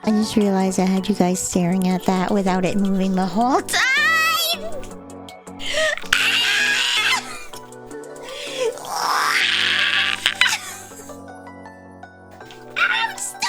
I just realized I had you guys staring at that without it moving the whole time! I'm stupid!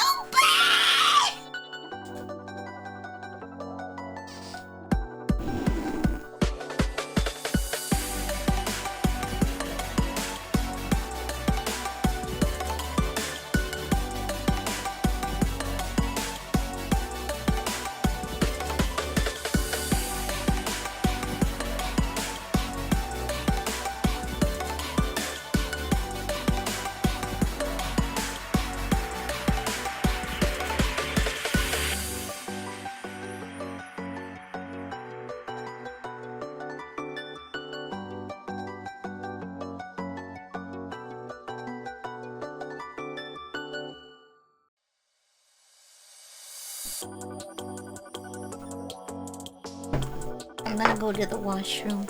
I'm gonna go to the washroom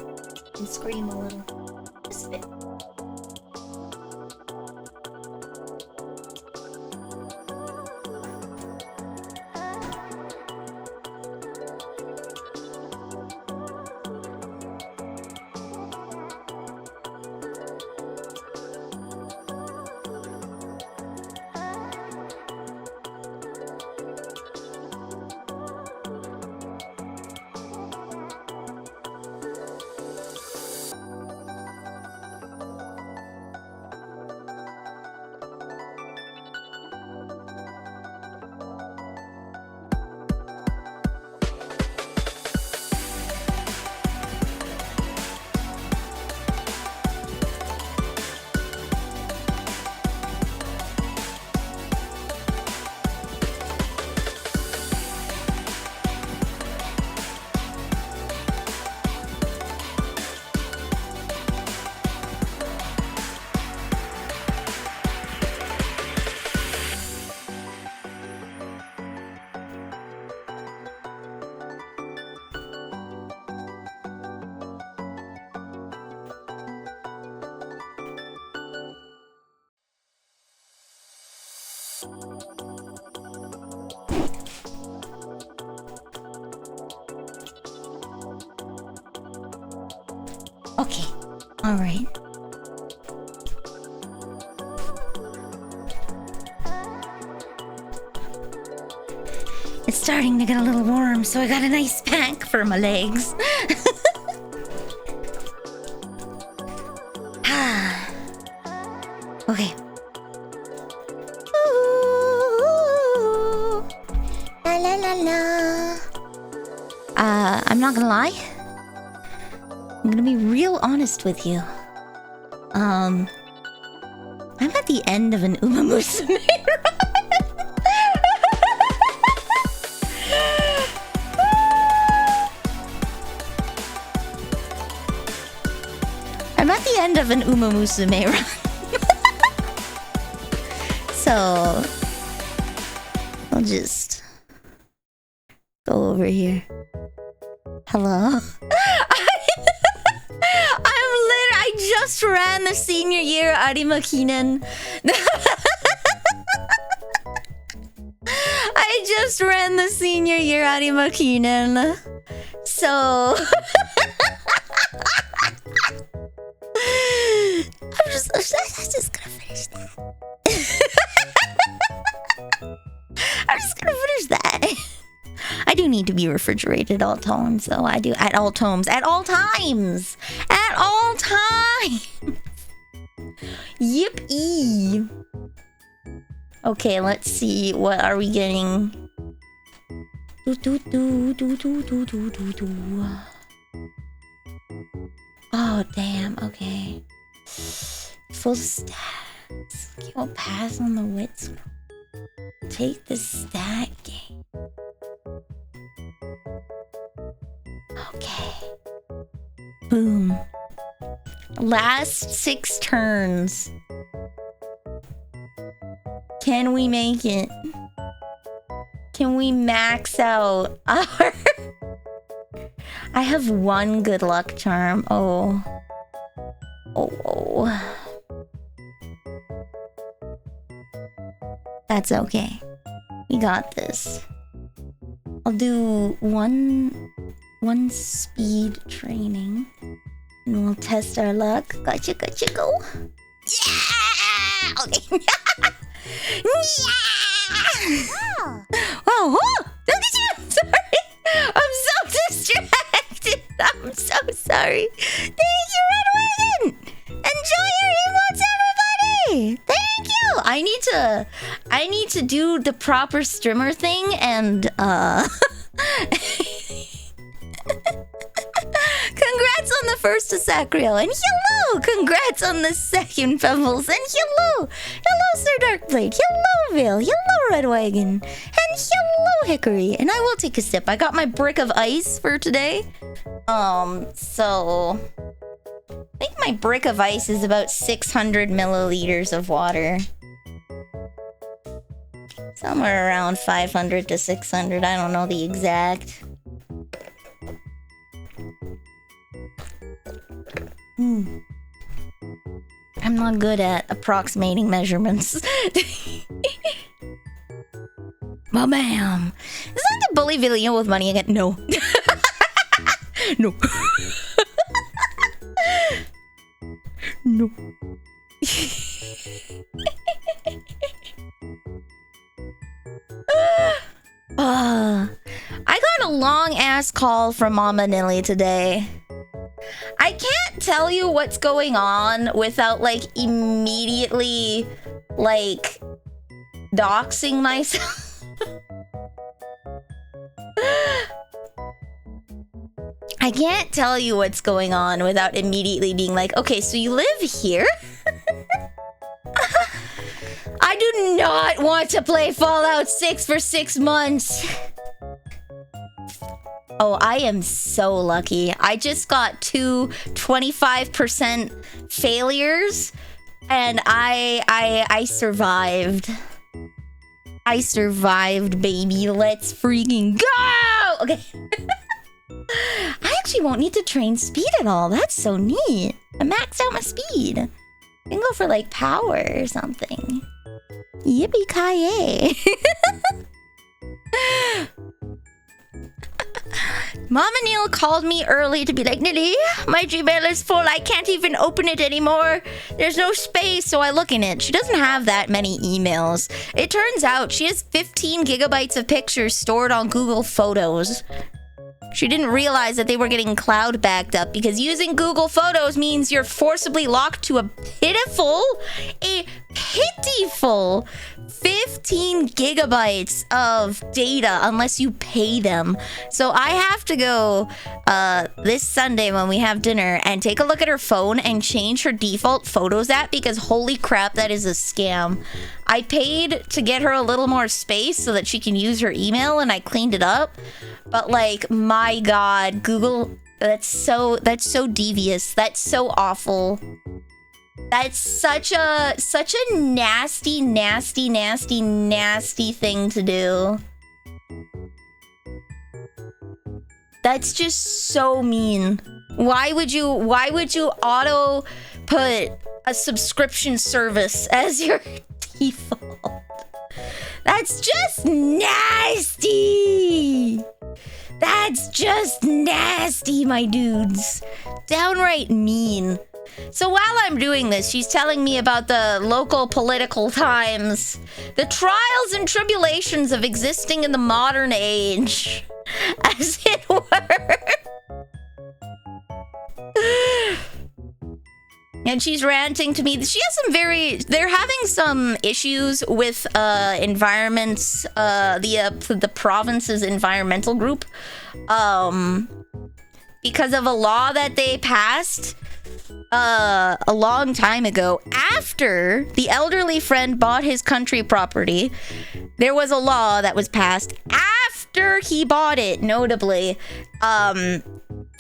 and scream a little. Just a bit. Okay, all right. It's starting to get a little warm, so I got a nice pack for my legs. Okay. Ooh, la la la la. I'm not gonna lie. I'm gonna be real honest with you. I'm at the end of an Musume run. I'm at the end of an Musume run. So I'll just go over here. Hello. I just ran the senior year Arimakinen. I just ran the senior year Arimakinen. So I'm just gonna finish that. I'm just gonna finish that. I do need to be refrigerated at all times, though. I do at all times. At all times. At all times. Yippee. Okay, let's see. What are we getting? Oh, damn. Okay. Full stats. Okay, we'll pass on the wit scroll. Take the stat game. Okay. Boom. Last 6 turns. Can we make it? Can we max out our... I have 1 good luck charm. Oh. Oh. That's okay. We got this. I'll do one speed training. And we'll test our luck. Gotcha, go. Yeah! Okay. Yeah! Oh, look at you! I'm sorry. I'm so distracted. I'm so sorry. Thank you, Red Wagon. Enjoy your emotes, everybody. Thank you. I need to do the proper streamer thing and Congrats on the first Asacrio, and hello! Congrats on the second Pebbles, and hello! Hello, Sir Darkblade, hello, Vale, hello, Red Wagon, and hello, Hickory. And I will take a sip. I got my brick of ice for today. So... I think my brick of ice is about 600 milliliters of water. Somewhere around 500 to 600, I don't know the exact. I'm not good at approximating measurements. Well, bam. Is that the bully video with money again? No. No. No. I got a long ass call from Mama Nilly today. I can't tell you what's going on without like immediately like doxing myself. I can't tell you what's going on without immediately being like, okay, so you live here? I do not want to play Fallout 6 for 6 months. Oh, I am so lucky. I just got 25% failures and I survived. I survived, baby. Let's freaking go! Okay. I actually won't need to train speed at all. That's so neat. I maxed out my speed. I can go for like power or something. Yippee-ki-yay. Mama Neil called me early to be like, Nilly, my Gmail is full. I can't even open it anymore. There's no space. So I look in it. She doesn't have that many emails. It turns out she has 15 gigabytes of pictures stored on Google Photos. She didn't realize that they were getting cloud backed up because using Google Photos means you're forcibly locked to a pitiful 15 gigabytes of data unless you pay them. So I have to go this Sunday when we have dinner and take a look at her phone and change her default Photos app because holy crap, that is a scam. I paid to get her a little more space so that she can use her email and I cleaned it up. But like, my God, Google, that's so devious. That's so awful. That's such a nasty, nasty, nasty, nasty thing to do. That's just so mean. Why would you auto put a subscription service as your default? That's just nasty. That's just nasty, my dudes. Downright mean. So while I'm doing this, she's telling me about the local political times, the trials and tribulations of existing in the modern age, as it were. And she's ranting to me. She has they're having some issues with environments, the province's environmental group, because of a law that they passed a long time ago. After the elderly friend bought his country property, there was a law that was passed after he bought it, notably,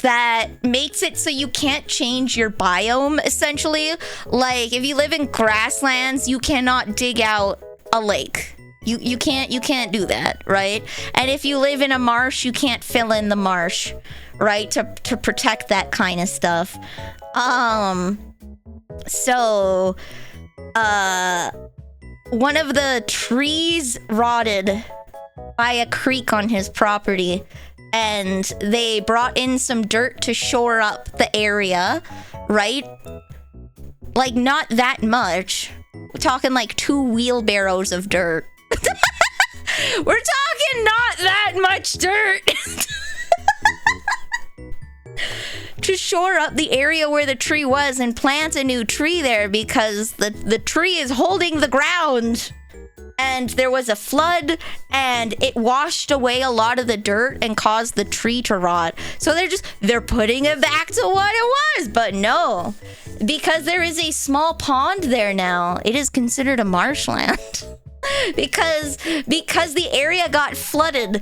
that makes it so you can't change your biome, essentially. Like, if you live in grasslands, you cannot dig out a lake. You can't do that, right? And if you live in a marsh, you can't fill in the marsh, right? To protect that kind of stuff. So, one of the trees rotted by a creek on his property, and they brought in some dirt to shore up the area, right? Like, not that much. We're talking like 2 wheelbarrows of dirt. We're talking not that much dirt. To shore up the area where the tree was and plant a new tree there, because the tree is holding the ground. And there was a flood, and it washed away a lot of the dirt and caused the tree to rot. So they're putting it back to what it was. But no, because there is a small pond there now, it is considered a marshland. because the area got flooded.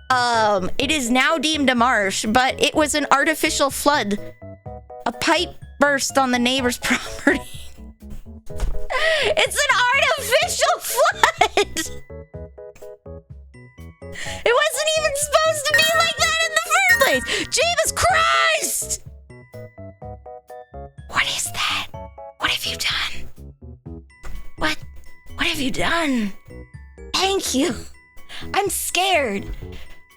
It is now deemed a marsh, but it was an artificial flood. A pipe burst on the neighbor's property. It's an artificial flood! It wasn't even supposed to be like that in the first place! Jesus Christ! What is that? What have you done? What have you done? Thank you. I'm scared.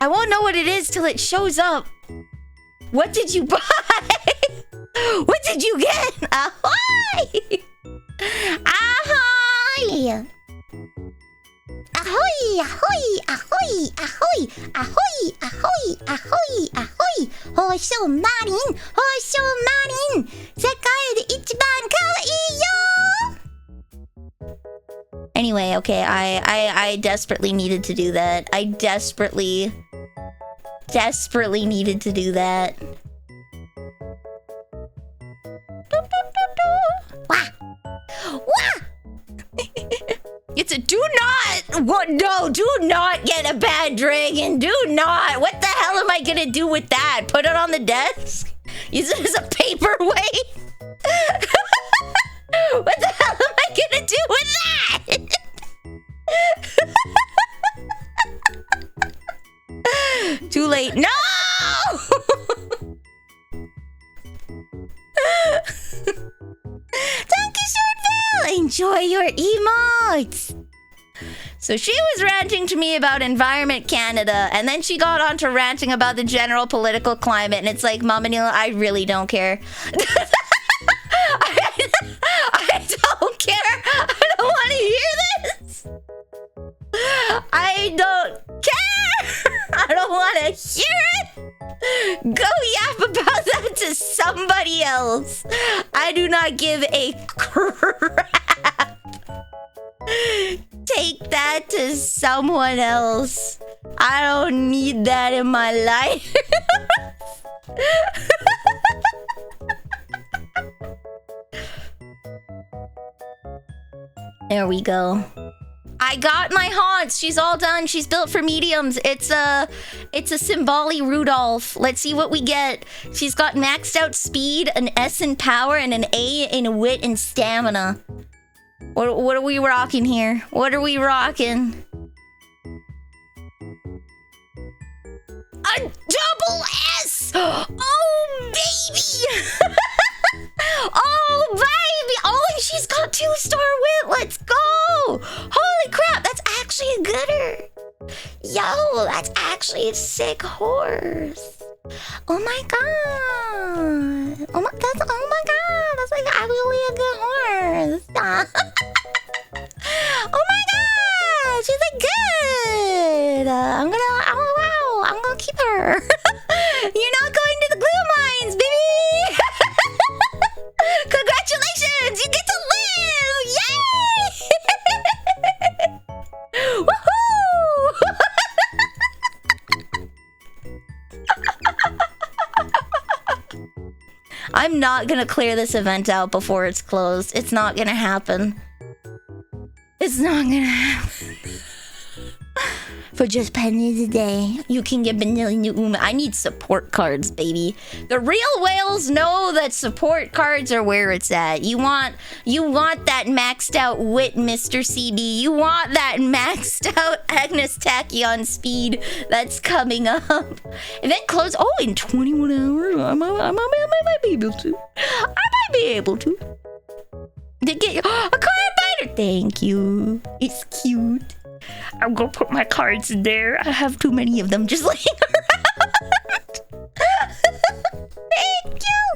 I won't know what it is till it shows up. What did you buy? What did you get? Ahoy! Ahoy! Ahoy! Ahoy! Ahoy! Ahoy! Ahoy! Ahoy! Ahoy! Ahoy! Hosho Marin! Hosho Marin! Sekai de ichiban kawaii yo! Anyway, okay, I desperately needed to do that. I desperately needed to do that. Wah! Wah! It's a do not get a bad dragon. Do not. What the hell am I gonna do with that? Put it on the desk? Use it as a paperweight? What the hell am I gonna do with that? Too late. No! Thank you, Shortville. Enjoy your emotes. So she was ranting to me about Environment Canada, and then she got on to ranting about the general political climate, and it's like, Mama Neil, I really don't care. I don't care. I don't want to hear this. I don't care. I don't want to hear it. Go yap about that to somebody else. I do not give a crap. Take that to someone else. I don't need that in my life. There we go. I got my haunts. She's all done. She's built for mediums. It's a Symboli Rudolph. Let's see what we get. She's got maxed out speed, an S in power, and an A in wit and stamina. What are we rocking here? What are we rocking? A double S! Oh, baby! Oh, baby! Oh, and she's got 2-star wit! Let's go! Holy crap, that's actually a gooder! Yo, that's actually a sick horse! Oh my god! Oh my god, that's like actually a good horse! Oh my god! She's like good! I'm gonna keep her! You're not going to the glue mines, baby! Congratulations! You get to live! Yay! Woohoo! I'm not gonna clear this event out before it's closed. It's not gonna happen. It's not gonna happen. For just pennies a day, you can get Vanille. I need support cards, baby. The real whales know that support cards are where it's at. You want that maxed out wit, Mr. CB. You want that maxed out Agnes Tachyon speed that's coming up. Event close. Oh, in 21 hours. I might be able to. I might be able to. To get a card biter. Thank you. It's cute. I'll go put my cards in there. I have too many of them just laying around. Thank you.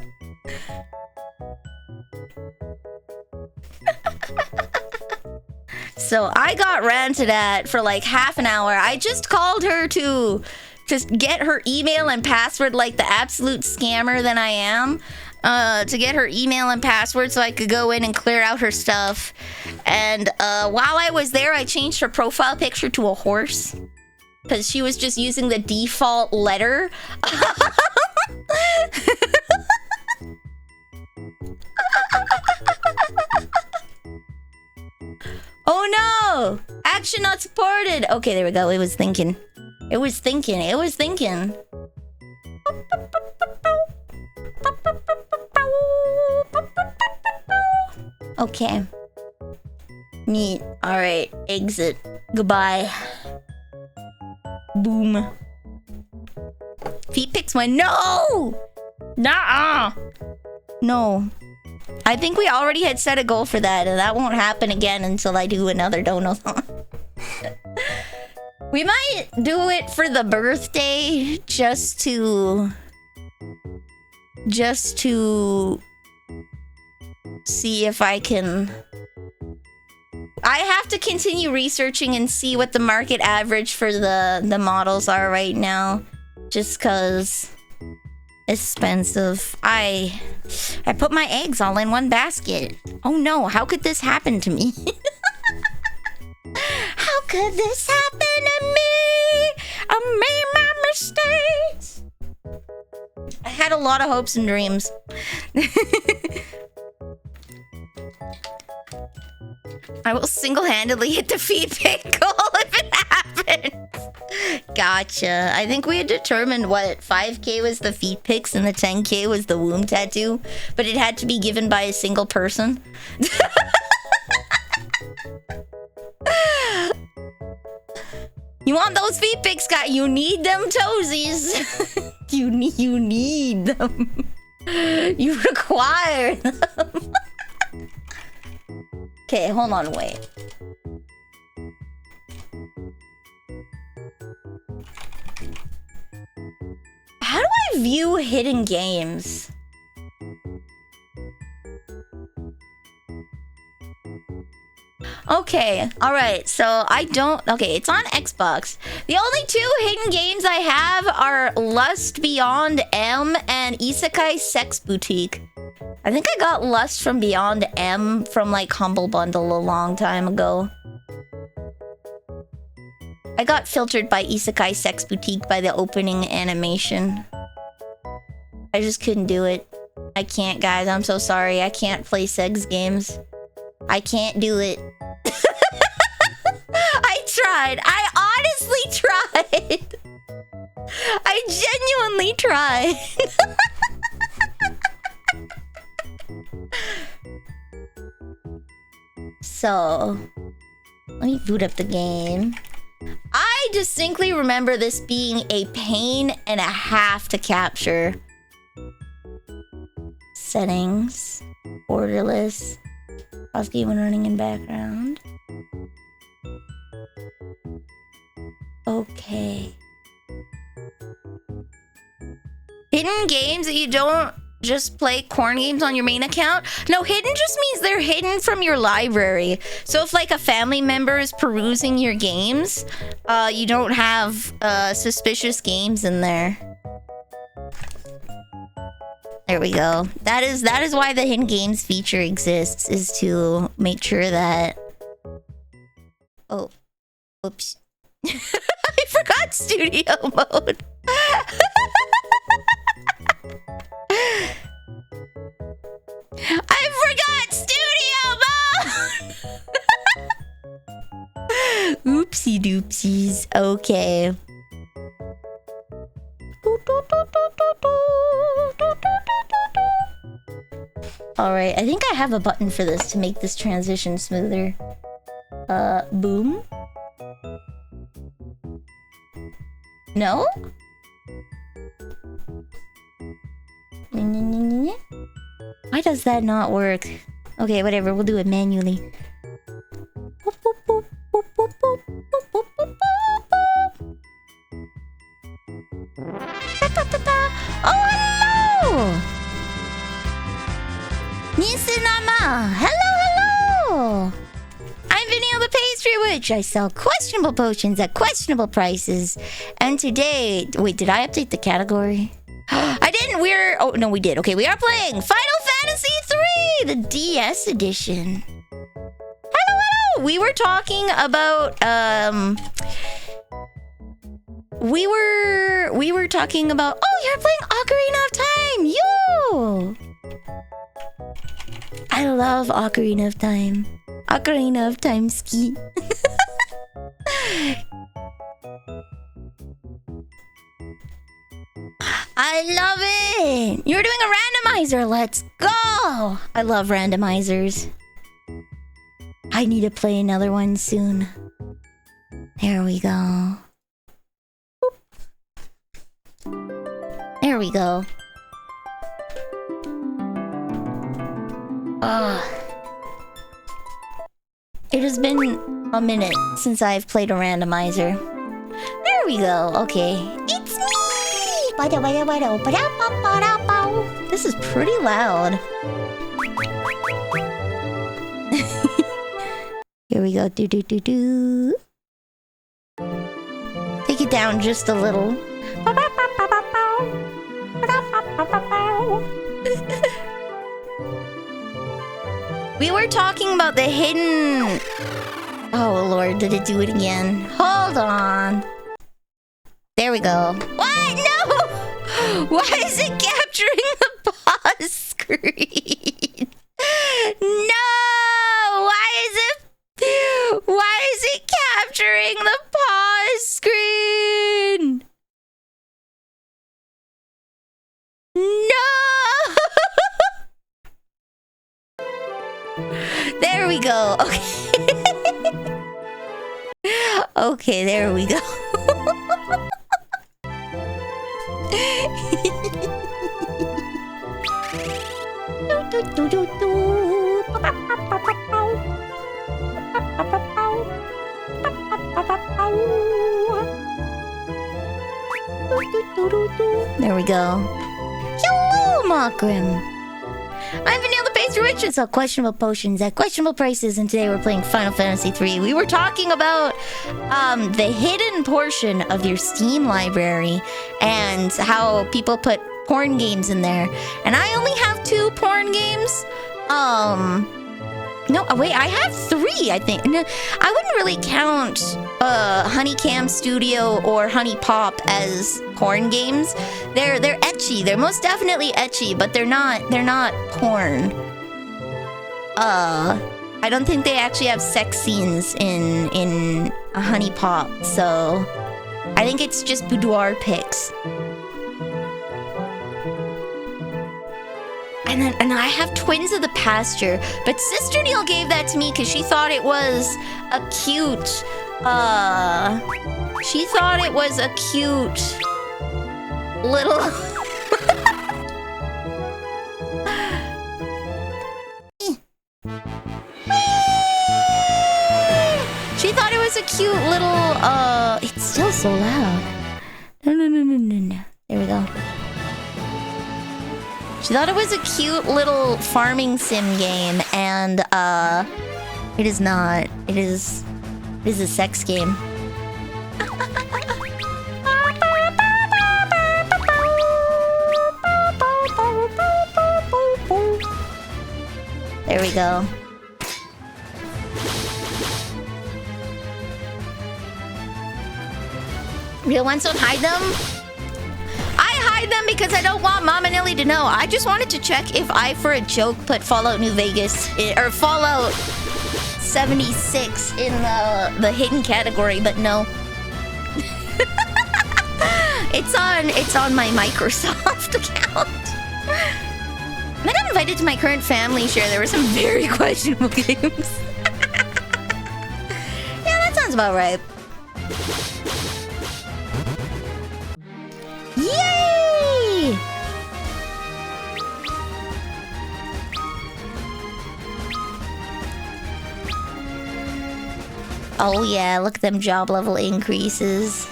So I got ranted at for like half an hour. I just called her to just get her email and password like the absolute scammer that I am. To get her email and password so I could go in and clear out her stuff. And while I was there, I changed her profile picture to a horse. Because she was just using the default letter. Oh no! Action not supported! Okay, there we go. It was thinking. It was thinking. It was thinking. Okay. Neat. Alright. Exit. Goodbye. Boom. Feet pics went. No! Nuh-uh! No. I think we already had set a goal for that, and that won't happen again until I do another dono-thon. We might do it for the birthday, just to see if I can... I have to continue researching and see what the market average for the models are right now. Just cause expensive. I put my eggs all in one basket. Oh no, how could this happen to me? How could this happen to me? I made my mistakes. I had a lot of hopes and dreams. I will single-handedly hit the feed pick goal if it happens. Gotcha. I think we had determined what 5K was the feet pics and the 10K was the womb tattoo, but it had to be given by a single person. You want those feet pics, guy? You need them toesies. You need them. You require them. Okay, hold on, wait. How do I view hidden games? Okay, alright, so I don't... Okay, it's on Xbox. The only two hidden games I have are Lust Beyond M and Isekai Sex Boutique. I think I got Lust from Beyond M from, like, Humble Bundle a long time ago. I got filtered by Isekai Sex Boutique by the opening animation. I just couldn't do it. I can't, guys. I'm so sorry. I can't play sex games. I can't do it. I tried. I honestly tried. I genuinely tried. So, let me boot up the game. I distinctly remember this being a pain and a half to capture. Settings. Borderless. Pause game when running in background. Okay. Hidden games that you don't just play corn games on your main account? No, hidden just means they're hidden from your library. So if like a family member is perusing your games, you don't have suspicious games in there. There we go. That is why the hidden games feature exists, is to make sure that... Oh. Oops. I forgot studio mode. I forgot studio mode! Oopsie doopsies. Okay. Alright, I think I have a button for this to make this transition smoother. Boom? No? Why does that not work? Okay, whatever, we'll do it manually. which I sell questionable potions at questionable prices. And today... Wait, did I update the category? I didn't! Oh, no, we did. Okay, we are playing Final Fantasy 3! The DS edition. Hello! We were talking about, We were talking about... Oh, you're playing Ocarina of Time! Yo! I love Ocarina of Time. Ocarina of Time ski. I love it! You're doing a randomizer! Let's go! I love randomizers. I need to play another one soon. There we go. There we go. It has been a minute since I've played a randomizer. There we go. Okay. It's me! This is pretty loud. Here we go. Do do do do. Take it down just a little. We were talking about the hidden... Oh lord, did it do it again? Hold on. There we go. What? No! Why is it capturing the pause screen? No! Why is it capturing the pause screen? No! There we go. Okay. Okay, there we go. There we go. Hello, Makrim. I'm Vanille Fact, which is sell questionable potions at questionable prices, and today we're playing Final Fantasy 3. We were talking about the hidden portion of your Steam library and how people put porn games in there. And I only have 2 porn games. No, wait, I have 3, I think. No, I wouldn't really count Honeycam Studio or Honey Pop as porn games. They're ecchi. They're most definitely ecchi, but they're not porn. I don't think they actually have sex scenes in a Honey Pop, so I think it's just boudoir pics. And I have Twins of the Pasture, but Sister Neil gave that to me because she thought it was a cute, she thought it was a cute little... She thought it was a cute little, it's still so loud. No. There we go. She thought it was a cute little farming sim game, and it is not. It is a sex game. There we go. Real ones don't hide them? Them because I don't want Mama Nelly to know. I just wanted to check if I, for a joke, put Fallout New Vegas or Fallout 76 in the hidden category, but no. It's on my Microsoft account. When I got invited to my current family share, there were some very questionable games. Yeah, that sounds about right. Yay! Oh yeah, look at them job level increases.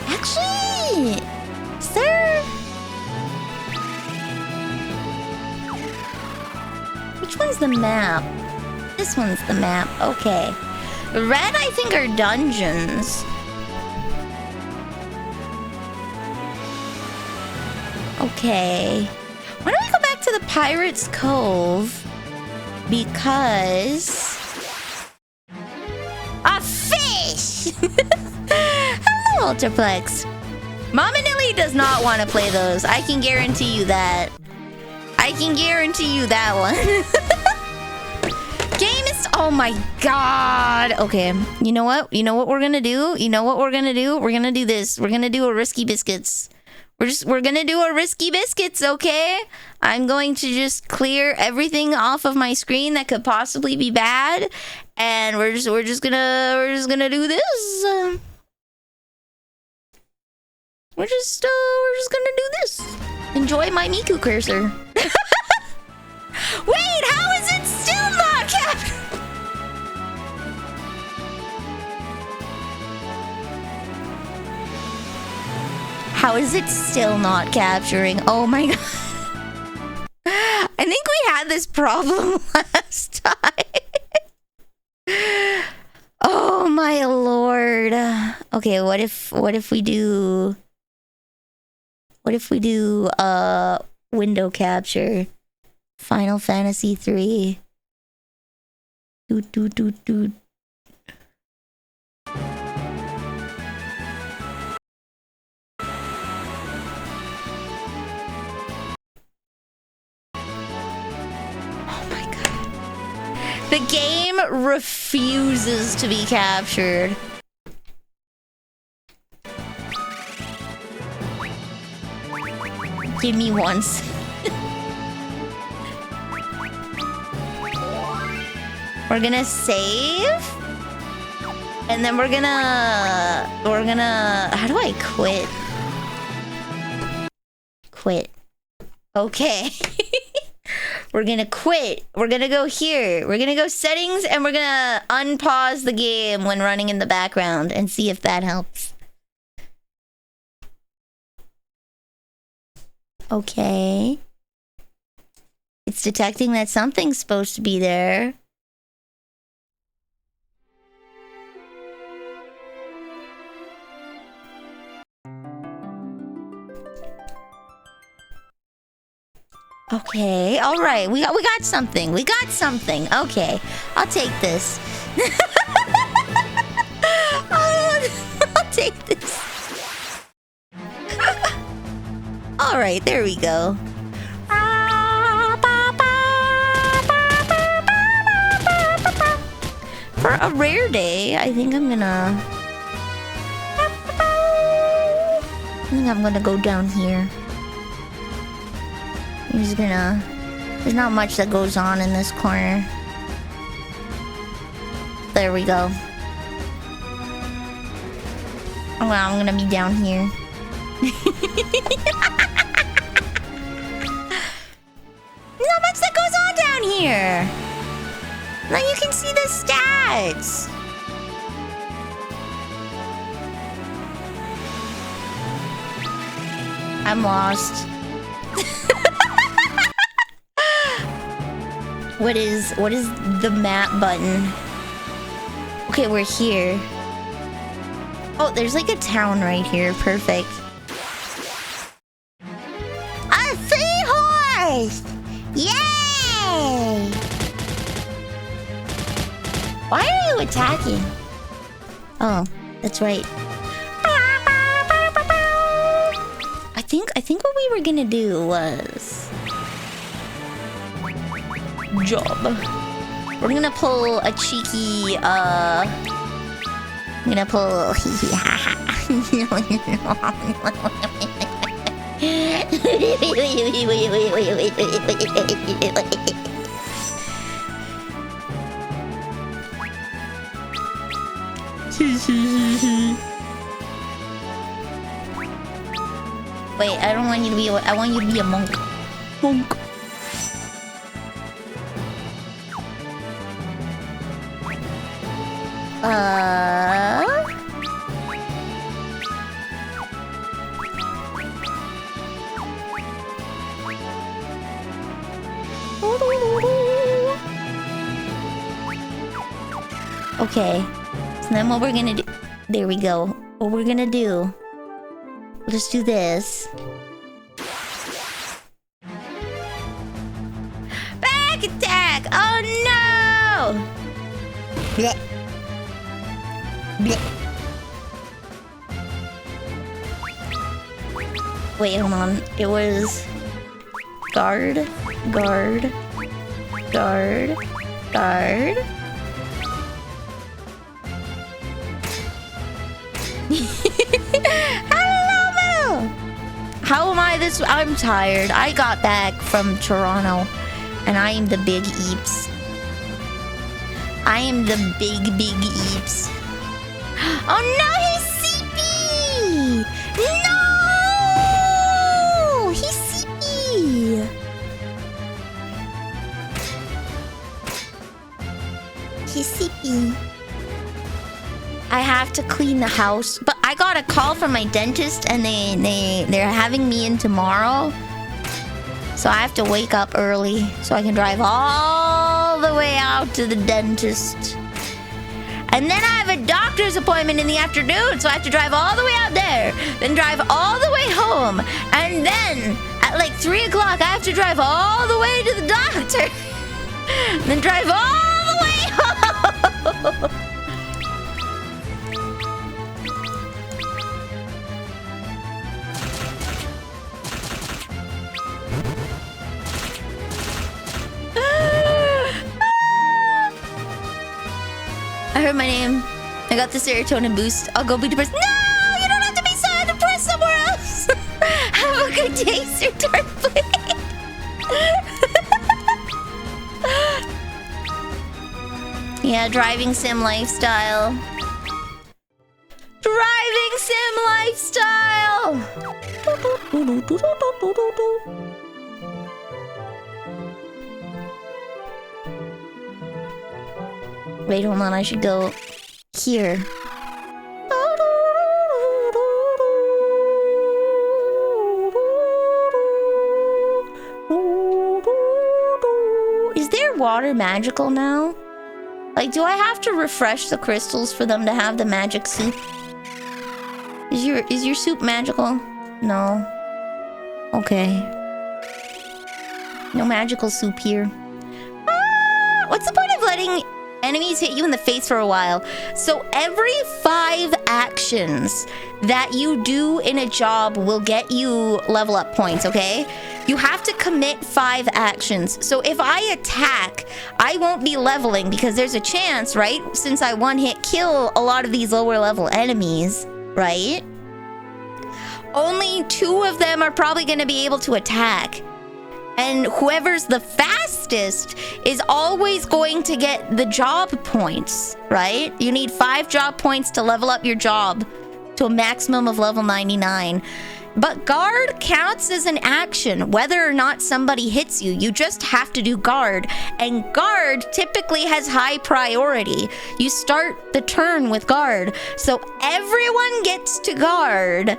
Actually, sir, which one's the map? This one's the map. Okay. Red, I think, are dungeons. Okay. Why don't we go back to the Pirate's Cove? Because... a fish! Hello, Ultraplex. Mama Nilly does not want to play those. I can guarantee you that. I can guarantee you that one. Game is... oh my god. Okay. You know what? You know what we're gonna do? You know what we're gonna do? We're gonna do this. We're gonna do a Risky Biscuits. We're gonna do a Risky Biscuits, okay? I'm going to just clear everything off of my screen that could possibly be bad, and we're just gonna do this. We're just gonna do this. Enjoy my Miku cursor. Wait, how is it still not captured? How is it still not capturing? Oh my god. I think we had this problem last time. Oh my lord. Okay, what if we do window capture? Final Fantasy 3. Doot. The game refuses to be captured. Give me once. We're gonna save. And then we're gonna... how do I quit? Quit. Okay. We're gonna quit. We're gonna go here. We're gonna go settings and we're gonna unpause the game when running in the background and see if that helps. Okay. It's detecting that something's supposed to be there. Okay, all right. We got something. We got something. Okay, I'll take this. I'll take this. All right, there we go. For a rare day, I think I'm gonna go down here. I'm just gonna... there's not much that goes on in this corner. There we go. Oh, well, I'm gonna be down here. Not much that goes on down here. Now you can see the stats. I'm lost. What is the map button? Okay, we're here. Oh, there's like a town right here. Perfect. A seahorse! Yay! Why are you attacking? Oh, that's right. I think what we were gonna do was... job. We're gonna pull a cheeky, I'm gonna pull... Wait, I don't want you to be... I want you to be a monk. Monk. Okay. So then what we're gonna do... There we go. What we're gonna do... We'll just do this. Back attack! Oh no! Blech. Blech. Wait, hold on. It was... Guard. Guard. Guard. Guard. Hello! How am I this... I'm tired. I got back from Toronto. And I am the big eeps. I am the big eeps. Oh no, he's CP! No! He's CP! He's CP. I have to clean the house, but I got a call from my dentist and they're having me in tomorrow. So I have to wake up early so I can drive all the way out to the dentist. And then I have a doctor's appointment in the afternoon, so I have to drive all the way out there, then drive all the way home. And then at like 3 o'clock, I have to drive all the way to the doctor. Then drive all the way home. I heard my name. I got the serotonin boost. I'll go be depressed. No! You don't have to be so depressed somewhere else! Have a good day, Sir Darkblade. Yeah, driving sim lifestyle. Driving sim lifestyle! Wait, hold on, I should go here. Is their water magical now? Like, do I have to refresh the crystals for them to have the magic soup? Is your soup magical? No. Okay. No magical soup here. Ah, what's the point of letting enemies hit you in the face for a while? So every 5 actions that you do in a job will get you level up points, okay? You have to commit 5 actions. So if I attack, I won't be leveling because there's a chance, right? Since I one-hit kill a lot of these lower level enemies, right? Only 2 of them are probably going to be able to attack. And whoever's the fastest is always going to get the job points, right? You need 5 job points to level up your job to a maximum of level 99. But guard counts as an action, whether or not somebody hits you. You just have to do guard. And guard typically has high priority. You start the turn with guard. So everyone gets to guard.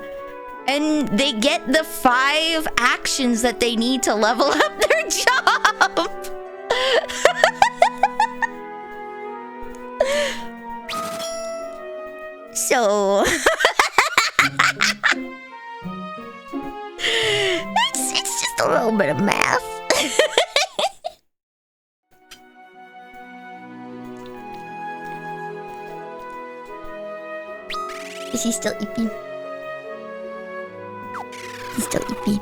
And they get the 5 actions that they need to level up their job. So... it's just a little bit of math. Is he still eepy? He's still eepy.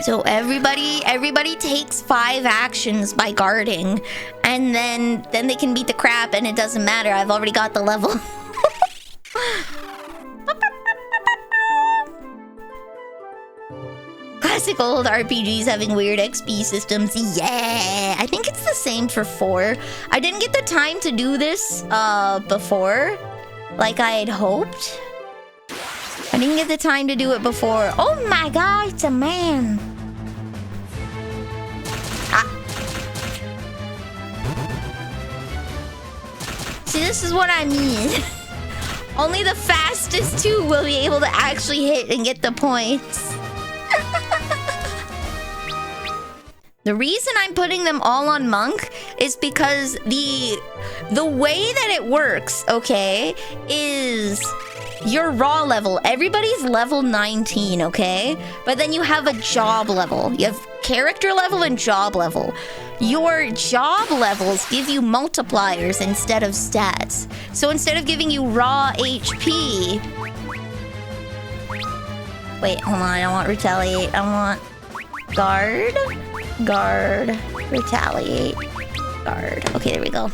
So everybody takes 5 actions by guarding, and then they can beat the crap, and it doesn't matter. I've already got the level. Classic old RPGs having weird XP systems. Yeah, I think it's the same for 4. I didn't get the time to do this before, like I had hoped. I didn't get the time to do it before. Oh my god, it's a man. Ah. See, this is what I mean. Only the fastest 2 will be able to actually hit and get the points. The reason I'm putting them all on Monk is because the way that it works, okay, is your raw level. Everybody's level 19, okay? But then you have a job level. You have character level and job level. Your job levels give you multipliers instead of stats. So instead of giving you raw HP... Wait, hold on. I don't want retaliate. I want guard. Guard. Retaliate. Guard. Okay, there we go.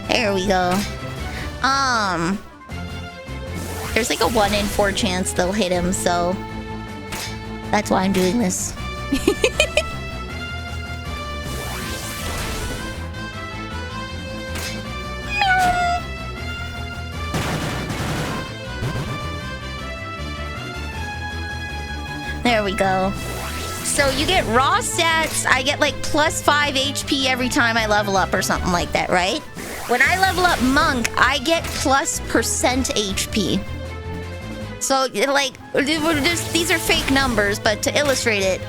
There we go. There's like a 1 in 4 chance they'll hit him, so that's why I'm doing this. There we go. So you get raw stats. I get like plus 5 HP every time I level up or something like that, right? When I level up Monk, I get plus percent HP. So, like, these are fake numbers, but to illustrate it,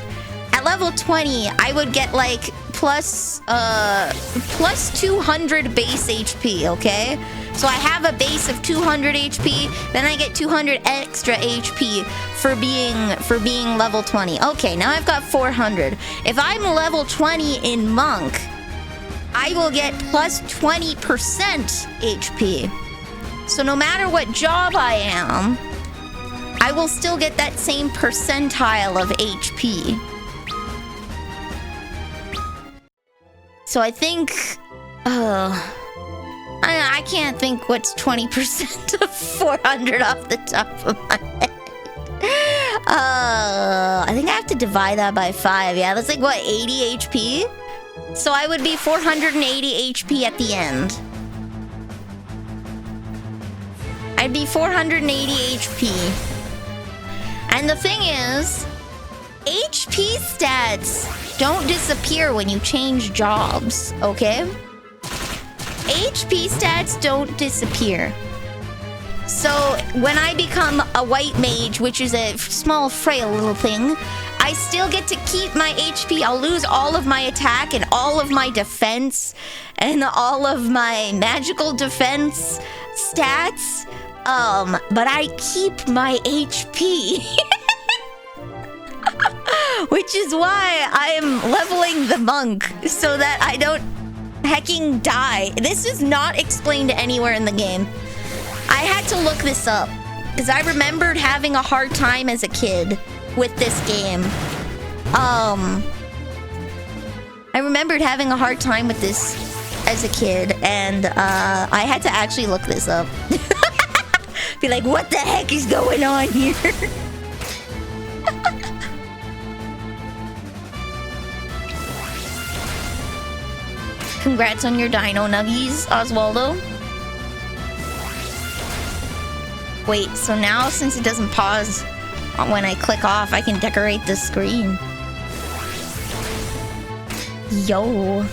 at level 20, I would get, like, plus 200 base HP, okay? So I have a base of 200 HP, then I get 200 extra HP for being level 20. Okay, now I've got 400. If I'm level 20 in Monk, I will get plus 20% HP. So no matter what job I am, I will still get that same percentile of HP. So I think... I can't think what's 20% of 400 off the top of my head. I think I have to divide that by 5. Yeah, that's like, what, 80 HP? So I would be 480 HP at the end. I'd be 480 HP. And the thing is, HP stats don't disappear when you change jobs, okay? HP stats don't disappear. So when I become a white mage, which is a small, frail little thing, I still get to keep my HP. I'll lose all of my attack and all of my defense and all of my magical defense stats. But I keep my HP. Which is why I am leveling the Monk, so that I don't hecking die. This is not explained anywhere in the game. I had to look this up, because I remembered having a hard time as a kid with this game. I remembered having a hard time with this as a kid, and I had to actually look this up. Be like, what the heck is going on here? Congrats on your dino nuggies, Oswaldo. Wait, so now since it doesn't pause when I click off, I can decorate the screen. Yo.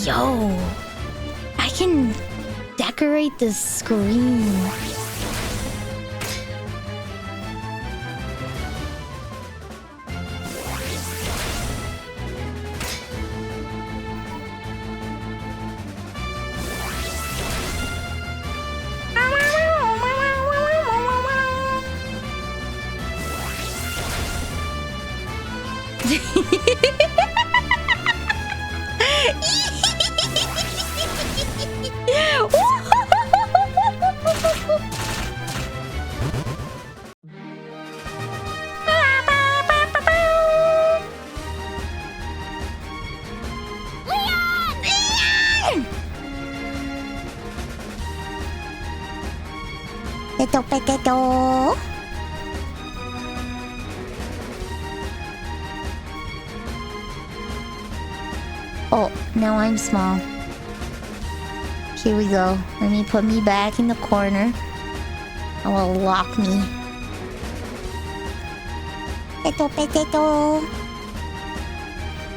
Yo. I can decorate the screen. Potato. Oh, now I'm small. Here we go. Let me put me back in the corner. I will lock me. Potato.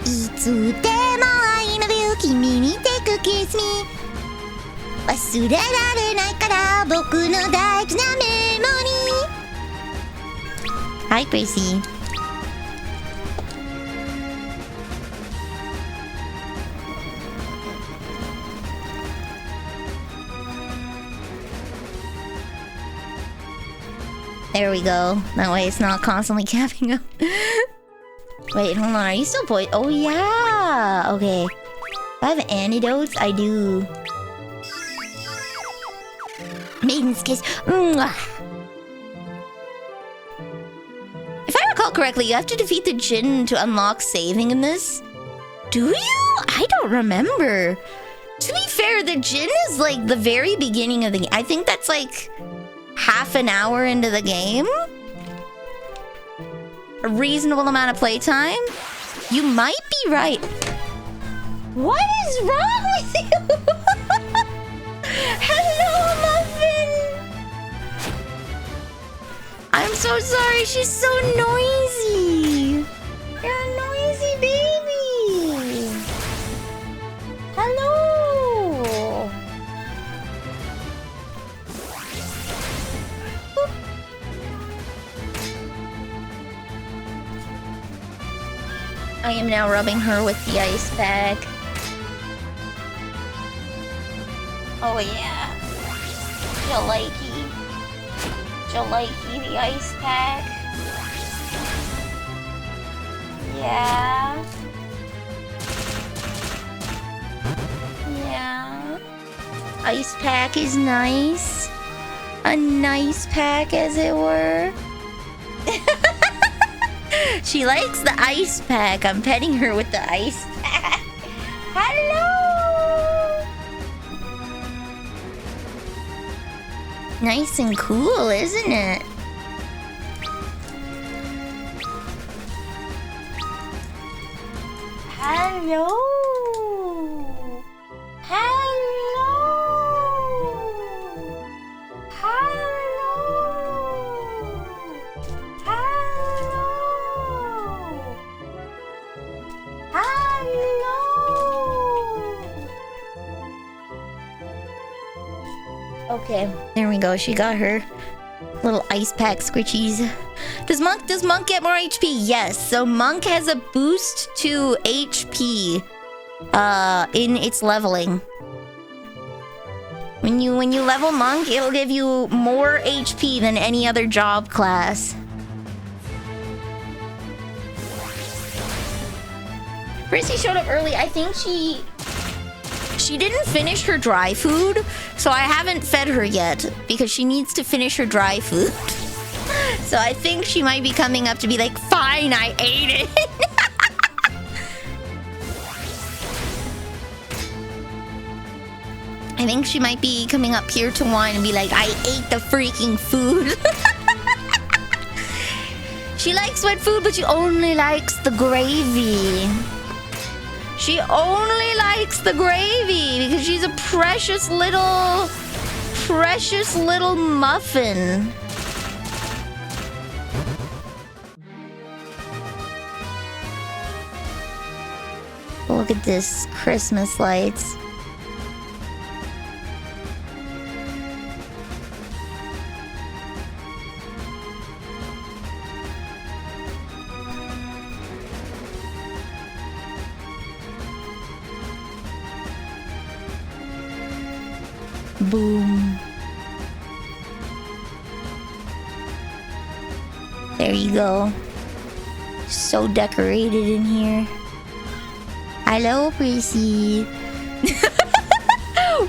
いつでも I love you 君に take a kiss me 忘れられないから僕の大事なメモリー。 Hi, Gracie. There we go. That way it's not constantly capping up. Wait, hold on. Are you still poisoned? Oh, yeah. Okay. If I have antidotes, I do. Maiden's kiss. Mwah. If I recall correctly, you have to defeat the Djinn to unlock saving in this. Do you? I don't remember. To be fair, the Djinn is like the very beginning of the game. I think that's like half an hour into the game. A reasonable amount of playtime. You might be right. What is wrong with you? Hello, Muffin. I'm so sorry. She's so noisy. You're a noisy baby. Hello. I am now rubbing her with the ice pack. Oh yeah. Jaliki. Jaliki the ice pack. Yeah. Yeah. Ice pack is nice. A nice pack, as it were. She likes the ice pack. I'm petting her with the ice pack. Hello! Nice and cool, isn't it? Hello! Hello! Hello! Hello! Okay, there we go. She got her little ice pack squishies. Does Monk get more HP? Yes. So Monk has a boost to HP in its leveling. When you level Monk, it'll give you more HP than any other job class. Prissy showed up early. I think she didn't finish her dry food, so I haven't fed her yet because she needs to finish her dry food. So I think she might be coming up to be like, fine, I ate it. I think she might be coming up here to whine and be like, I ate the freaking food. She likes wet food, but she only likes the gravy. She only likes the gravy because she's a precious little muffin. Look at this Christmas lights. Boom. There you go. So decorated in here. Hello, Prissy.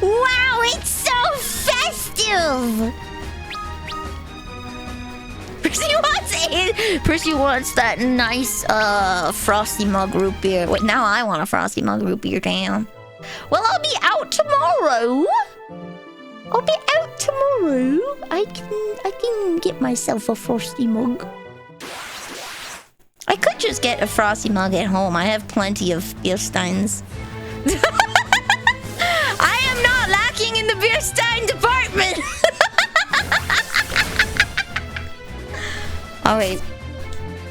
Wow, it's so festive! Prissy wants that nice frosty mug root beer. Wait, now I want a frosty mug root beer, damn. Well, I'll be out tomorrow. I can get myself a frosty mug. I could just get a frosty mug at home. I have plenty of beer steins. I am not lacking in the beer stein department. Alright.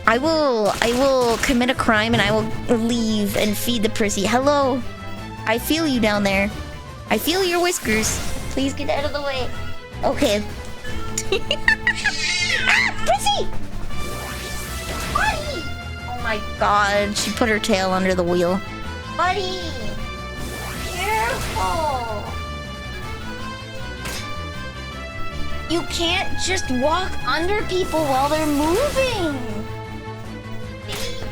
I will commit a crime and I will leave and feed the Prissy. Hello. I feel you down there. I feel your whiskers. Please get out of the way. Okay. Ah! Prissy! Buddy! Oh my god, she put her tail under the wheel. Buddy! Careful! You can't just walk under people while they're moving! Baby!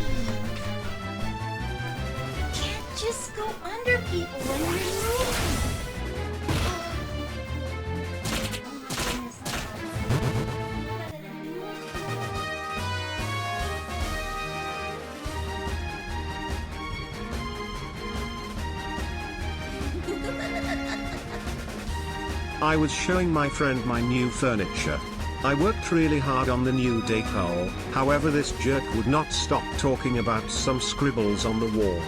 You can't just go under people when you're moving! I was showing my friend my new furniture. I worked really hard on the new decor, however this jerk would not stop talking about some scribbles on the wall.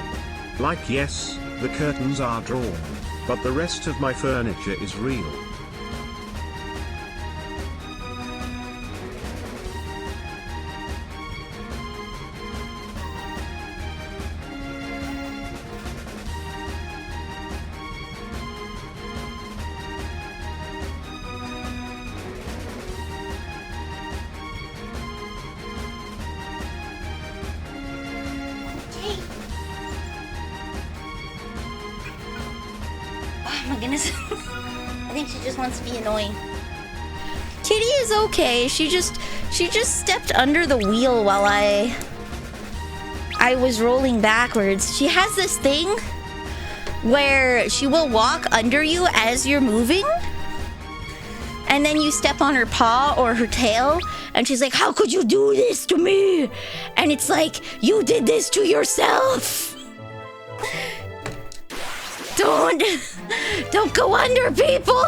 Like yes, the curtains are drawn, but the rest of my furniture is real. I think she just wants to be annoying. Kitty is okay. She just stepped under the wheel while I was rolling backwards. She has this thing where she will walk under you as you're moving, and then you step on her paw or her tail, and she's like, "How could you do this to me?" And it's like, you did this to yourself. Don't go under people.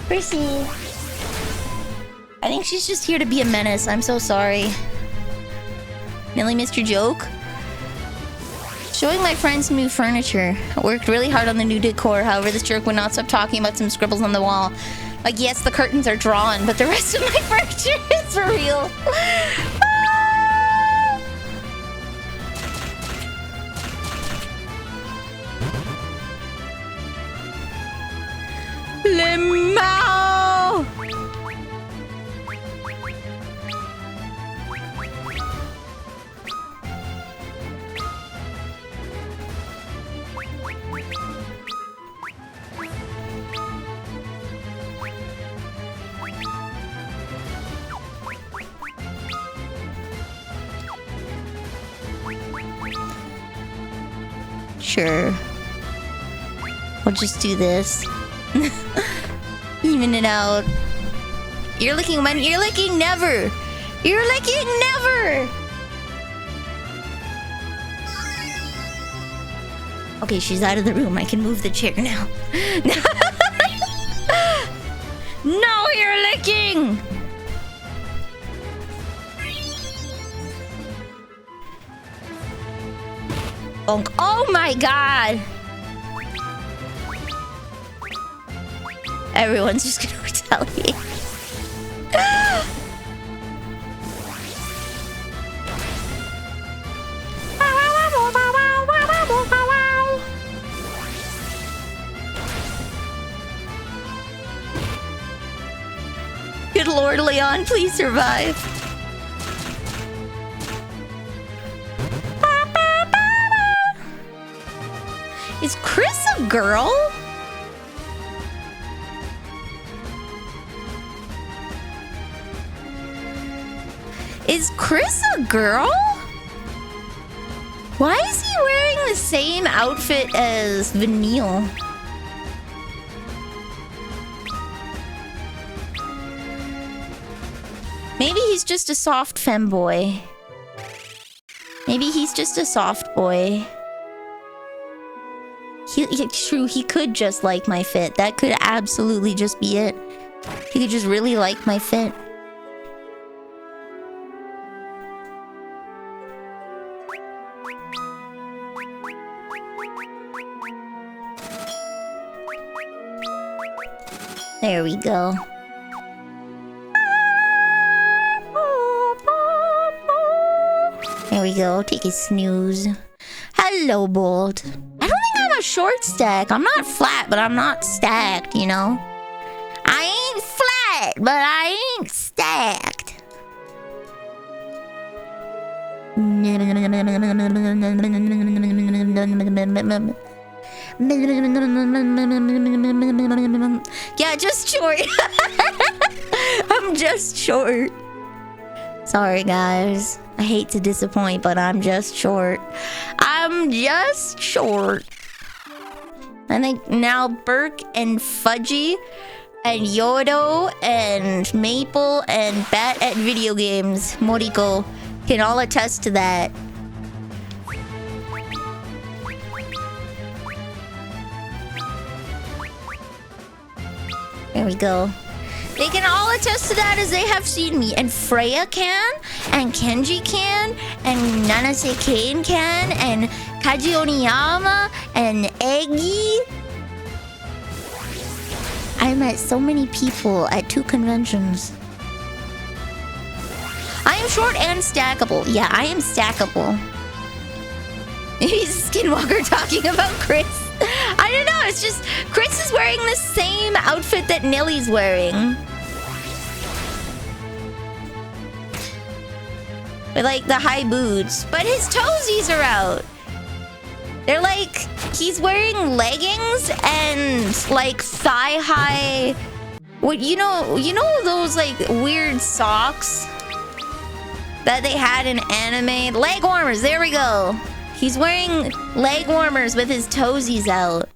Prissy. I think she's just here to be a menace. I'm so sorry. Nearly missed your joke. Showing my friends new furniture. I worked really hard on the new decor. However, this jerk would not stop talking about some scribbles on the wall. Like, yes, the curtains are drawn, but the rest of my furniture is for real. Limo! Sure. We'll just do this. Even it out. You're licking when you're licking never. You're licking never. Okay, she's out of the room. I can move the chair now. No, you're licking. Bonk. Oh my god! Everyone's just gonna retaliate. Good Lord, Leon, please survive. Is Chris a girl? Is Chris a girl? Why is he wearing the same outfit as Vanille? Maybe he's just a soft femboy. Maybe he's just a soft boy. True, he could just like my fit. That could absolutely just be it. He could just really like my fit. There we go. we go. Take a snooze. Hello, Bolt. I don't think I'm a short stack. I'm not flat, but I'm not stacked, you know? I ain't flat, but I ain't stacked. Yeah, just short. I'm just short. Sorry, guys. I hate to disappoint, but I'm just short. I'm just short. I think now Burke and Fudgy and Yodo and Maple and Bat at Video Games, Moriko, can all attest to that. There we go. They can all attest to that as they have seen me. And Freya can, and Kenji can, and Nanase Kane can, and Kaji Oniyama, and Eggy. I met so many people at 2 conventions. I am short and stackable. Yeah, I am stackable. He's Skinwalker talking about Chris. I don't know, it's just Chris is wearing the same outfit that Nilly's wearing. With like the high boots. But his toesies are out. They're like, he's wearing leggings and like thigh-high. What, you know those like weird socks that they had in anime? Leg warmers, there we go. He's wearing leg warmers with his toesies out.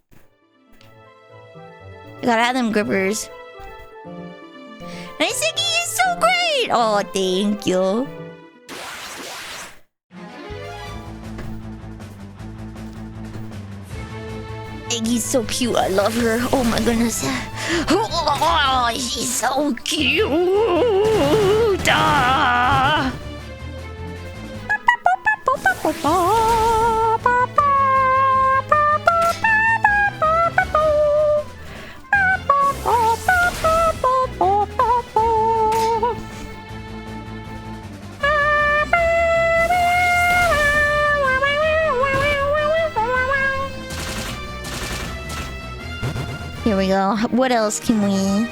You gotta have them grippers. And I think he is so great! Oh, thank you. Iggy's so cute, I love her. Oh my goodness. Oh, she's so cute! Ah. Here we go. What else can we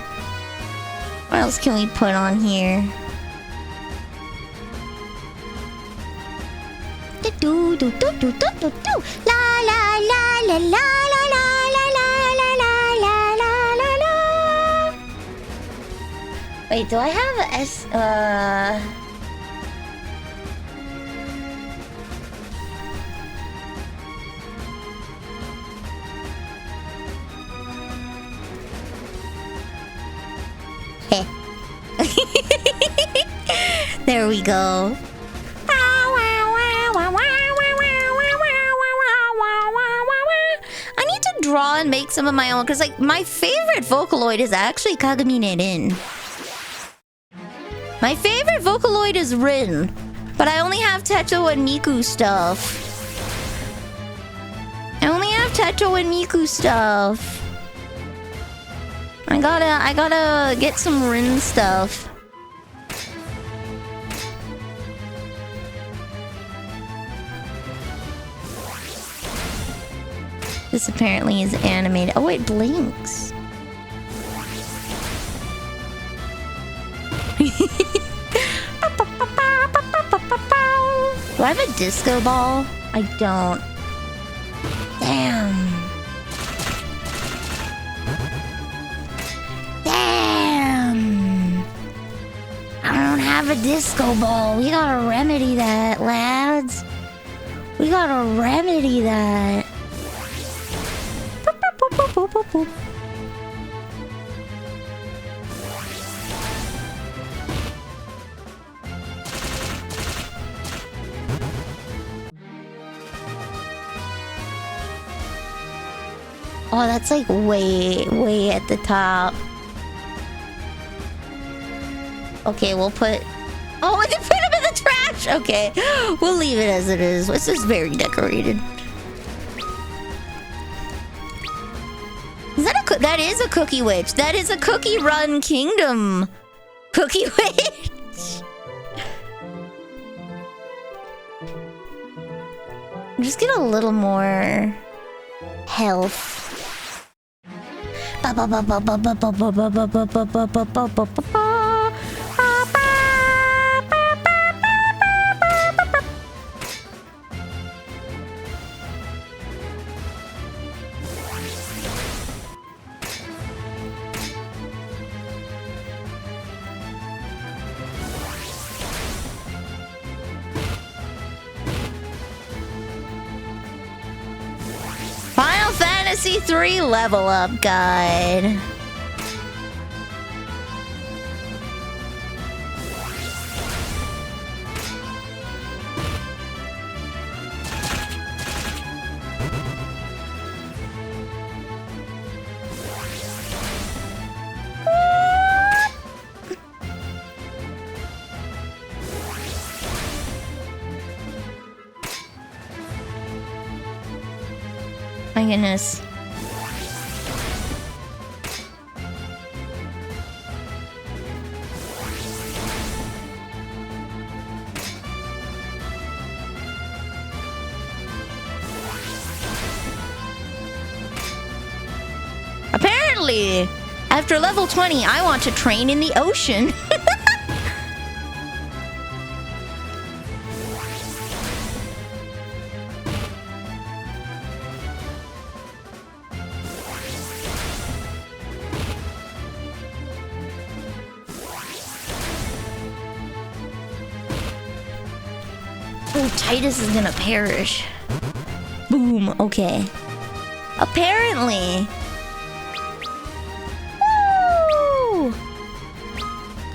put on here? Do do do do do do do. La la la la la la la la la la la la la. Wait, do I have a S? There we go. I need to draw and make some of my own, because like my favorite Vocaloid is actually Kagamine Rin. My favorite Vocaloid is Rin, but I only have Teto and Miku stuff. I gotta get some Rin stuff. This apparently is animated. Oh, it blinks. Do I have a disco ball? I don't. Damn. I don't have a disco ball. We gotta remedy that, lads. We gotta remedy that. Oh, that's like way at the top. Okay, we'll put... Oh, they put him in the trash! Okay, we'll leave it as it is. This is very decorated. That is a Cookie Witch. That is a Cookie Run Kingdom. Cookie Witch. Just get a little more health. Final Fantasy 3 level up guide. My goodness. Apparently, after level 20, I want to train in the ocean. Oh, Titus is gonna perish. Boom, okay. Apparently. Woo!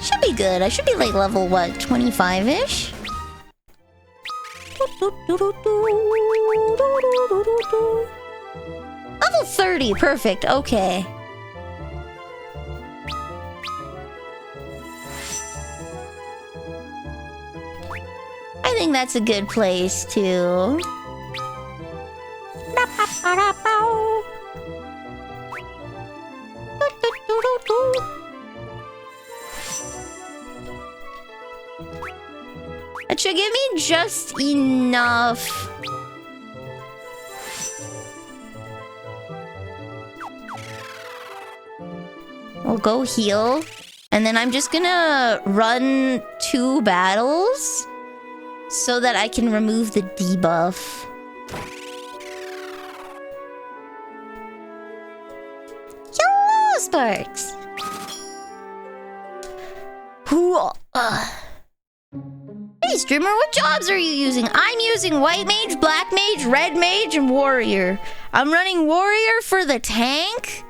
Should be good. I should be like level, what, 25-ish? Level 30, perfect, okay. I think that's a good place to... It should give me just enough. We'll go heal. And then I'm just gonna run 2 battles so that I can remove the debuff. Hello, Sparks! Hey, streamer, what jobs are you using? I'm using White Mage, Black Mage, Red Mage, and Warrior. I'm running Warrior for the tank.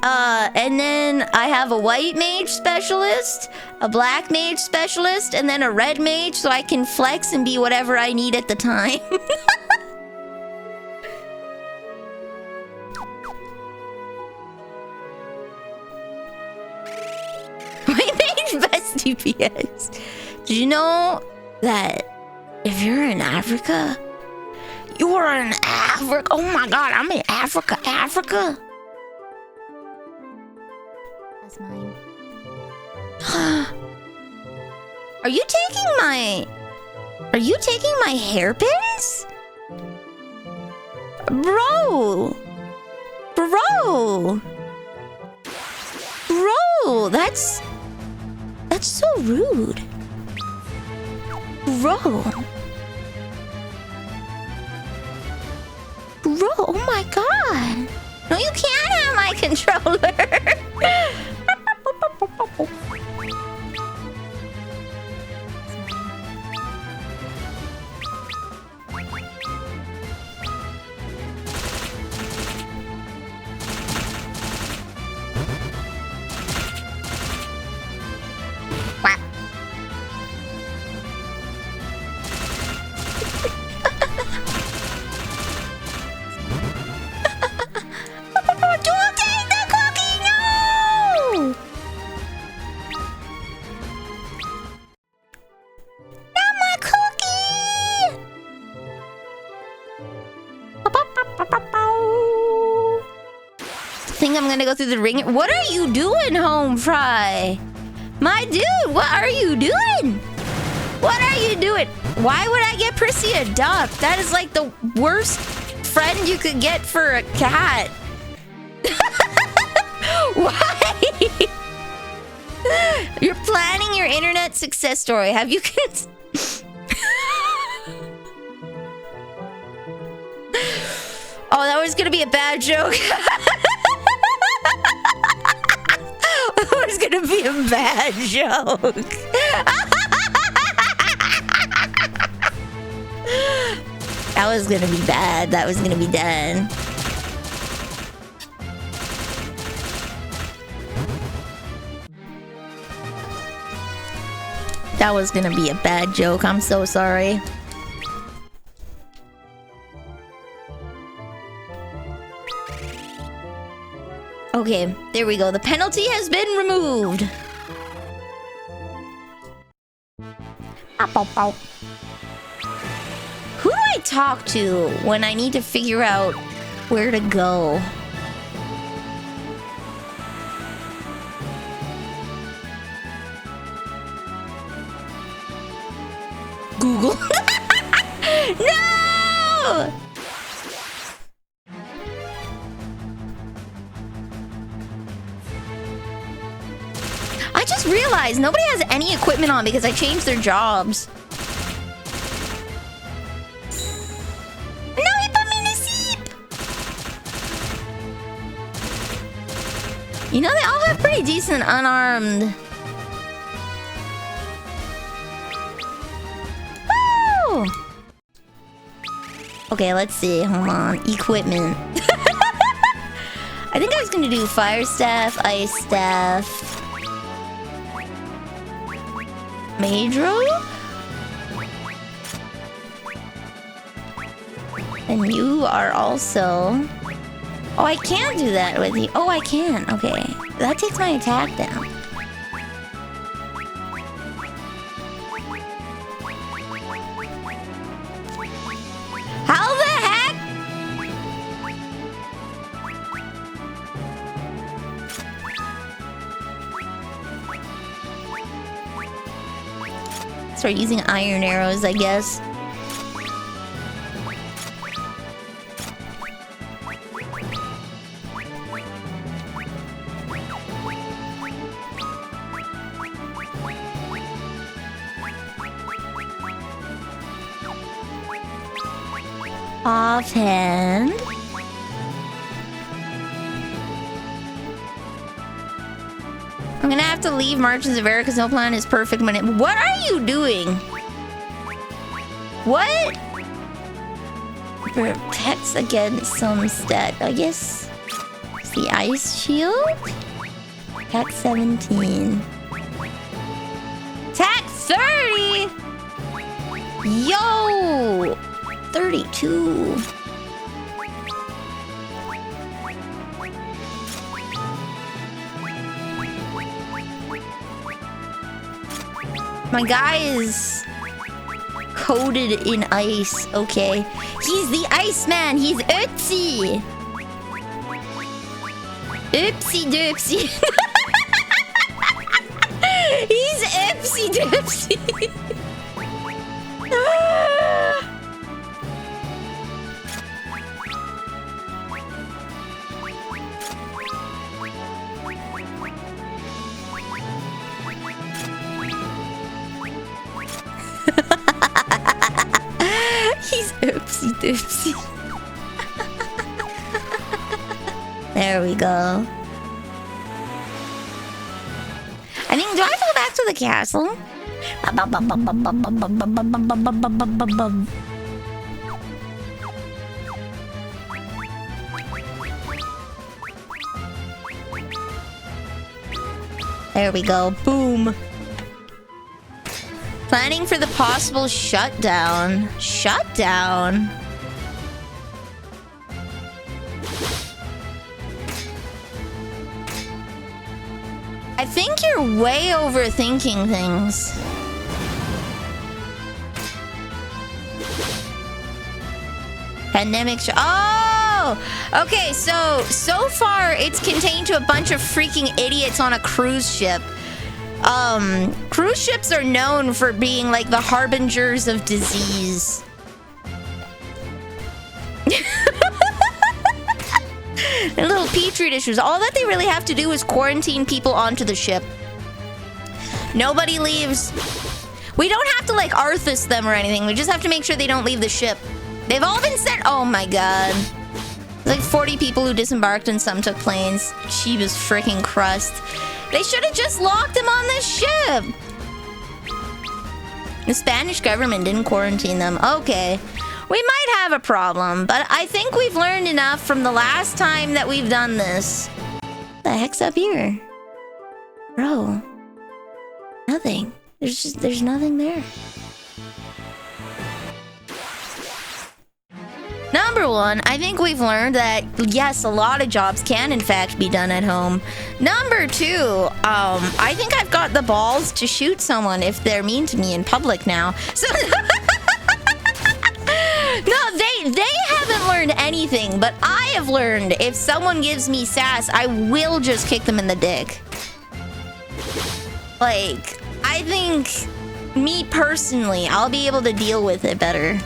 And then I have a White Mage Specialist, a Black Mage Specialist, and then a Red Mage so I can flex and be whatever I need at the time. White Mage best DPS. Did you know that if you're in Africa, you are in Africa? Oh my god, I'm in Africa, Africa. That's mine. Are you taking my hairpins? Bro! Bro, that's so rude. Bro, oh my god. No, you can't have my controller. I'm gonna go through the ring. What are you doing, Home Fry? My dude, what are you doing? What are you doing? Why would I get Prissy a duck? That is like the worst friend you could get for a cat. Why? You're planning your internet success story. Have you Oh, that was gonna be a bad joke. That was gonna be a bad joke. That was gonna be bad. That was gonna be done. That was gonna be a bad joke. I'm so sorry. Okay, there we go. The penalty has been removed. Who do I talk to when I need to figure out where to go? Google. No! I just realized nobody has any equipment on because I changed their jobs. No, he put me in a seep! You know, they all have pretty decent unarmed. Woo! Okay, let's see. Hold on. Equipment. I think I was gonna do fire staff, ice staff. Madro? And you are also... Oh, I can't do that with you. Oh, I can. Okay. That takes my attack down. How the heck? Start using iron arrows, I guess. Offhand. I'm gonna have to leave Marches of Era because no plan is perfect. What are you doing? What? Protects against some stat. I guess it's the ice shield. Attack 17. Attack 30. Yo. 32. My guy is coated in ice. Okay. He's the Iceman. He's Ötzi. Oopsie doopsie. He's Oopsie doopsie. He's oopsie doopsie. There we go. I think, do I have to go back to the castle? There we go. Boom. Planning for the possible shutdown. Shutdown? I think you're way overthinking things. Pandemic oh! Okay, so far it's contained to a bunch of freaking idiots on a cruise ship. Cruise ships are known for being like the harbingers of disease. Their little Petri dishes. All that they really have to do is quarantine people onto the ship. Nobody leaves. We don't have to like Arthas them or anything. We just have to make sure they don't leave the ship. They've all been sent. Oh my god. There's like 40 people who disembarked and some took planes. Jeebus freaking crust. They should have just locked them on this ship. The Spanish government didn't quarantine them. Okay. We might have a problem, but I think we've learned enough from the last time that we've done this. What the heck's up here? Bro. Nothing. There's nothing there. Number one, I think we've learned that, yes, a lot of jobs can, in fact, be done at home. Number two, I think I've got the balls to shoot someone if they're mean to me in public now. So... No, they haven't learned anything, but I have learned if someone gives me sass, I will just kick them in the dick. Like, I think, me personally, I'll be able to deal with it better.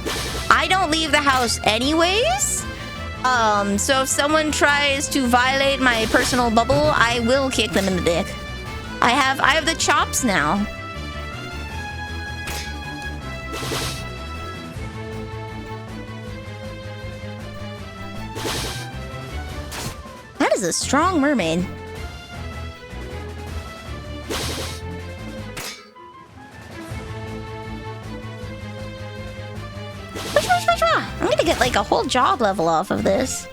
I don't leave the house anyways. So if someone tries to violate my personal bubble, I will kick them in the dick. I have the chops now. That is a strong mermaid. I'm gonna get like a whole job level off of this.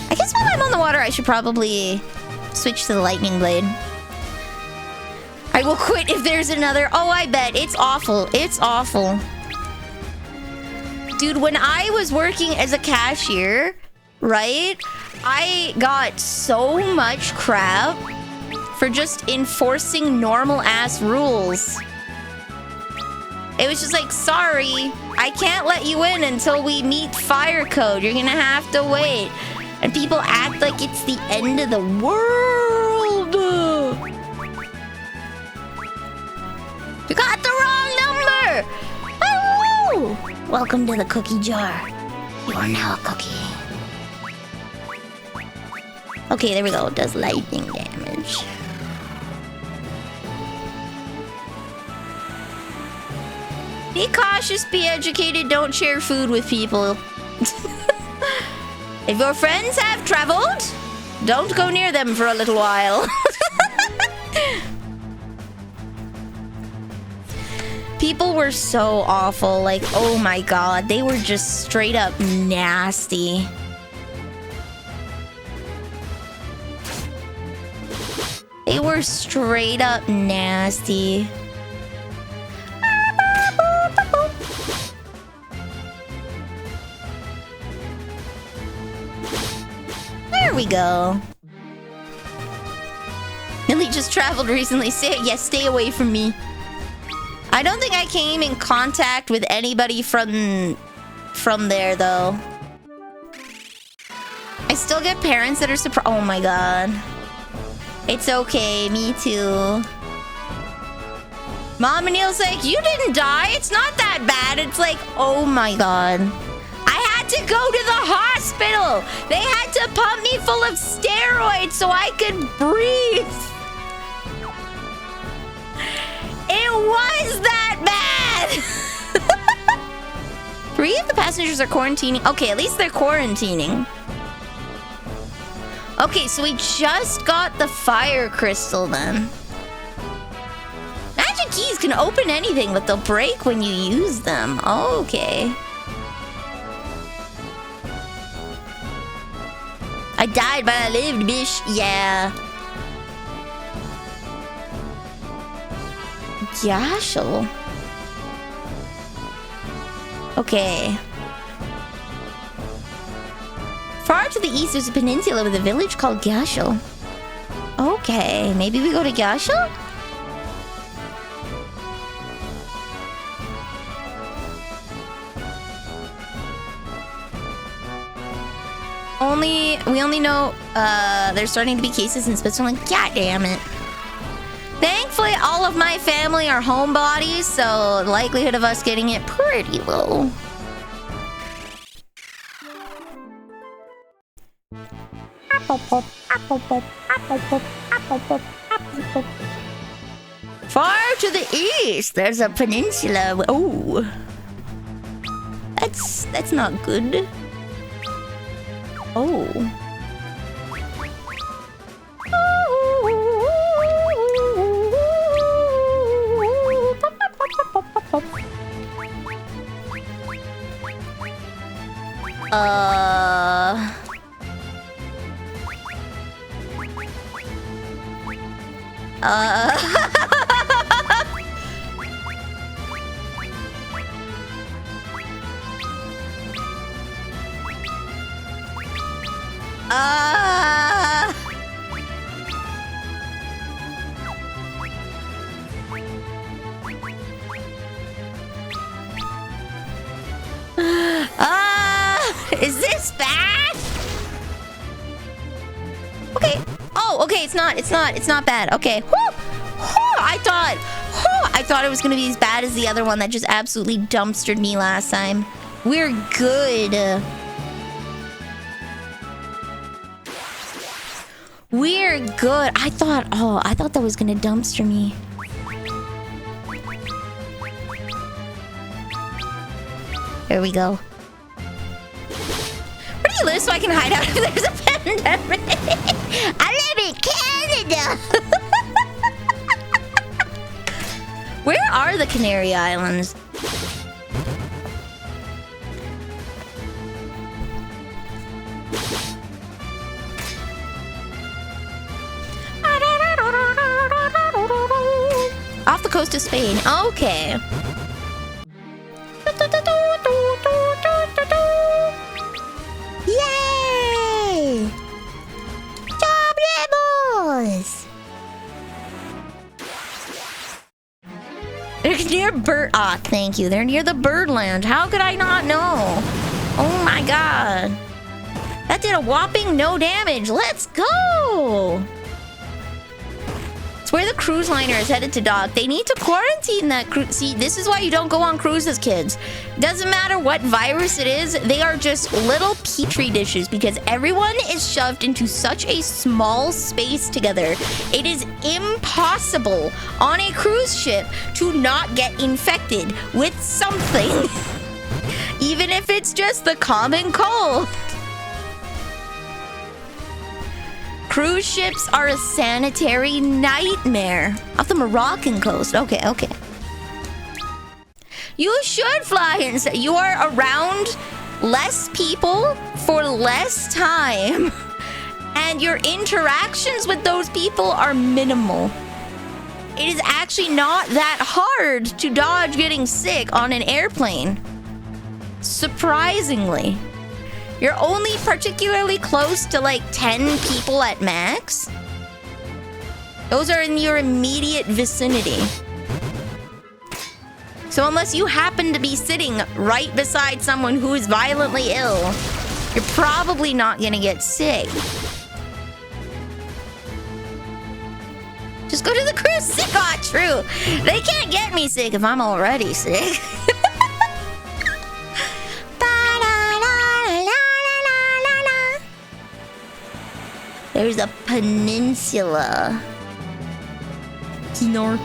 I guess while I'm on the water, I should probably switch to the lightning blade. I will quit if there's another. Oh, I bet. It's awful. It's awful. Dude, when I was working as a cashier, right? I got so much crap for just enforcing normal-ass rules. It was just like, sorry, I can't let you in until we meet fire code. You're gonna have to wait. And people act like it's the end of the world. You got the wrong number! Oh! Welcome to the cookie jar. You are now a cookie. Okay, there we go. It does lightning damage. Be cautious, be educated, don't share food with people. If your friends have traveled, don't go near them for a little while. People were so awful, like, oh my god, they were just straight up nasty. They were straight up nasty. There we go. Millie just traveled recently. Stay away from me. I don't think I came in contact with anybody from there, though. I still get parents that are surprised. Oh my god. It's okay, me too. Mom and Neil's like, you didn't die. It's not that bad. It's like, oh my god. I had to go to the hospital. They had to pump me full of steroids so I could breathe. It was that bad! 3 of the passengers are quarantining. Okay, at least they're quarantining. Okay, so we just got the fire crystal then. Magic keys can open anything, but they'll break when you use them. Okay. I died, but I lived, bish. Yeah. Yashel. Okay. Far to the east, there's a peninsula with a village called Gyashel. Okay, maybe we go to Gyashel? We only know there's starting to be cases in Switzerland. God damn it. Thankfully, all of my family are homebodies, so the likelihood of us getting it pretty low. Far to the east, there's a peninsula. Oh, that's not good. Oh. Is this bad? Okay. Oh, okay. It's not bad. Okay. Whew. Whew. I thought it was gonna be as bad as the other one that just absolutely dumpstered me last time. We're good. We're good. I thought that was gonna dumpster me. Here we go. Where do you live so I can hide out if there's a pandemic? I live in Canada. Where are the Canary Islands? Off the coast of Spain. Okay. Yay! Job rebels! They're near bird. Ah, thank you. They're near the Birdland. How could I not know? Oh my god. That did a whopping no damage. Let's go! It's where the cruise liner is headed to dock. They need to quarantine that cruise. See, this is why you don't go on cruises, kids. Doesn't matter what virus it is, they are just little petri dishes because everyone is shoved into such a small space together. It is impossible on a cruise ship to not get infected with something. Even if it's just the common cold. Cruise ships are a sanitary nightmare. Off the Moroccan coast. Okay, okay. You should fly and you are around less people for less time. And your interactions with those people are minimal. It is actually not that hard to dodge getting sick on an airplane. Surprisingly. You're only particularly close to like 10 people at max. Those are in your immediate vicinity. So unless you happen to be sitting right beside someone who is violently ill, you're probably not gonna get sick. Just go to the cruise. Sick, oh, true. They can't get me sick if I'm already sick. There's a peninsula. North.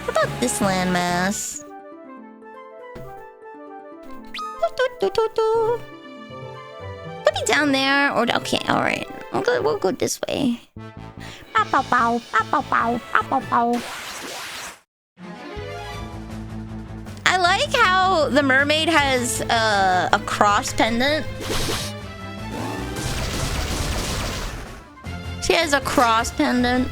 What about this landmass? Could be down there or okay, alright. We'll go this way. I like how the mermaid has a cross pendant. She has a cross pendant.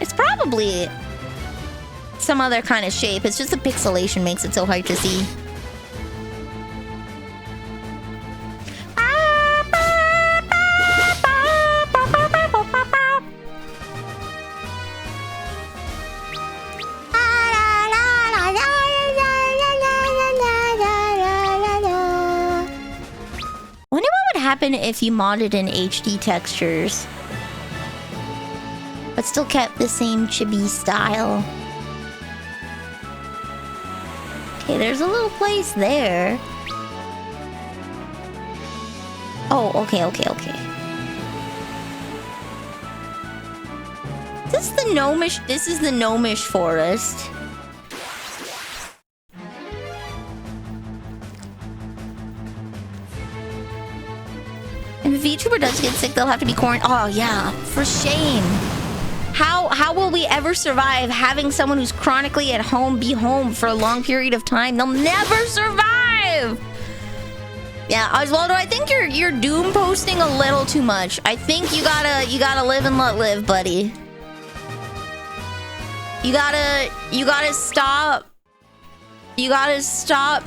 It's probably some other kind of shape. It's just the pixelation makes it so hard to see. happen if you modded in HD textures, but still kept the same chibi style. Okay, there's a little place there. Oh, okay. This is the gnomish forest. And if VTuber does get sick, they'll have to be quarantined. Oh yeah, for shame. How will we ever survive having someone who's chronically at home be home for a long period of time? They'll never survive. Yeah, Oswaldo, I think you're doom posting a little too much. I think you gotta live and let live, buddy. You gotta stop. You gotta stop.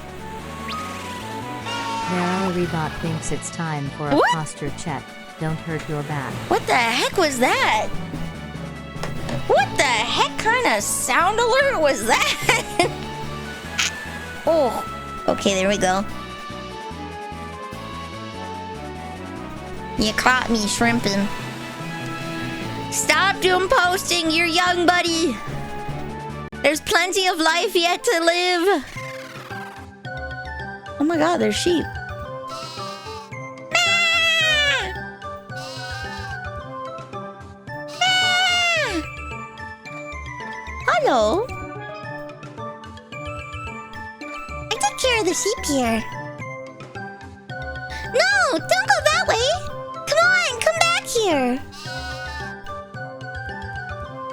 Rebot thinks it's time for a posture check. Don't hurt your back. What the heck was that? What the heck kind of sound alert was that? Oh, okay, there we go. You caught me shrimping. Stop doom posting, you're young, buddy. There's plenty of life yet to live. Oh my god, there's sheep. Hello. I took care of the sheep here. No, don't go that way. Come on, come back here.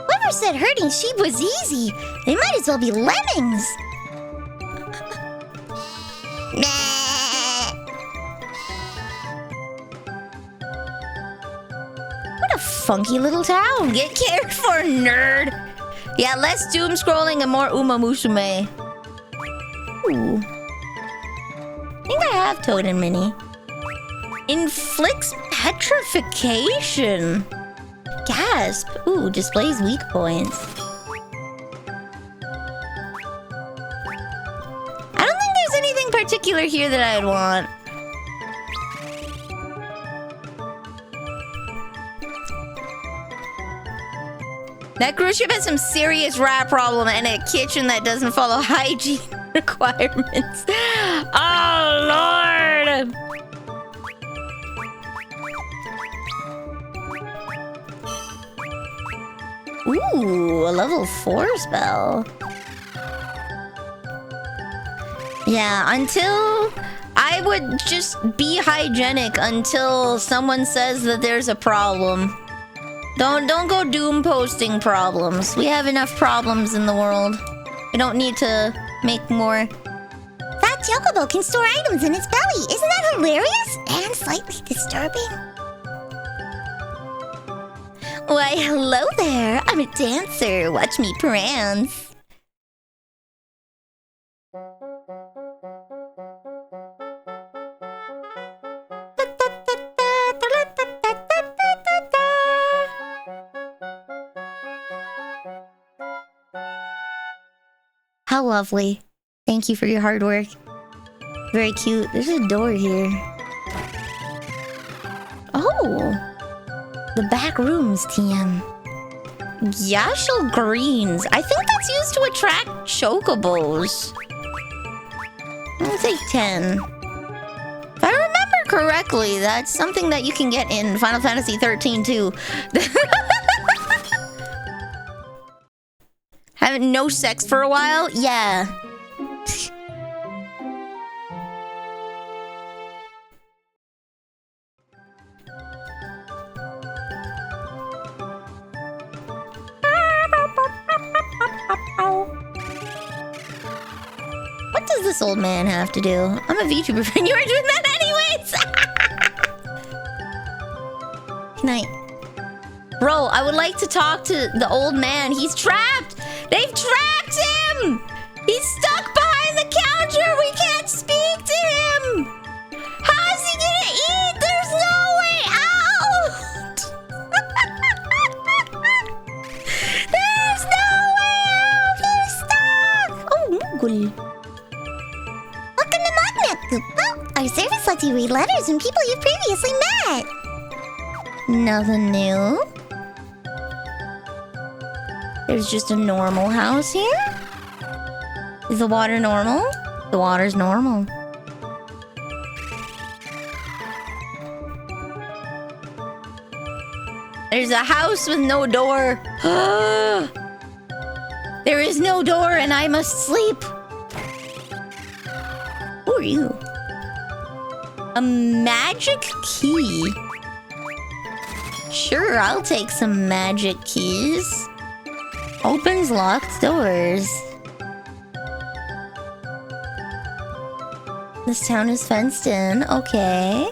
Whoever said herding sheep was easy? They might as well be lemmings. What a funky little town. Get cared for, nerd. Yeah, less doom scrolling and more Uma Musume. Ooh. I think I have Toad and Minnie. Inflicts petrification. Gasp. Ooh, displays weak points. I don't think there's anything particular here that I'd want. That cruise ship has some serious rat problem and a kitchen that doesn't follow hygiene requirements. Oh, Lord! Ooh, a level 4 spell. Yeah, until... I would just be hygienic until someone says that there's a problem. Don't go doom posting problems. We have enough problems in the world. We don't need to make more. That chocobo can store items in its belly. Isn't that hilarious? And slightly disturbing. Why, hello there. I'm a dancer. Watch me prance. How lovely. Thank you for your hard work. Very cute. There's a door here. Oh! The back rooms, TM. Yashel greens. I think that's used to attract chocobos. I'll take 10. If I remember correctly, that's something that you can get in Final Fantasy 13 too. Having no sex for a while? Yeah. What does this old man have to do? I'm a VTuber fan. You were doing that anyways! Good night. Bro, I would like to talk to the old man. He's trapped! They've trapped him! He's stuck behind the counter! We can't speak to him! How's he gonna eat? There's no way out! There's no way out! He's stuck! Oh, Mugul. Welcome to Mognet. Well, our service lets to read letters from people you've previously met. Nothing new. There's just a normal house here. Is the water normal? The water's normal. There's a house with no door. There is no door and I must sleep. Who are you? A magic key. Sure, I'll take some magic keys. Opens locked doors. This town is fenced in. Okay.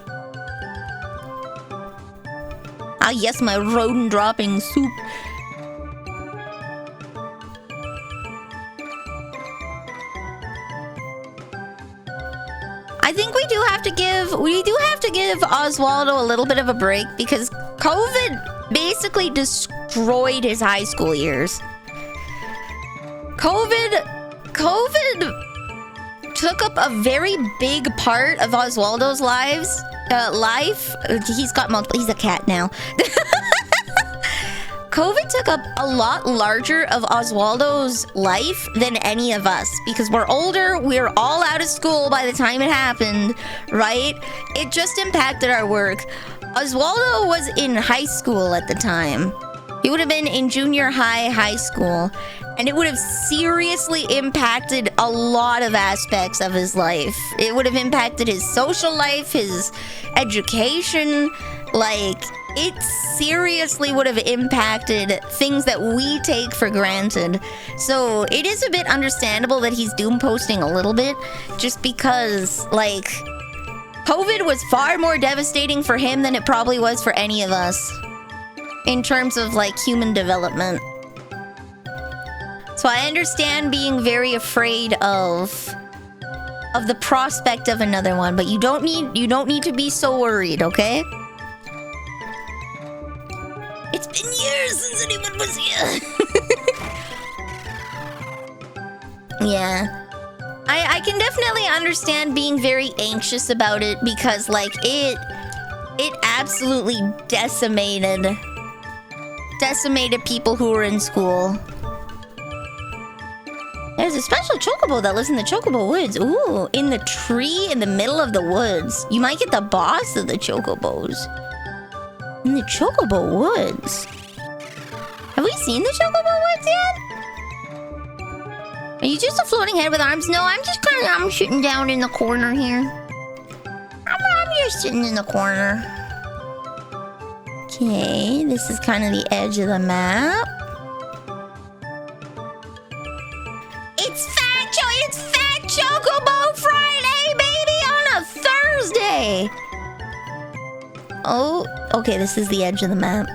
Ah, yes, my rodent dropping soup. I think we do have to give Oswaldo a little bit of a break because COVID basically destroyed his high school years. COVID took up a very big part of Oswaldo's life. He's got multiple. He's a cat now. COVID took up a lot larger of Oswaldo's life than any of us because we're older. We're all out of school by the time it happened, right? It just impacted our work. Oswaldo was in high school at the time. He would have been in junior high school, and it would have seriously impacted a lot of aspects of his life. It would have impacted his social life, his education, like... It seriously would have impacted things that we take for granted. So it is a bit understandable that he's doom posting a little bit, just because, like, COVID was far more devastating for him than it probably was for any of us in terms of, like, human development. So I understand being very afraid of the prospect of another one, but you don't need to be so worried, okay? It's been years since anyone was here. Yeah. I can definitely understand being very anxious about it because, like, it absolutely decimated people who were in school. There's a special chocobo that lives in the chocobo woods. Ooh, in the tree in the middle of the woods. You might get the boss of the chocobos. In the Chocobo Woods. Have we seen the Chocobo Woods yet? Are you just a floating head with arms? No, I'm sitting down in the corner here. I'm just sitting in the corner. Okay, this is kind of the edge of the map. It's Fat Chocobo Friday, baby, on a Thursday. Oh, okay, this is the edge of the map.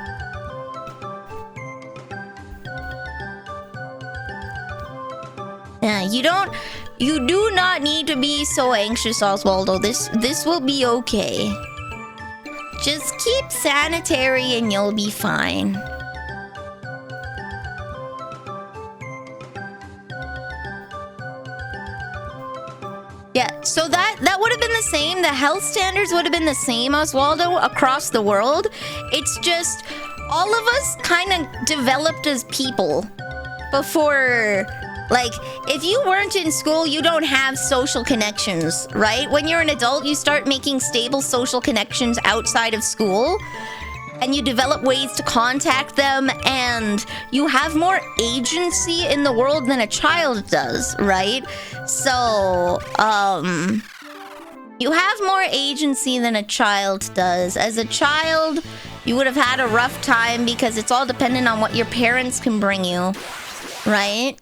Yeah, you do not need to be so anxious, Oswaldo. This will be okay. Just keep sanitary and you'll be fine. Yeah, so that would have been the same. The health standards would have been the same, Oswaldo, across the world. It's just all of us kind of developed as people before. Like, if you weren't in school, you don't have social connections, right? When you're an adult, you start making stable social connections outside of school. And you develop ways to contact them, and you have more agency in the world than a child does, right? So, you have more agency than a child does. As a child, you would have had a rough time because it's all dependent on what your parents can bring you, right?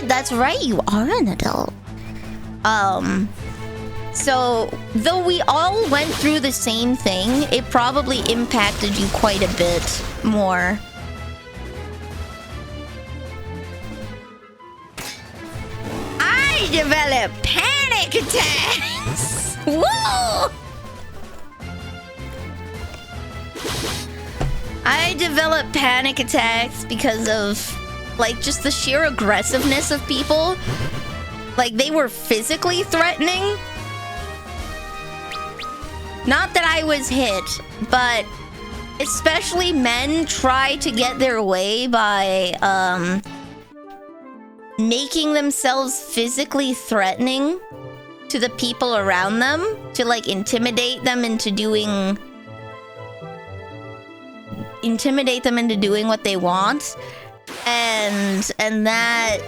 That's right, you are an adult. So, though we all went through the same thing, it probably impacted you quite a bit more. I developed panic attacks! Whoa! I developed panic attacks because of, like, just the sheer aggressiveness of people. Like, they were physically threatening. Not that I was hit, but especially men try to get their way by making themselves physically threatening to the people around them, to like intimidate them into doing what they want, and that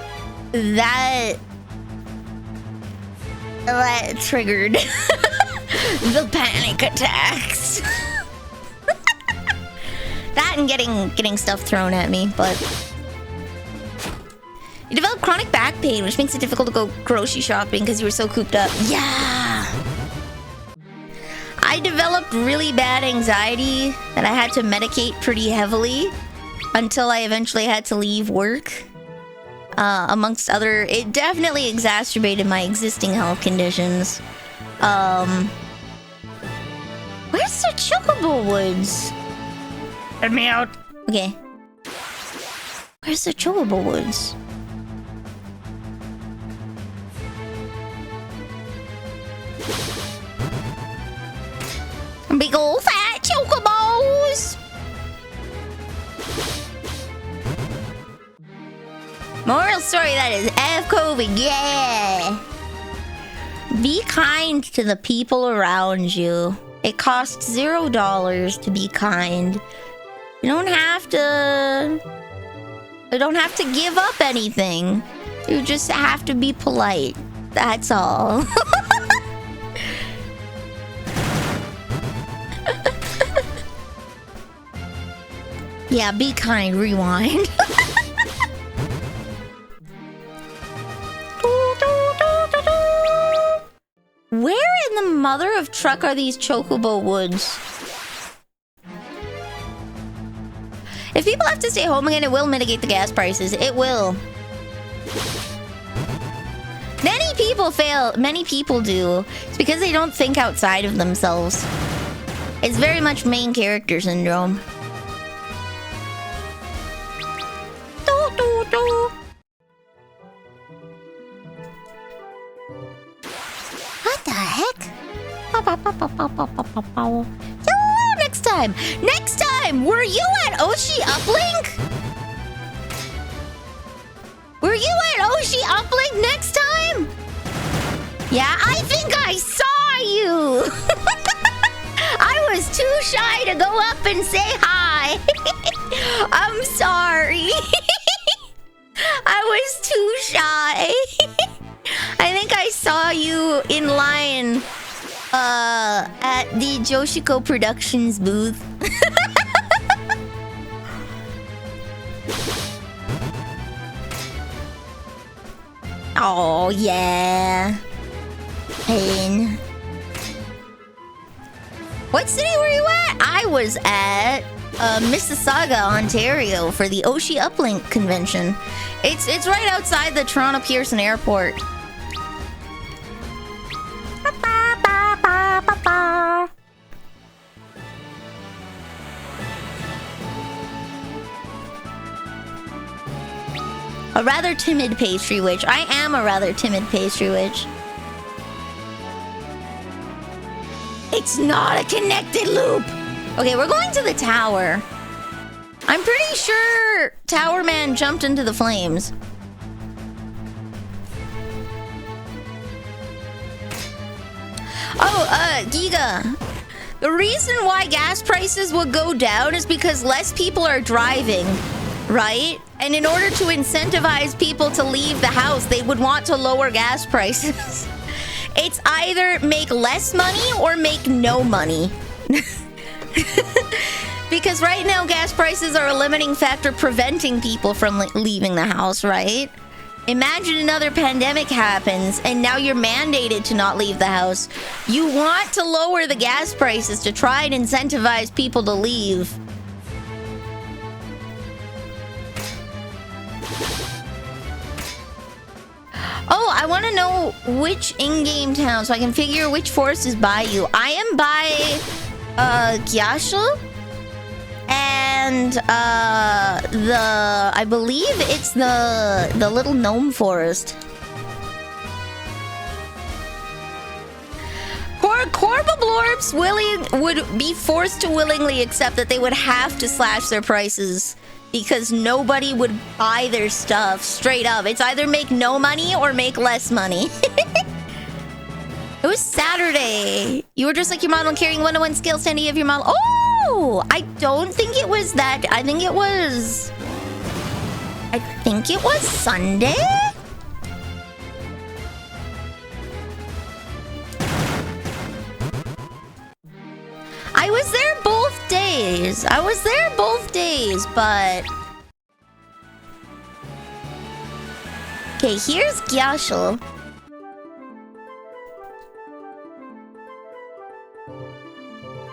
triggered the panic attacks. That and getting stuff thrown at me, but you develop chronic back pain, which makes it difficult to go grocery shopping because you were so cooped up. Yeah. I developed really bad anxiety that I had to medicate pretty heavily until I eventually had to leave work. Amongst other, it definitely exacerbated my existing health conditions. Where's the Chocobo Woods? Let me out. Okay. Where's the Chocobo Woods? Big ol' fat chocobos! Moral story, that is F COVID, yeah! Be kind to the people around you. It costs $0 to be kind. You don't have to give up anything. You just have to be polite. That's all. Yeah, be kind, rewind. Where in the mother of truck are these Chocobo Woods? If people have to stay home again, it will mitigate the gas prices. It will. Many people fail. Many people do. It's because they don't think outside of themselves. It's very much main character syndrome. What the heck? Hello, next time! Next time! Were you at Oshi Uplink? Were you at Oshi Uplink next time? Yeah, I think I saw you! I was too shy to go up and say hi. I'm sorry. I was too shy. I think I saw you in line at the Joshiko Productions booth. Oh, yeah. Pain. What city were you at? I was at Mississauga, Ontario for the Oshi Uplink convention. It's right outside the Toronto Pearson Airport. A rather timid pastry witch. I am a rather timid pastry witch. It's not a connected loop. Okay, we're going to the tower. I'm pretty sure Tower Man jumped into the flames. Oh, Giga. The reason why gas prices would go down is because less people are driving, right? And in order to incentivize people to leave the house, they would want to lower gas prices. It's either make less money or make no money. Because right now, gas prices are a limiting factor preventing people from leaving the house, right? Imagine another pandemic happens and now you're mandated to not leave the house. You want to lower the gas prices to try and incentivize people to leave. Oh, I want to know which in-game town so I can figure which forest is by you. I am by Gyasha. And I believe it's the little gnome forest. Core horrible blorbs would be forced to willingly accept that they would have to slash their prices because nobody would buy their stuff straight up. It's either make no money or make less money. It was Saturday. You were just like your model carrying 1-to-1 skills to any of your model. Oh, I don't think it was that. I think it was Sunday. I was there both days. But okay, here's Gyashel.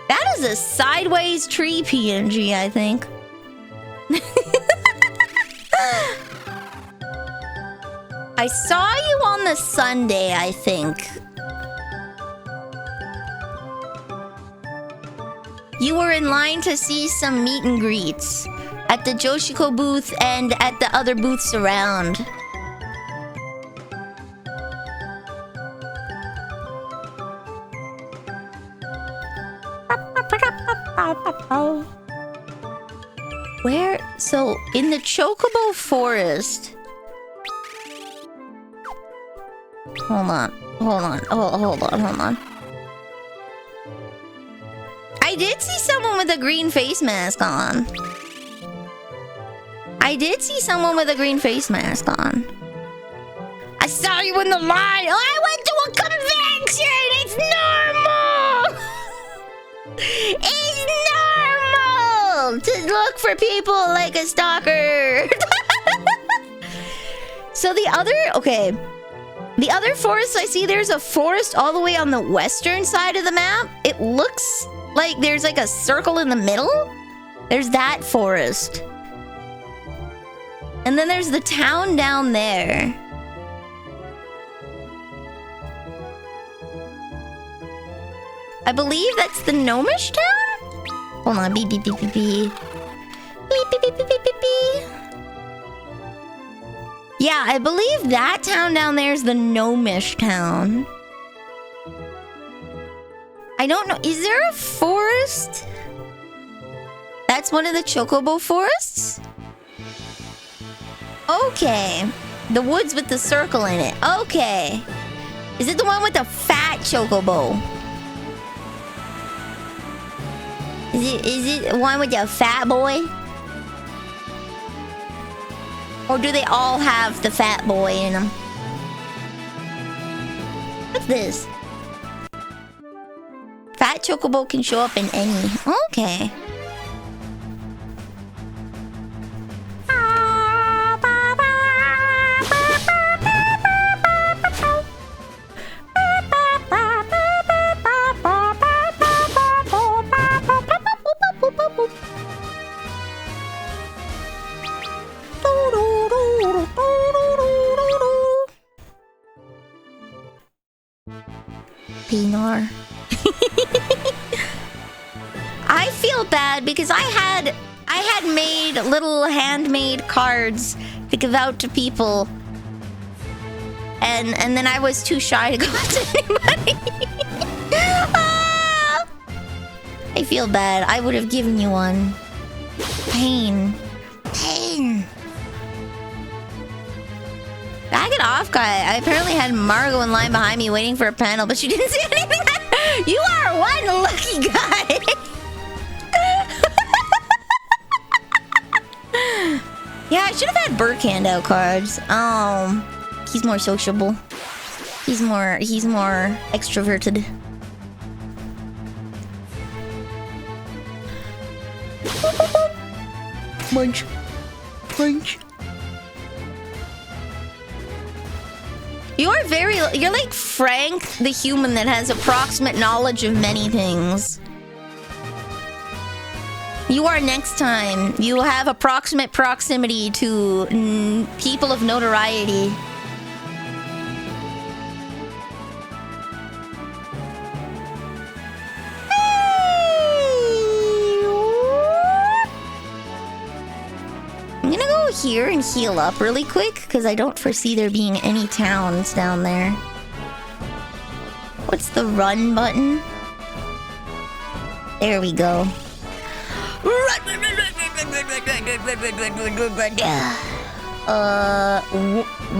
That is a sideways tree PNG, I think. I saw you on the Sunday, I think. You were in line to see some meet and greets at the Joshiko booth and at the other booths around. Where? So, in the Chocobo Forest. Hold on. I did see someone with a green face mask on. I saw you in the line. Oh, I went to a convention. It's normal. It's normal to look for people like a stalker. So the other forest I see, there's a forest all the way on the western side of the map. It looks like there's like a circle in the middle. There's that forest. And then there's the town down there. I believe that's the Gnomish town? Hold on, beep, beep, beep, beep, beep. Beep, beep, beep, beep, beep, beep, beep. Yeah, I believe that town down there is the Gnomish town. I don't know. Is there a forest? That's one of the Chocobo forests? Okay. The woods with the circle in it. Okay. Is it the one with the fat Chocobo? Is it the one with the fat boy? Or do they all have the fat boy in them? What's this? Fat Chocobo can show up in any. Okay. Pinar. I feel bad because I had made little handmade cards to give out to people, and then I was too shy to go out to anybody. Ah! I feel bad. I would have given you one. Pain. Back it off, guy. I apparently had Margot in line behind me waiting for a panel, but she didn't see anything. You are one lucky guy. Yeah, I should have had Burke hand out cards. He's more sociable. He's more extroverted. Munch. You're like Frank the human that has approximate knowledge of many things. You are next time. You have approximate proximity to people of notoriety. I'm gonna go here and heal up really quick because I don't foresee there being any towns down there. What's the run button? There we go.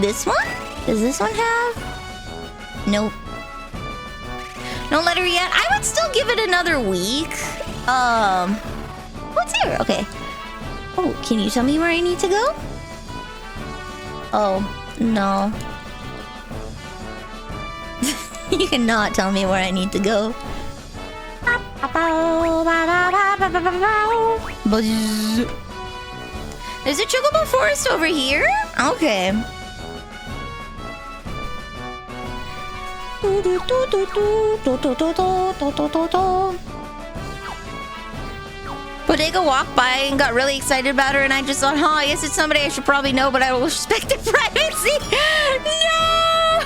This one? Does this one have? Nope. No letter yet. I would still give it another week. What's here? Okay. Oh, can you tell me where I need to go? Oh, no. You cannot tell me where I need to go. There's a chocobo forest over here? Okay. Bodega walked by and got really excited about her, and I just thought, oh, I guess it's somebody I should probably know, but I will respect their privacy. No!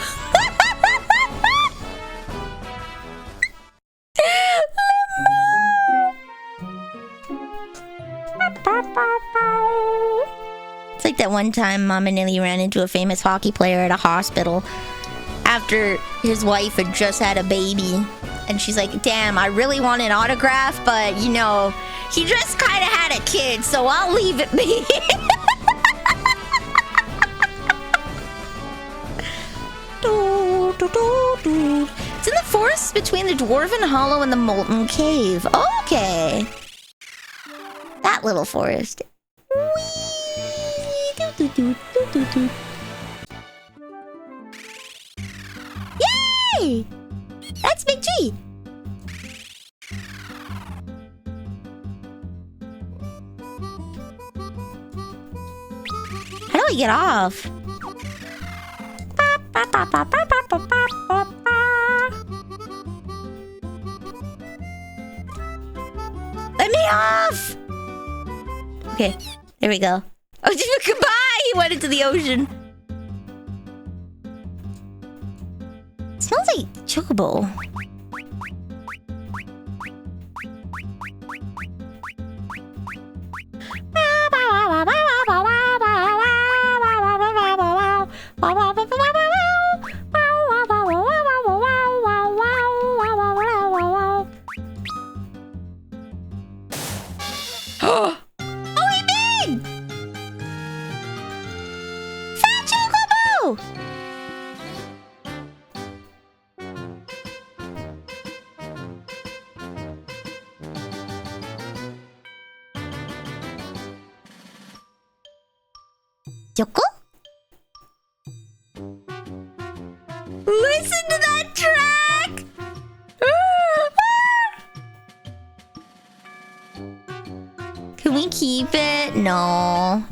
It's like that one time Mama nearly ran into a famous hockey player at a hospital after his wife had just had a baby. And she's like, damn, I really want an autograph, but, you know, he just kind of had a kid, so I'll leave it be. It's in the forest between the Dwarven Hollow and the Molten Cave. Okay. That little forest. Yay! That's Big G. How do I get off? Let me off! Okay, there we go. Oh, goodbye! He went into the ocean. It smells like chocobo. Yoko? Listen to that track! Can we keep it? No.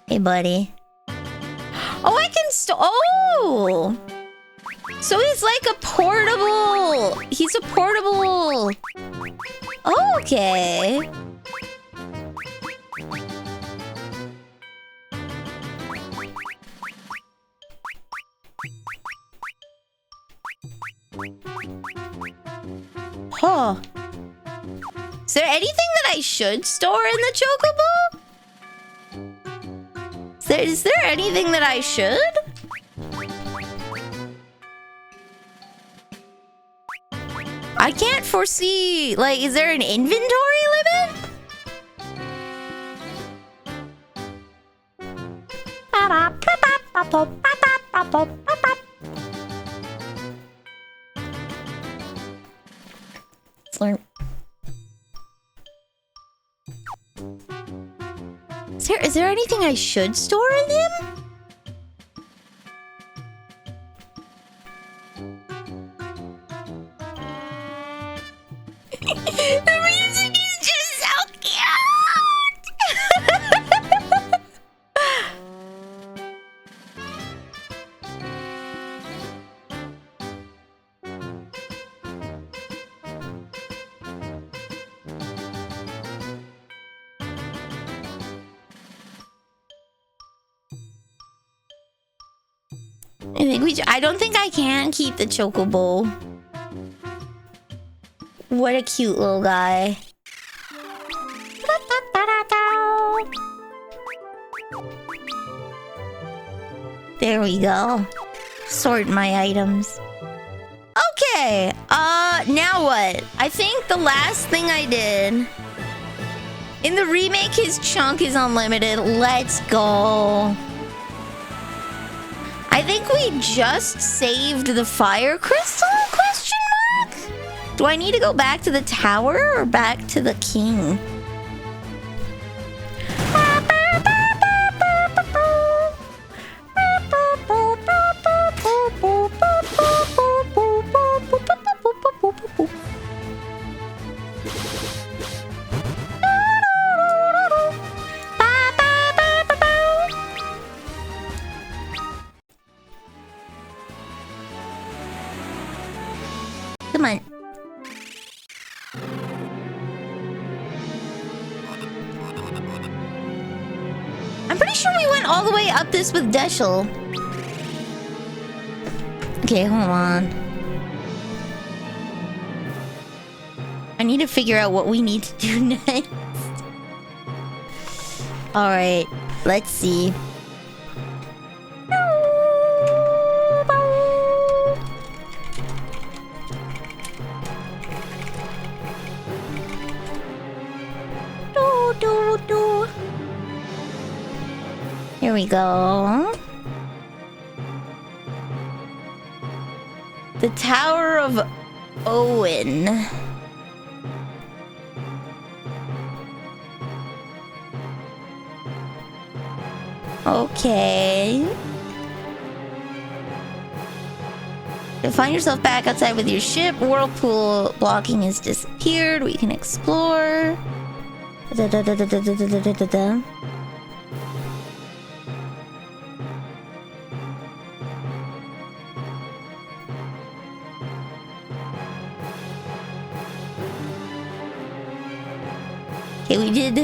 Hey, buddy. Oh, I can oh! So he's like a portable. He's a portable. Oh, okay. Huh. Is there anything that I should store in the chocobo? Is there anything that I should? I can't foresee, like, is there an inventory limit? Slurp. Is there anything I should store in him? The music is just so cute! I don't think I can keep the chocobo. What a cute little guy. There we go. Sort my items. Okay. Now what? I think the last thing I did... In the remake, his chunk is unlimited. Let's go. I think we just saved the fire crystal? Question mark? Do I need to go back to the tower or back to the king? Come on. I'm pretty sure we went all the way up this with Deschel. Okay, hold on. I need to figure out what we need to do next. Alright, let's see. Here we go. The Tower of Owen. Okay. You'll find yourself back outside with your ship. Whirlpool blocking has disappeared. We can explore. Da, da, da, da, da, da, da, da, da, da. Okay, we did.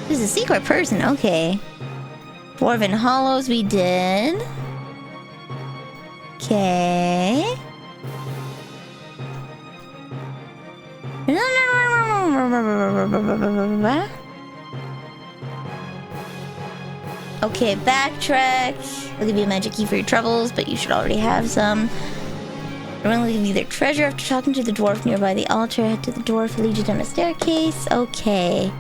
There's a secret person, okay. Dwarven Hollows we did. Okay. Okay, backtrack. I'll give you a magic key for your troubles, but you should already have some. I'm going to give you their treasure after talking to the dwarf nearby the altar. Head to the dwarf, lead you down a staircase. Okay.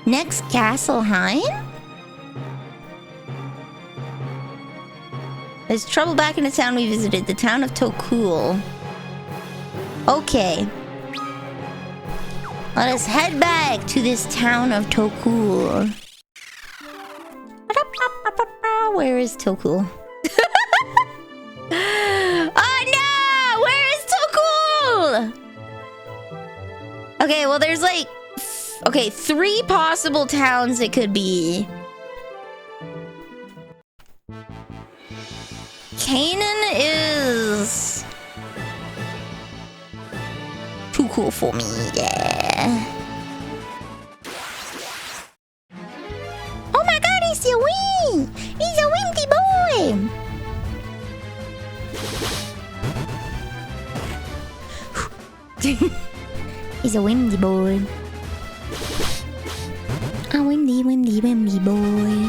Next, Castleheim? There's trouble back in the town we visited, the town of Tokul. Okay. Let us head back to this town of Tokul. Where is Tokul? Oh no! Where is Tokul? Okay, well there's like... Okay, 3 possible towns it could be. Canaan is... too cool for me, yeah. Oh my god, he's a wing! He's a windy boy! He's a windy boy. A windy, windy, windy boy.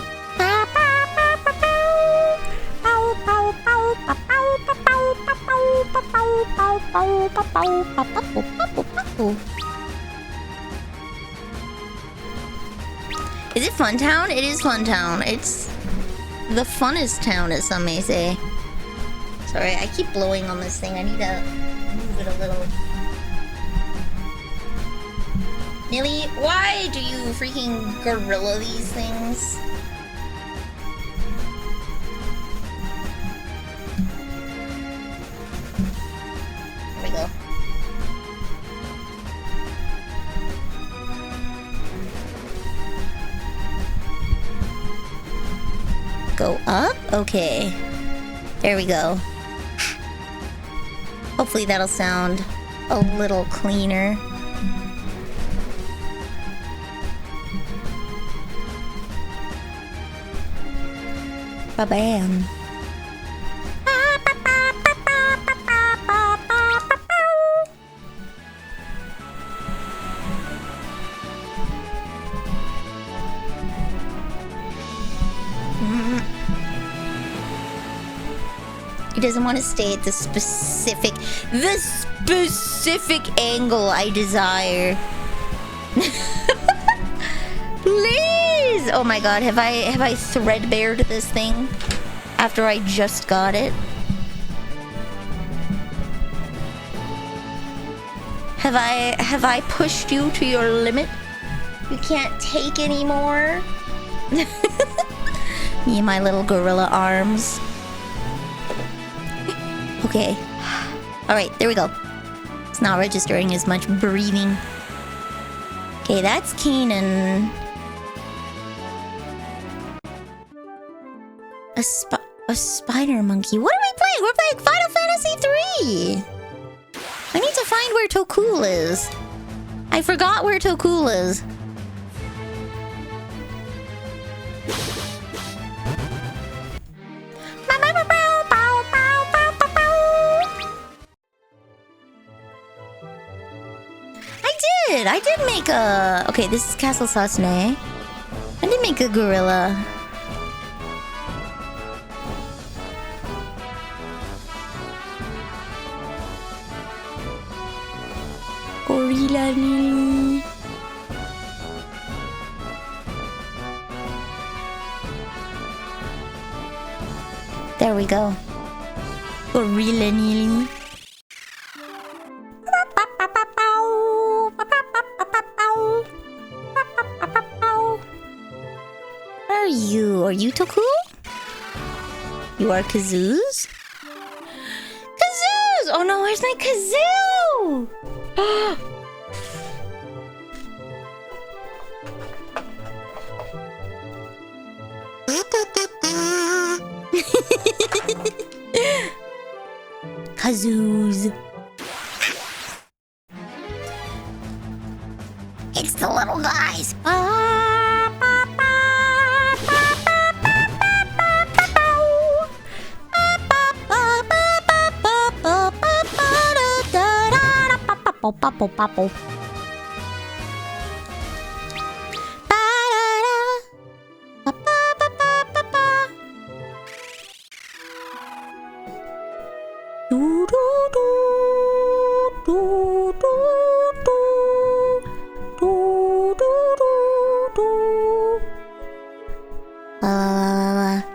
Is it Fun Town? It is Fun Town. It's the funnest town, as some may say. Sorry, I keep blowing on this thing. I need to move it a little. Nilly, why do you freaking gorilla these things? There we go. Go up? Okay. There we go. Hopefully that'll sound a little cleaner. Ba-bam. He doesn't want to stay at the specific angle I desire. Please! Oh my god, have I threadbared this thing after I just got it? Have I pushed you to your limit? You can't take anymore? Me and my little gorilla arms. Okay. Alright, there we go. It's not registering as much breathing. Okay, that's Kanan. A spider monkey. What are we playing? We're playing Final Fantasy 3! I need to find where Tokul is. I forgot where Tokul is. I did make a... Okay, this is Castle Sasune. I did make a gorilla. Gorilla. There we go. Gorilla kneeling. Are you Tokul? You are Kazoos? Kazoos! Oh no, where's my kazoo? Kazoos. It's the little guys. Papo.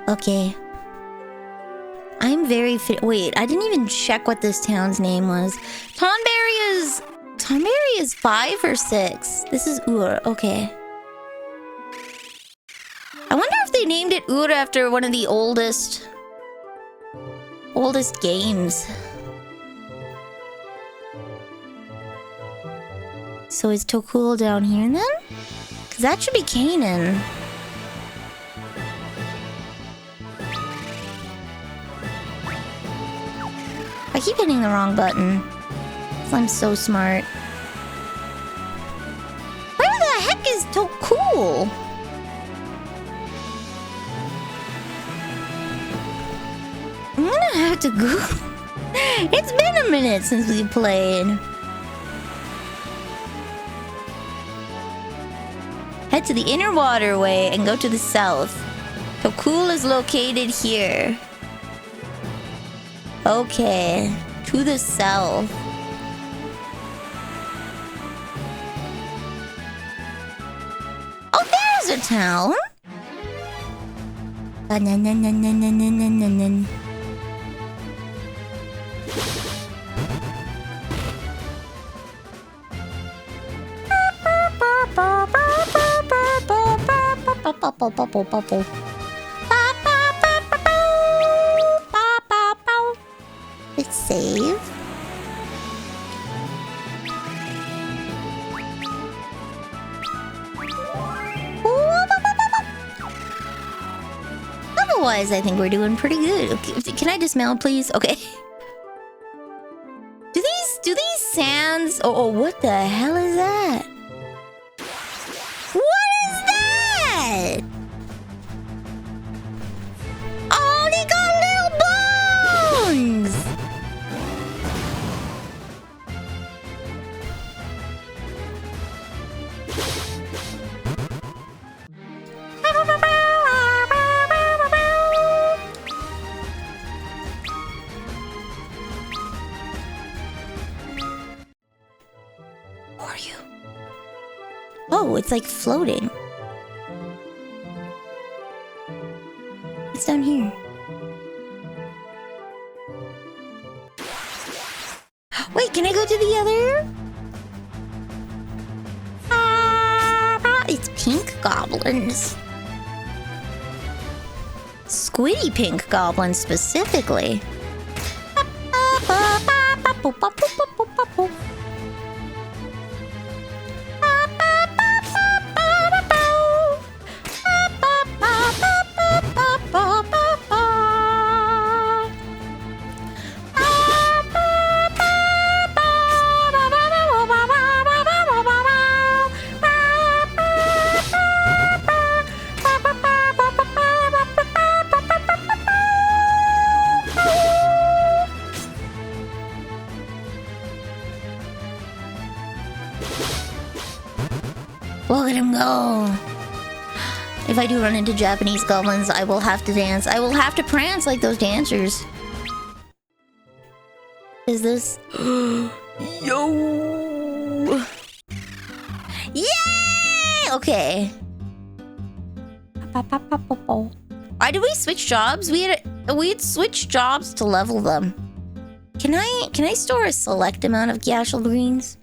Okay. I'm very fit. Wait, I didn't even check what this town's name was. Tonberry is 5 or 6. This is Ur. Okay. I wonder if they named it Ur after one of the oldest games. So is Tokul down here then? Because that should be Kanan. I keep hitting the wrong button. I'm so smart. Where the heck is Tokul? I'm gonna have to Google. It's been a minute since we played. Head to the inner waterway and go to the south. Tokul is located here. Okay, to the south. Oh, there's a town. Let's save. Otherwise, I think we're doing pretty good. Okay, can I dismount, please? Okay. Do these sands? Oh, what the hell is that? What is that? Oh, it's like floating. It's down here. Wait, can I go to the other? It's pink goblins. Squiddy pink goblins specifically. Look at him go. If I do run into Japanese goblins, I will have to dance. I will have to prance like those dancers. Is this... Yo! Yay! Okay. Why did we switch jobs? We'd switched jobs to level them. Can I store a select amount of Gyashel greens?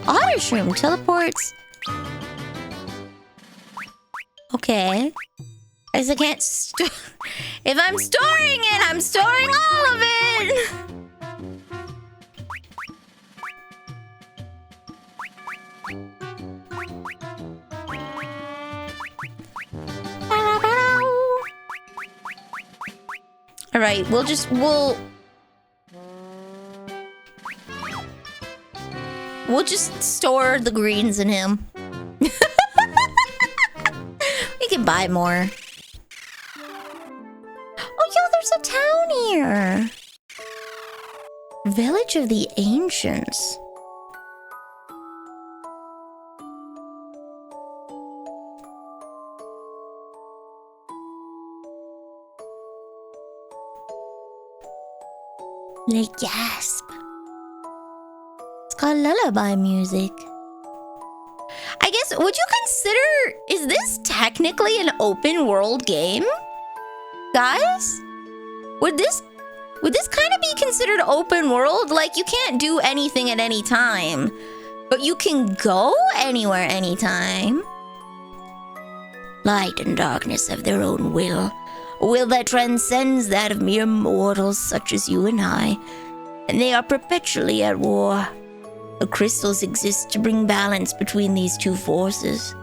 Otter shroom teleports. Okay. As I can't if I'm storing it, I'm storing all of it. All right, we'll just store the greens in him. We can buy more. Oh, yo, there's a town here. Village of the Ancients. They gasp. It's got lullaby music. I guess, would you consider, is this technically an open world game? Guys? Would this kind of be considered open world? Like, you can't do anything at any time, but you can go anywhere anytime. Light and darkness have their own will. A will that transcends that of mere mortals such as you and I, and they are perpetually at war. The crystals exist to bring balance between these two forces.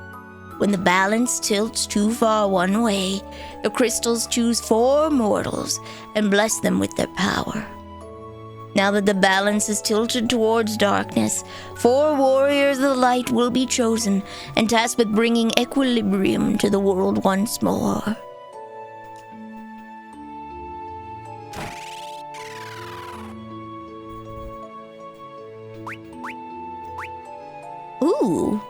When the balance tilts too far one way, the crystals choose 4 mortals and bless them with their power. Now that the balance is tilted towards darkness, 4 warriors of the light will be chosen and tasked with bringing equilibrium to the world once more. Ooh.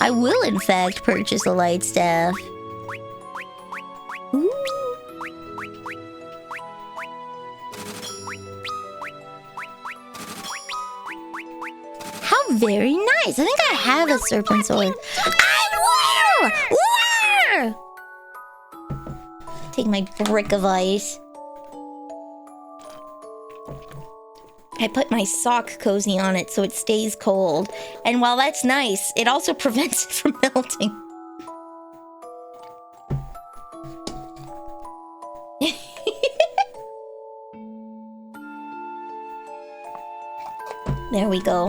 I will, in fact, purchase a light staff. Ooh. How very nice. I think I have a serpent sword. I will! Take my brick of ice. I put my sock cozy on it so it stays cold. And while that's nice, it also prevents it from melting. There we go.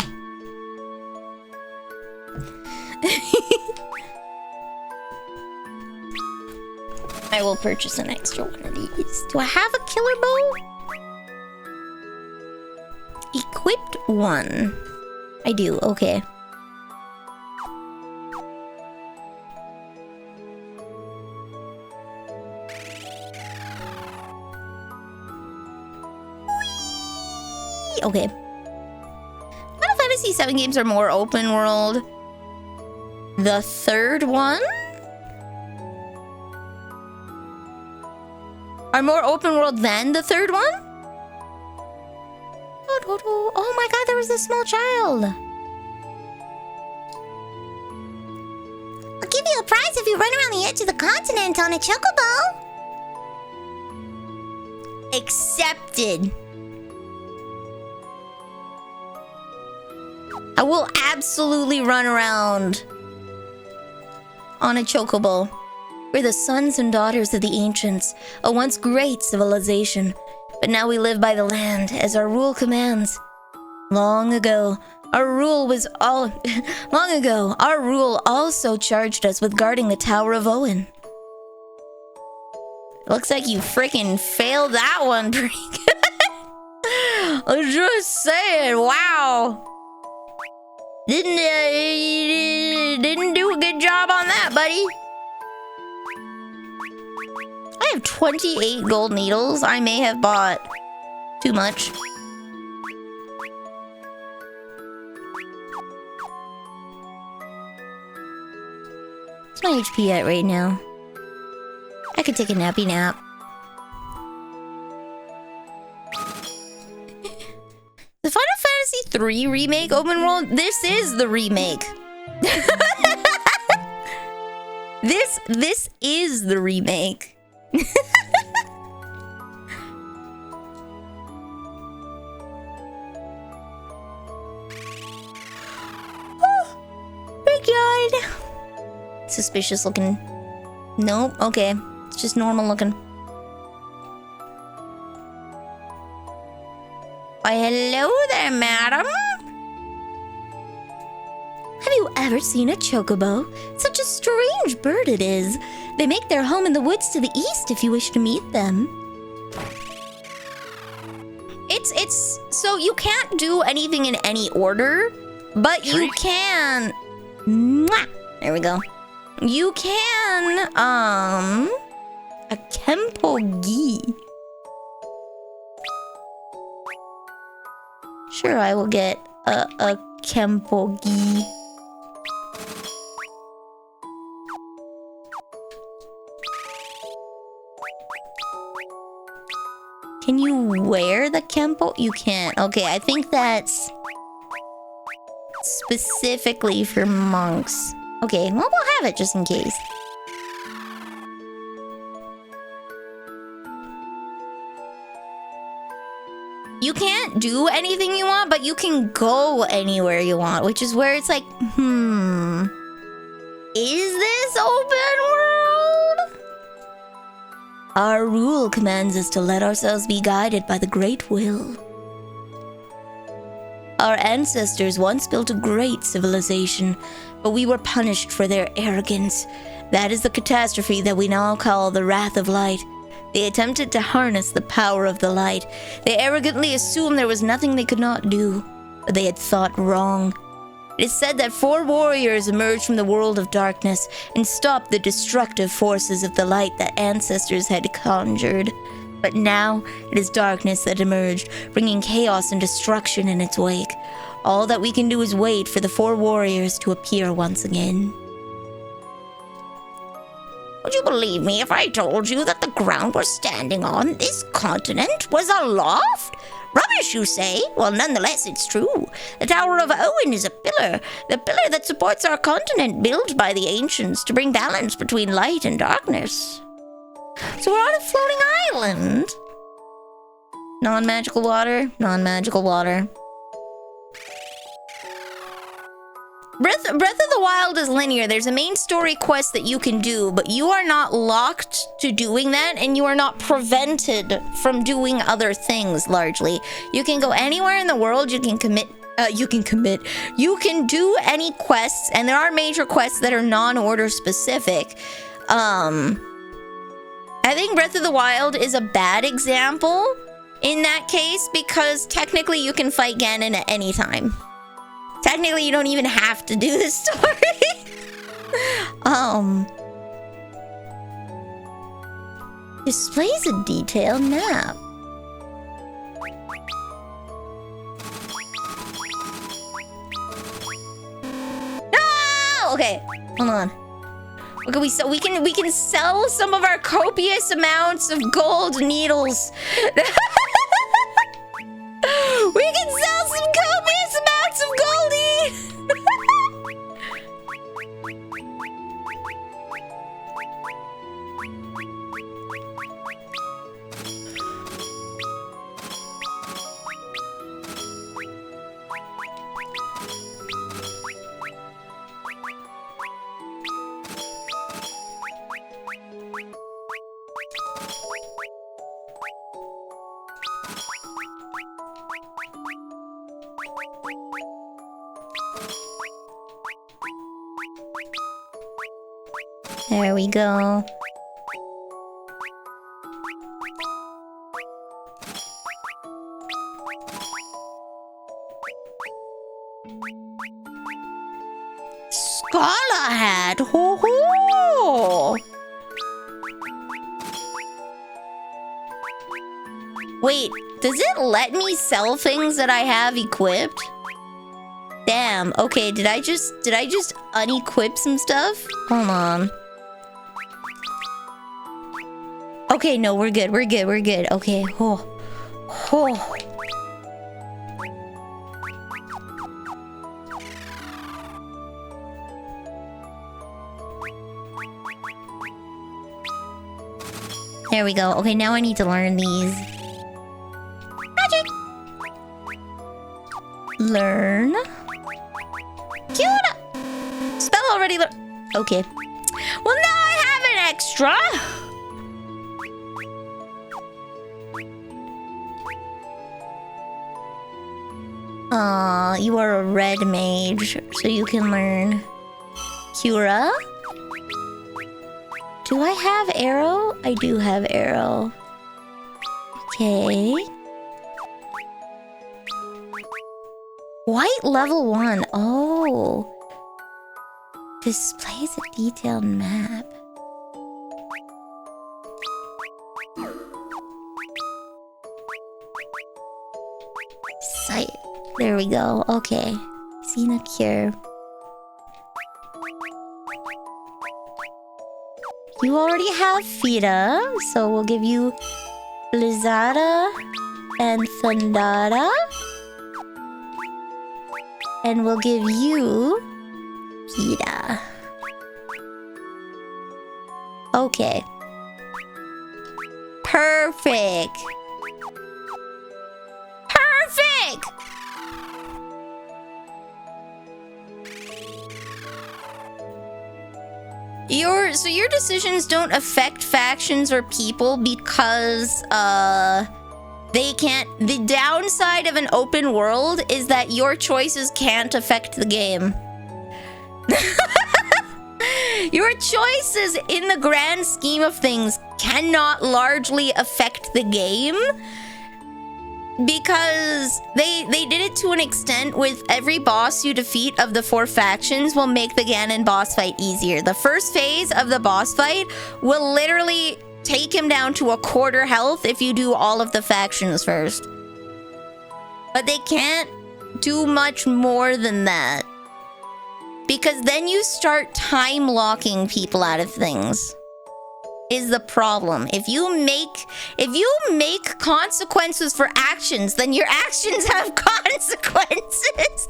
I will purchase an extra one of these. Do I have a killer bow? Equipped 1. I do, okay. Okay. Final Fantasy VII games are more open world. The third one are more open world than the third one? Oh my god, there was a small child. I'll give you a prize if you run around the edge of the continent on a chocobo. Accepted. I will absolutely run around on a chocobo. We're the sons and daughters of the ancients, a once great civilization. But now we live by the land, as our rule commands. Long ago, our rule also charged us with guarding the Tower of Owen. Looks like you freaking failed that one pretty good. I'm just saying, wow. Didn't do a good job on that, buddy. I have 28 gold needles. I may have bought too much. What's my HP at right now? I could take a nappy nap. The Final Fantasy 3 remake open world? This is the remake. This is the remake. Backyard. Suspicious looking. Nope, okay. It's just normal looking. Why, hello there, madam. Have you ever seen a chocobo? Such a strange bird it is. They make their home in the woods to the east if you wish to meet them. It's so you can't do anything in any order, but you can. Mwah! There we go. You can a Kempogi. Sure, I will get a Kempogi. Can you wear the Kempo? You can't. Okay, I think that's specifically for monks. Okay, well, we'll have it just in case. You can't do anything you want, but you can go anywhere you want, which is where it's like, is this open world? Our rule commands us to let ourselves be guided by the great will. Our ancestors once built a great civilization, but we were punished for their arrogance. That is the catastrophe that we now call the Wrath of Light. They attempted to harness the power of the light. They arrogantly assumed there was nothing they could not do, but they had thought wrong. It is said that 4 warriors emerged from the world of darkness and stopped the destructive forces of the light that ancestors had conjured. But now it is darkness that emerged, bringing chaos and destruction in its wake. All that we can do is wait for the 4 warriors to appear once again. Would you believe me if I told you that the ground we're standing on, this continent, was aloft? Rubbish, you say? Well, nonetheless, it's true. The Tower of Owen is a pillar, the pillar that supports our continent, built by the ancients to bring balance between light and darkness. So we're on a floating island. Non-magical water, non-magical water. Breath of the Wild is linear. There's a main story quest that you can do, but you are not locked to doing that, and you are not prevented from doing other things, largely. You can go anywhere in the world, you can do any quests, and there are major quests that are non-order specific. I think Breath of the Wild is a bad example in that case, because technically you can fight Ganon at any time. Technically, you don't even have to do this story. Displays a detailed map. Hold on. Okay, we can sell some of our copious amounts of gold needles. We can sell some copious amounts of goldie. There we go. Scholar hat! Ho ho! Wait, does it let me sell things that I have equipped? Damn, okay, did I just unequip some stuff? Hold on. Okay, no, we're good. Okay, oh. There we go. Okay, now I need to learn these. Magic! Learn. Cute! Spell already learned. Okay. Well, now I have an extra. You are a red mage, so you can learn Cura. Do I have arrow? I do have arrow. Okay. White level 1. Oh. Displays a detailed map. Sight. There we go. Okay. Xena Cure. You already have Fita, so we'll give you Blizzada and Thundara. And we'll give you Fita. Okay. Perfect. Perfect! Your decisions don't affect factions or people because they can't. The downside of an open world is that your choices can't affect the game. Your choices in the grand scheme of things cannot largely affect the game because they did it to an extent with every boss you defeat of the 4 factions will make the Ganon boss fight easier. The first phase of the boss fight will literally take him down to a quarter health if you do all of the factions first. But they can't do much more than that. Because then you start time locking people out of things. Is the problem. If you make consequences for actions, then your actions have consequences.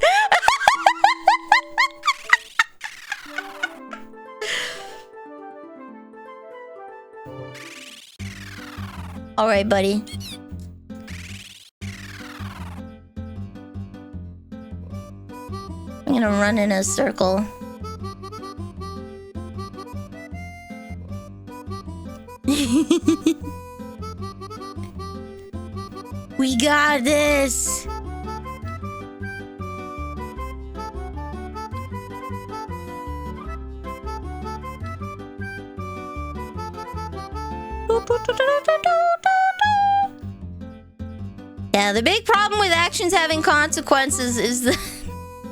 All right, buddy. I'm gonna run in a circle. We got this. Yeah, the big problem with actions having consequences is that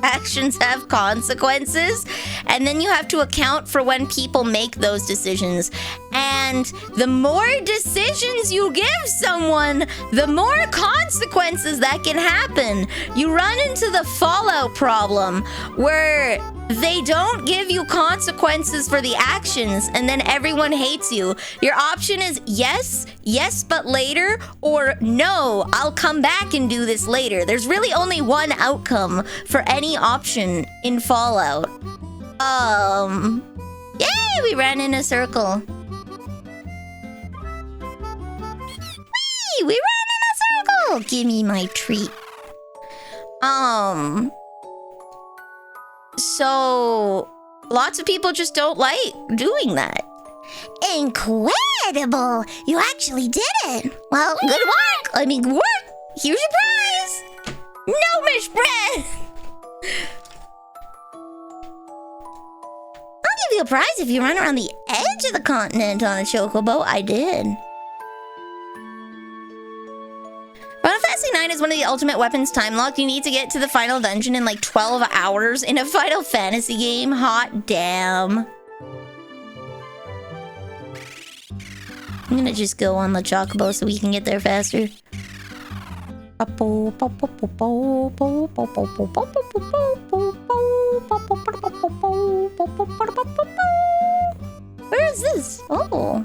actions have consequences, and then you have to account for when people make those decisions. And the more decisions you give someone, the more consequences that can happen. You run into the Fallout problem where they don't give you consequences for the actions and then everyone hates you. Your option is yes, yes, but later, or no, I'll come back and do this later. There's really only one outcome for any option in Fallout. Yay, we ran in a circle. We ran in a circle. Give me my treat. So lots of people just don't like doing that. Incredible! You actually did it. Well, good work. I mean, work. Here's your prize. Gnomish bread. I'll give you a prize if you run around the edge of the continent on a chocobo. I did. Final Fantasy 9 is one of the ultimate weapons time locked. You need to get to the final dungeon in like 12 hours in a Final Fantasy game. Hot damn. I'm gonna just go on the chocobo so we can get there faster. Where is this? Oh.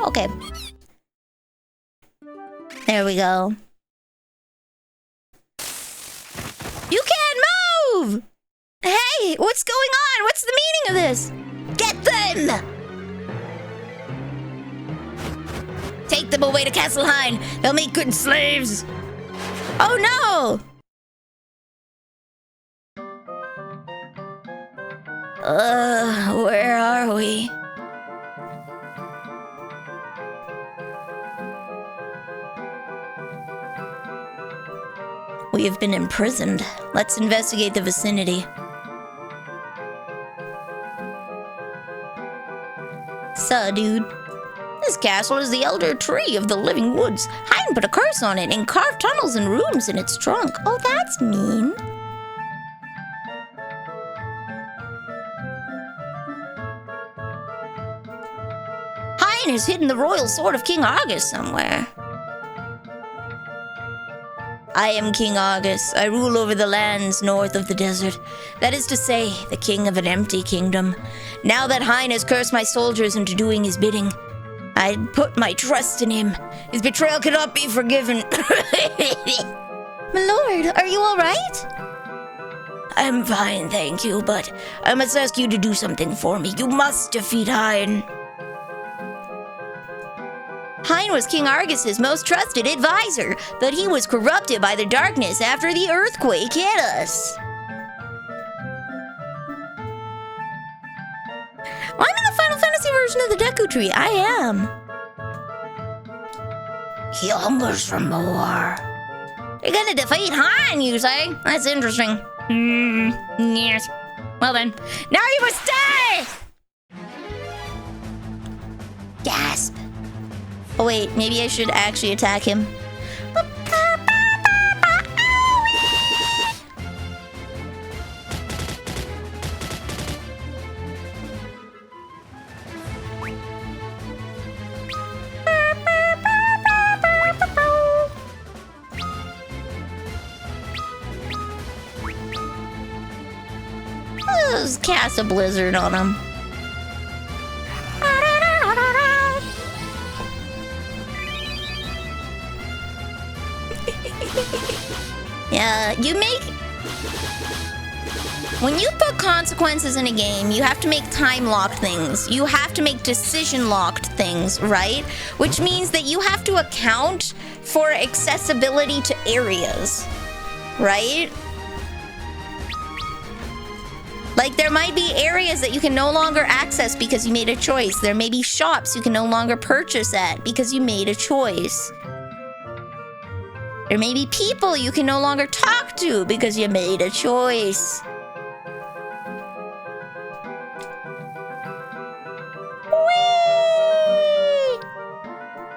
Okay. There we go. You can't move! Hey, what's going on? What's the meaning of this? Get them! Take them away to Castle Hine. They'll make good slaves. Oh no! Where are we? We have been imprisoned. Let's investigate the vicinity. So, dude. This castle is the elder tree of the living woods. Hine put a curse on it and carved tunnels and rooms in its trunk. Oh, that's mean. Hine has hidden the royal sword of King Argus somewhere. I am King Argus. I rule over the lands north of the desert. That is to say, the king of an empty kingdom. Now that Hine has cursed my soldiers into doing his bidding, I put my trust in him. His betrayal cannot be forgiven. My lord, are you all right? I'm fine, thank you, but I must ask you to do something for me. You must defeat Hine. Hine was King Argus's most trusted advisor, but he was corrupted by the darkness after the earthquake hit us. I'm in the Final Fantasy version of the Deku Tree. I am. He hungers for more. You're gonna defeat Hine, you say? That's interesting. Yes. Well then, now you must die! Gasp. Oh wait, maybe I should actually attack him. Let's cast a blizzard on him. Yeah, when you put consequences in a game, you have to make time-locked things. You have to make decision-locked things, right? Which means that you have to account for accessibility to areas, right? Like, there might be areas that you can no longer access because you made a choice. There may be shops you can no longer purchase at because you made a choice. There may be people you can no longer talk to because you made a choice. Whee!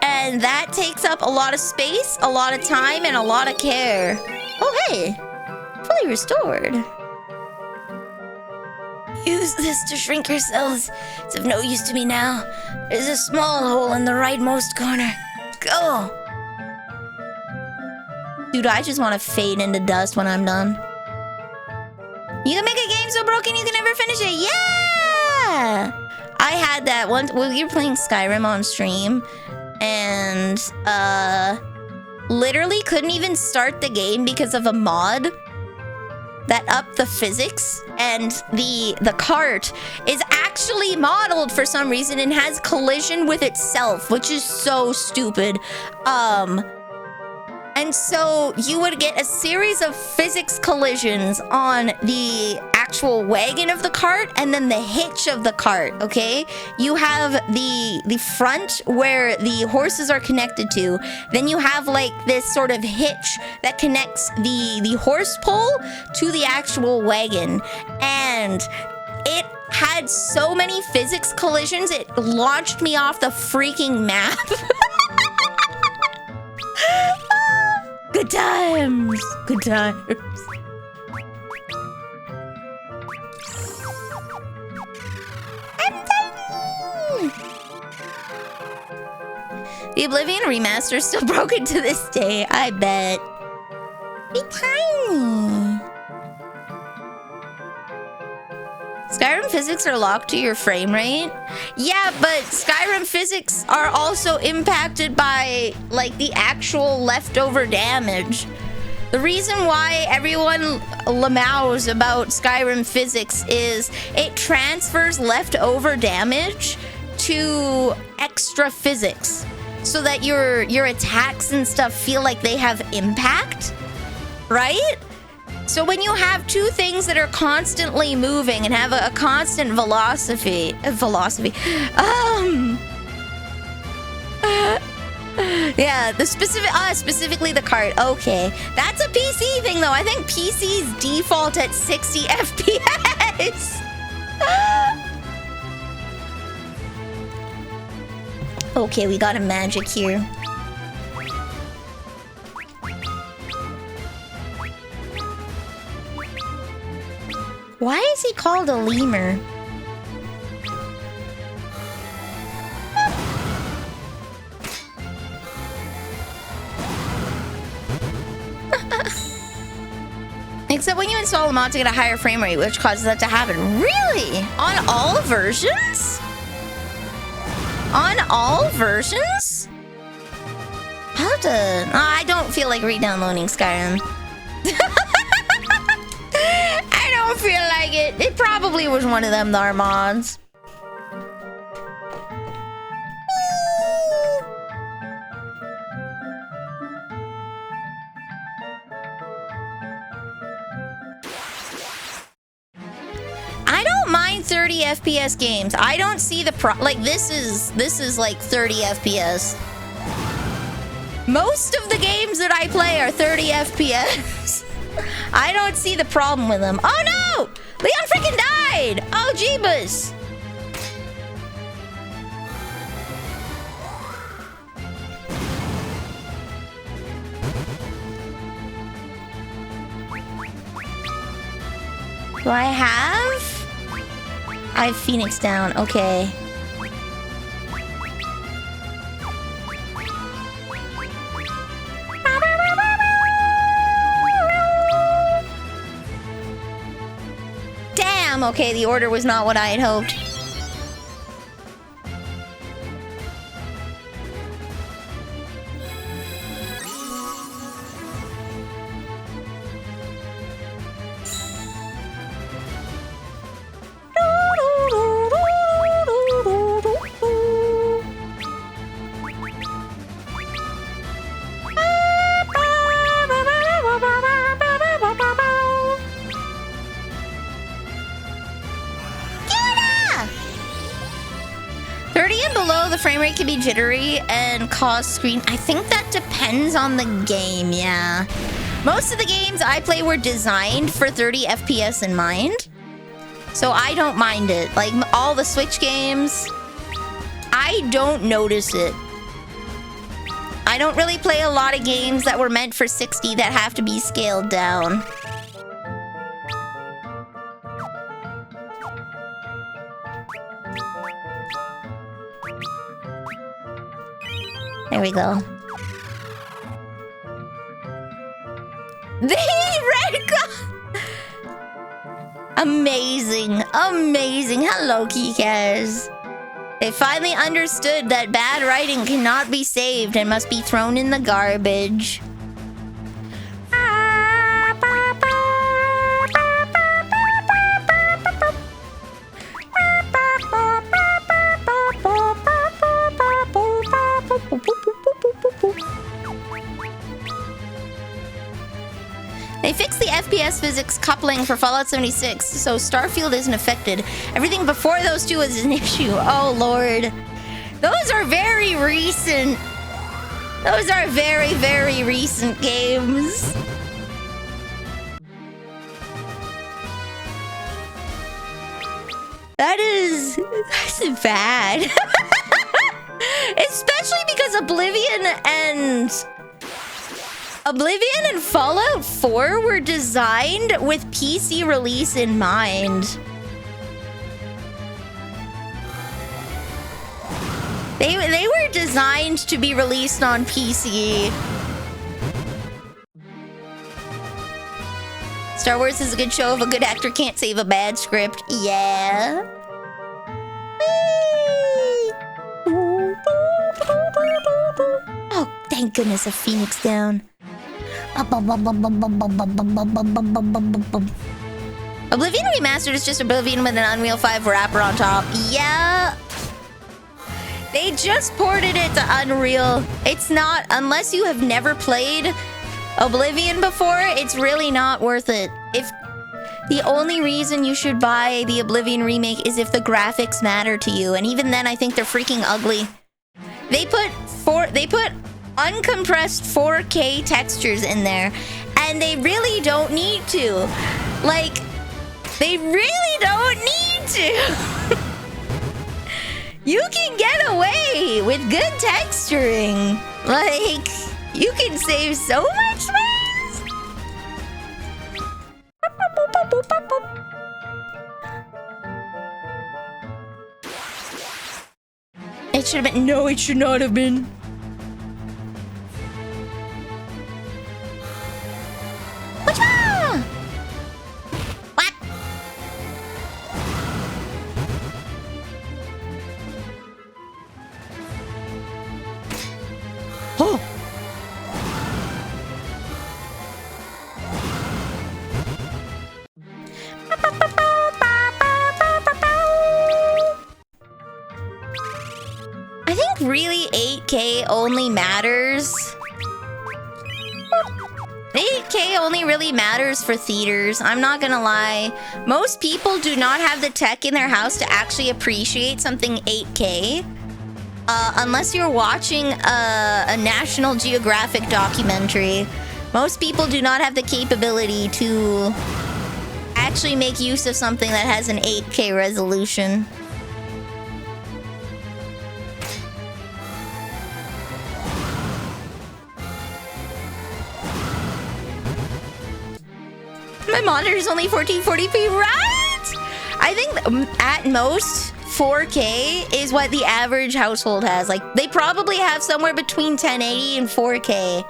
And that that takes up a lot of space, a lot of time, and a lot of care. Oh, hey. Fully restored. Use this to shrink your cells. It's of no use to me now. There's a small hole in the rightmost corner. Go. Dude, I just want to fade into dust when I'm done. You can make a game so broken you can never finish it. Yeah! I had that once. Well, we were playing Skyrim on stream. And, literally couldn't even start the game because of a mod that upped the physics. And the cart is actually modeled for some reason and has collision with itself, which is so stupid. And so you would get a series of physics collisions on the actual wagon of the cart and then the hitch of the cart, okay? You have the front where the horses are connected to. Then you have like this sort of hitch that connects the horse pole to the actual wagon. And it had so many physics collisions, it launched me off the freaking map. Good times. Good times. I'm done. The Oblivion remaster is still broken to this day, I bet. Be tiny. Skyrim physics are locked to your frame rate. Yeah, but Skyrim physics are also impacted by, like, the actual leftover damage. The reason why everyone lamaus about Skyrim physics is it transfers leftover damage to extra physics so that your attacks and stuff feel like they have impact, right? So when you have two things that are constantly moving and have a constant velocity, yeah, the specifically the cart. Okay, that's a PC thing though. I think PCs default at 60 FPS. Okay, we got a magic here. Why is he called a lemur? Except when you install a mod to get a higher frame rate, which causes that to happen. Really? On all versions? On all versions? I'll have to... I don't feel like re-downloading Skyrim. I don't feel like it. It probably was one of them thar mods. I don't mind 30 FPS games. I don't see the like this is like 30 FPS. Most of the games that I play are 30 FPS. I don't see the problem with them. Oh no! Leon freaking died! Oh jeebus! Do I have? I have Phoenix down. Okay. Damn, okay, the order was not what I had hoped. Can be jittery and cause screen. I think that depends on the game, yeah. Most of the games I play were designed for 30 FPS in mind, so I don't mind it. Like all the Switch games, I don't notice it. I don't really play a lot of games that were meant for 60 that have to be scaled down. There we go. The red Amazing. Amazing. Hello, Kikas. They finally understood that bad writing cannot be saved and must be thrown in the garbage. They fixed the FPS physics coupling for Fallout 76, so Starfield isn't affected. Everything before those two is an issue. Oh, Lord. Those are very recent. Those are very, very recent games. That's bad. Especially because Oblivion and Fallout 4 were designed with PC release in mind. They were designed to be released on PC. Star Wars is a good show if a good actor can't save a bad script. Yeah. Oh, thank goodness a Phoenix down. Oblivion Remastered is just Oblivion with an Unreal 5 wrapper on top. Yeah. They just ported it to Unreal. It's not, unless you have never played Oblivion before, it's really not worth it. If the only reason you should buy the Oblivion remake is if the graphics matter to you, and even then I think they're freaking ugly. They put uncompressed 4K textures in there, and they really don't need to. Like, they really don't need to. You can get away with good texturing. Like, you can save so much space. It should have been. No, it should not have been. What? Oh. I think really 8K only matters. 8K only really matters for theaters. I'm not gonna lie. Most people do not have the tech in their house to actually appreciate something 8K. Unless you're watching a National Geographic documentary. Most people do not have the capability to actually make use of something that has an 8K resolution. My monitor is only 1440p, right? I think at most 4K is what the average household has. Like, they probably have somewhere between 1080 and 4K.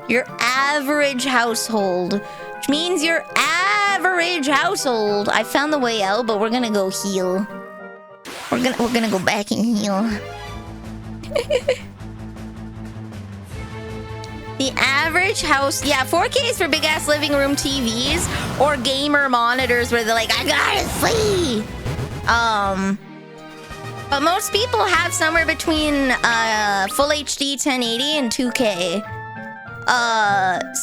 Your average household, which means your average household. I found the way out, but we're gonna go heal. We're gonna go back and heal. The average house, yeah, 4K is for big ass living room TVs or gamer monitors where they're like, I gotta see. But most people have somewhere between full HD 1080 and 2K.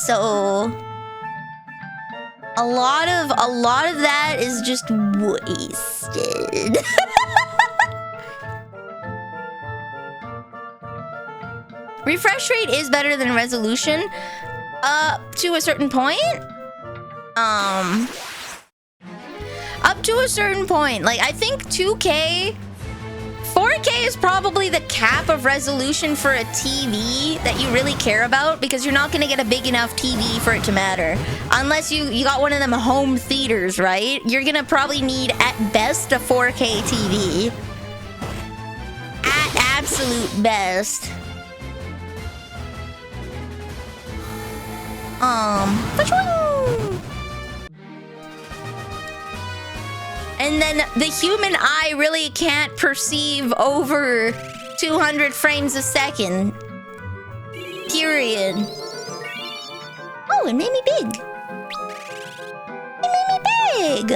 So a lot of that is just wasted. Refresh rate is better than resolution, to a certain point. Up to a certain point. Like, I think 2K 4K is probably the cap of resolution for a TV that you really care about, because you're not going to get a big enough TV for it to matter. Unless you got one of them home theaters, right? You're going to probably need, at best, a 4K TV. At absolute best. And then the human eye really can't perceive over 200 frames a second. Period. Oh, it made me big. It made me big.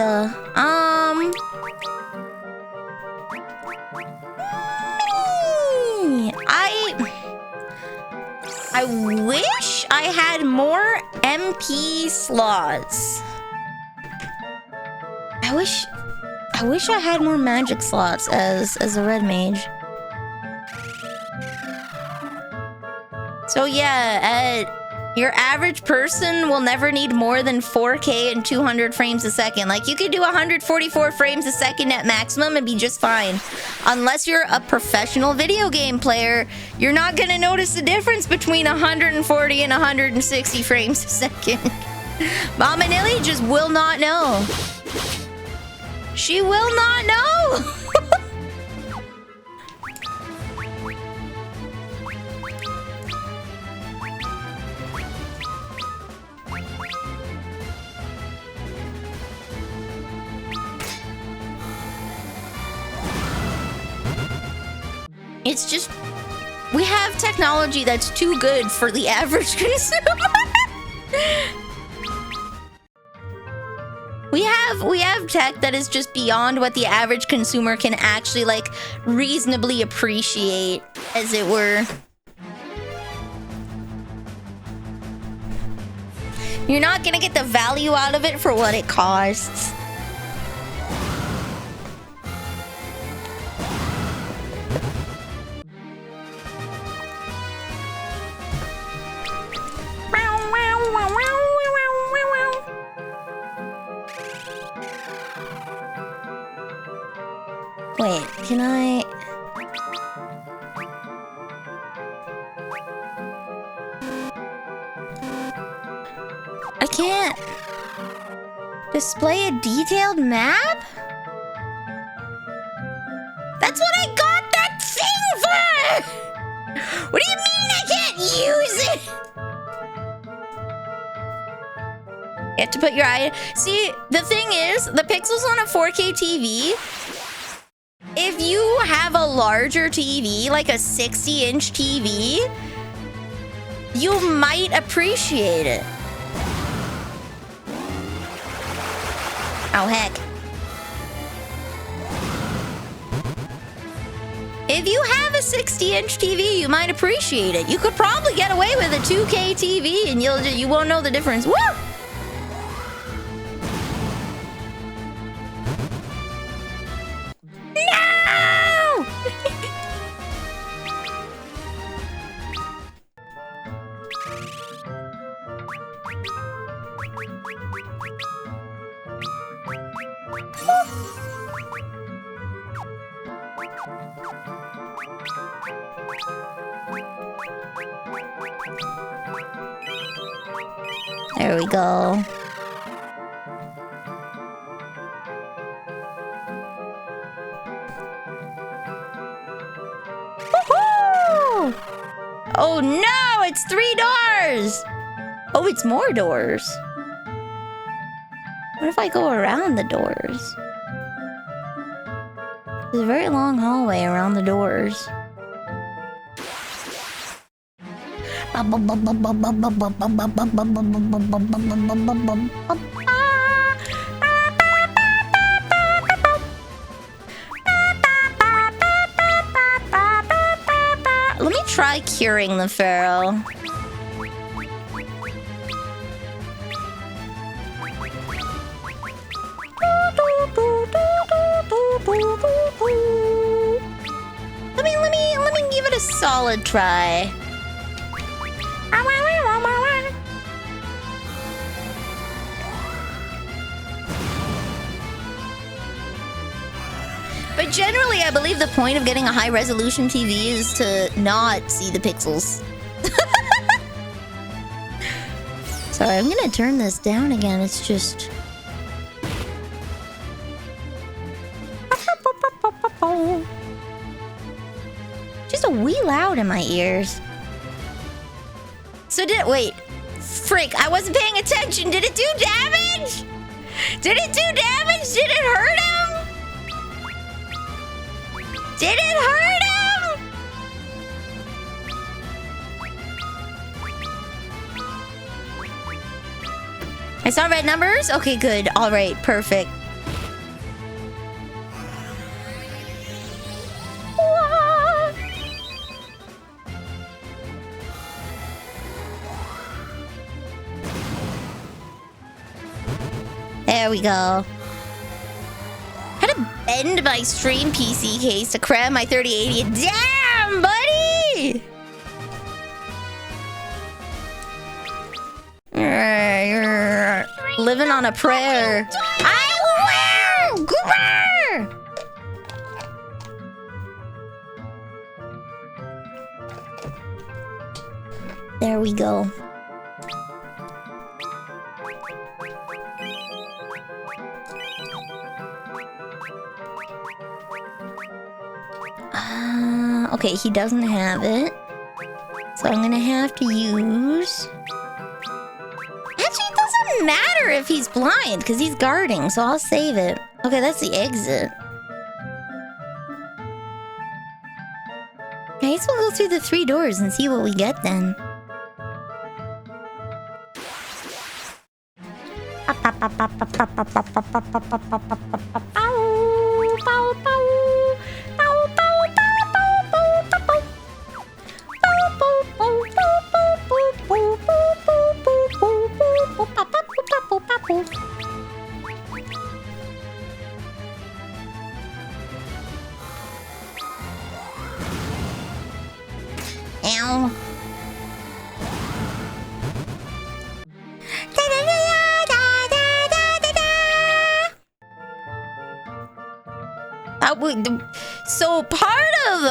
I wish I had more MP slots. I wish I had more magic slots as a red mage. So yeah, your average person will never need more than 4K and 200 frames a second. Like, you could do 144 frames a second at maximum and be just fine. Unless you're a professional video game player, you're not gonna notice the difference between 140 and 160 frames a second. Mama Nilly just will not know. She will not know! It's just, we have technology that's too good for the average consumer. We have tech that is just beyond what the average consumer can actually, like, reasonably appreciate, as it were. You're not gonna get the value out of it for what it costs. Wait, can I... I can't display a detailed map? That's what I got that thing for! What do you mean I can't use it? You have to put your eye... See, the thing is, the pixels on a 4K TV... If you have a larger TV, like a 60-inch TV, you might appreciate it. Oh, heck. If you have a 60-inch TV, you might appreciate it. You could probably get away with a 2K TV and you won't know the difference. Woo! No! There we go. Woohoo! Oh no, it's 3 doors! Oh, it's more doors. What if I go around the doors? There's a very long hallway around the doors. Let me try curing the pharaoh. Let me give it a solid try. But generally, I believe the point of getting a high-resolution TV is to not see the pixels. Sorry, I'm gonna turn this down again. It's just... just a wee loud in my ears. So wait. Frick, I wasn't paying attention. Did it do damage? Did it do damage? Did it hurt him? Did it hurt him? I saw red numbers? Okay, good. All right, perfect. There we go. Had to bend my stream PC case to cram my 3080. Damn, buddy! Living on a prayer. I will! Grrr! There we go. Okay, he doesn't have it. So I'm gonna have to use... Actually, it doesn't matter if he's blind, because he's guarding, so I'll save it. Okay, that's the exit. I guess we'll go through the 3 doors and see what we get then. Ow. So part of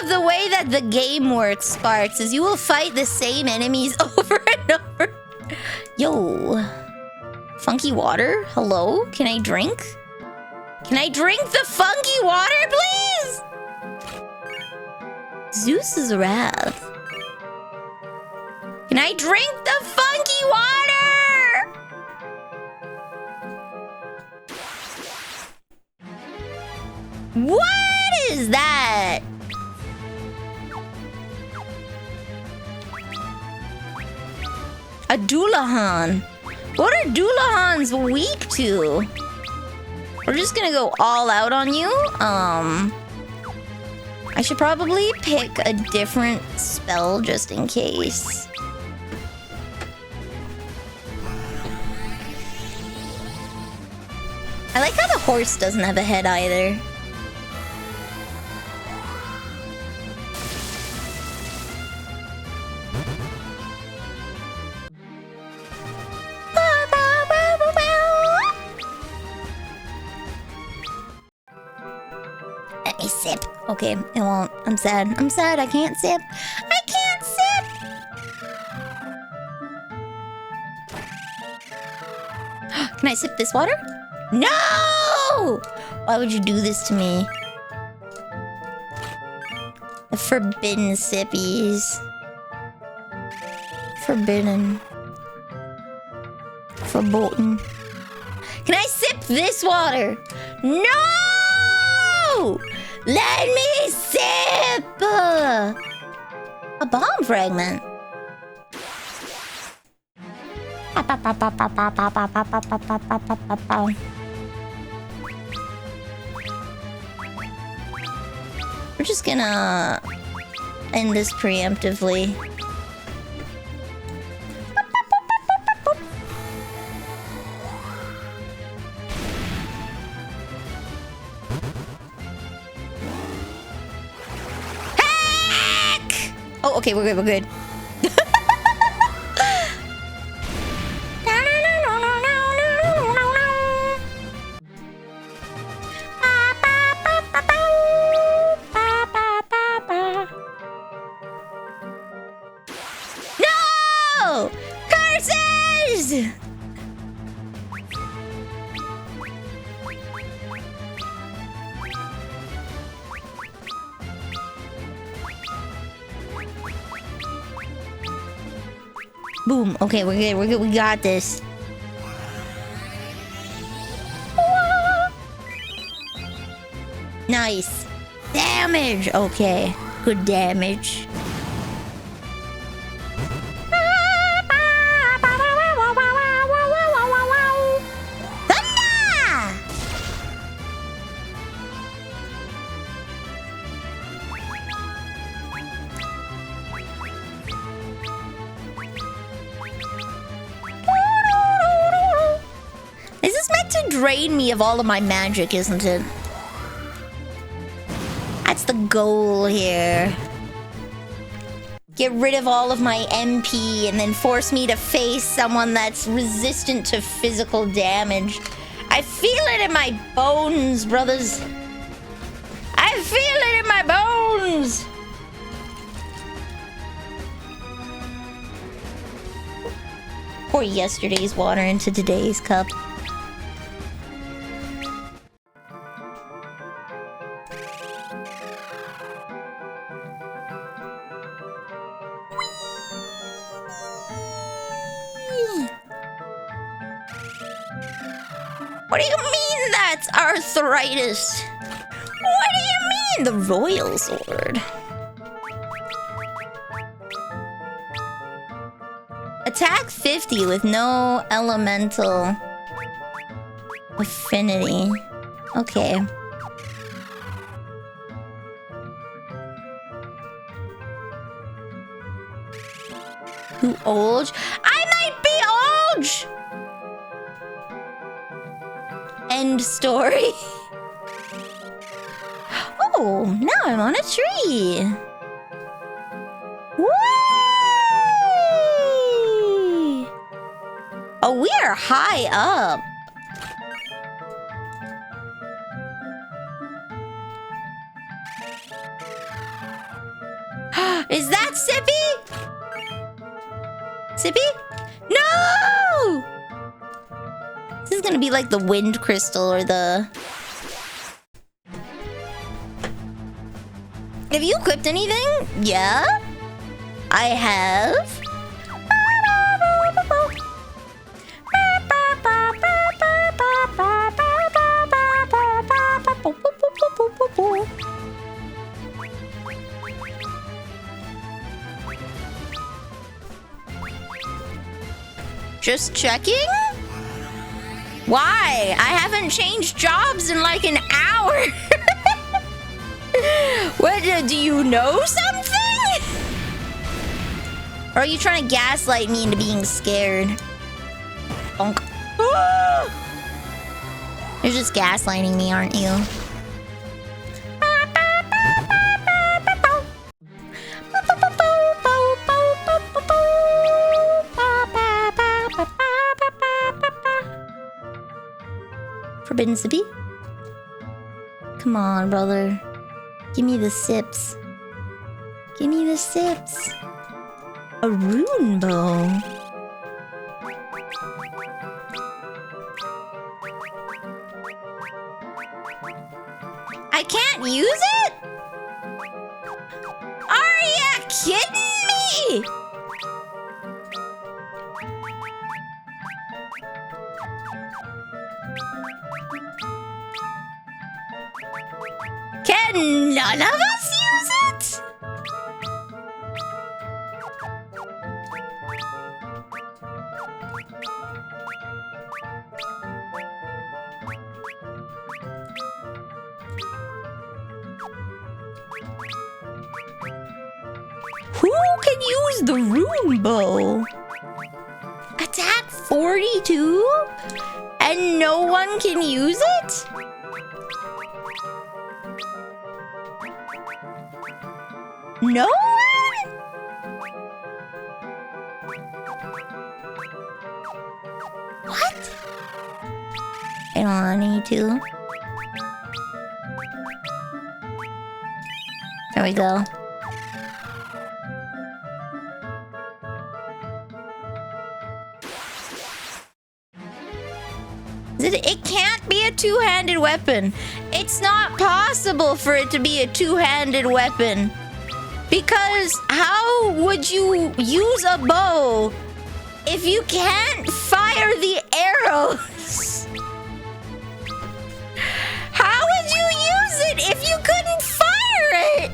the way that the game works, Sparks, is you will fight the same enemies over and over. Yo. Funky water? Hello? Can I drink? Can I drink the funky water, please? Zeus's wrath. Can I drink the funky water? What is that? A Doulahan. What are Doulahans weak to? We're just gonna go all out on you. I should probably pick a different spell just in case. I like how the horse doesn't have a head either. Let me sip. Okay, it won't. I'm sad. I'm sad. I can't sip. I can't sip! Can I sip this water? No! Why would you do this to me? The forbidden sippies. Forbidden. Verboten. Can I sip this water? No! Let me sip! A bomb fragment. We're just gonna end this preemptively. Oh, okay, we're good, we're good. No! Curses! Boom. Okay, we're good. We're good. We got this. Nice. Damage. Okay. Good damage. Thunder! This is meant to drain me of all of my magic, isn't it? That's the goal here. Get rid of all of my MP and then force me to face someone that's resistant to physical damage. I feel it in my bones, brothers. I feel it in my bones. Pour yesterday's water into today's cup. What do you mean that's arthritis? What do you mean the royal sword? Attack 50 with no elemental affinity. Okay. Who old? I might be old! End story. Oh, now I'm on a tree. Whee! Oh, we are high up. Is that Sippy? Sippy? No! This is gonna be like the wind crystal or the... Have you equipped anything? Yeah? I have. Just checking? Why? I haven't changed jobs in like an hour. What, do you know something? Or are you trying to gaslight me into being scared? Bonk. You're just gaslighting me, aren't you? Forbidden sippy? Come on, brother. Give me the sips. Give me the sips. A rune bow. I can't use it? Are you kidding me? Can none of us use it? Who can use the rune bow? Attack 42? And no one can use it? No one? What? I don't need to. There we go. It can't be a two-handed weapon. It's not possible for it to be a two-handed weapon. Because how would you use a bow if you can't fire the arrows? How would you use it if you couldn't fire it?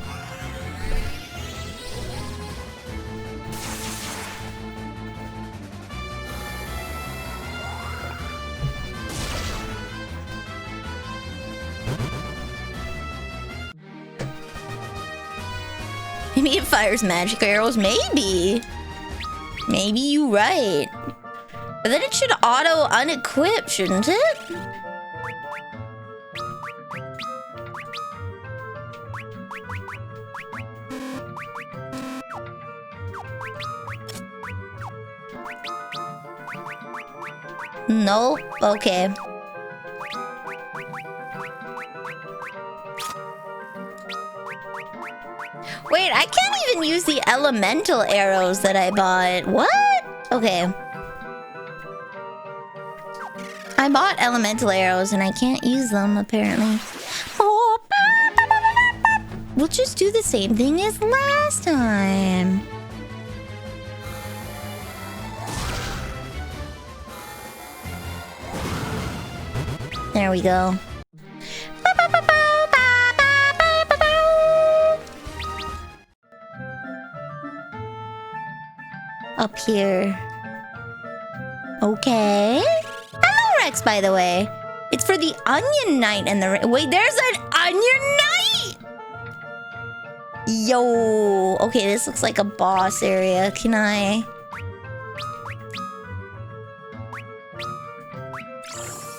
Maybe it fires magic arrows. Maybe. Maybe you're right. But then it should auto unequip, shouldn't it? Nope. Okay. Wait, I can't even use the elemental arrows that I bought. What? Okay. I bought elemental arrows and I can't use them, apparently. Oh, we'll just do the same thing as last time. There we go. Up here. Okay. Hello, Rex, by the way. It's for the Onion Knight and the... Wait, there's an Onion Knight! Yo. Okay, this looks like a boss area. Can I...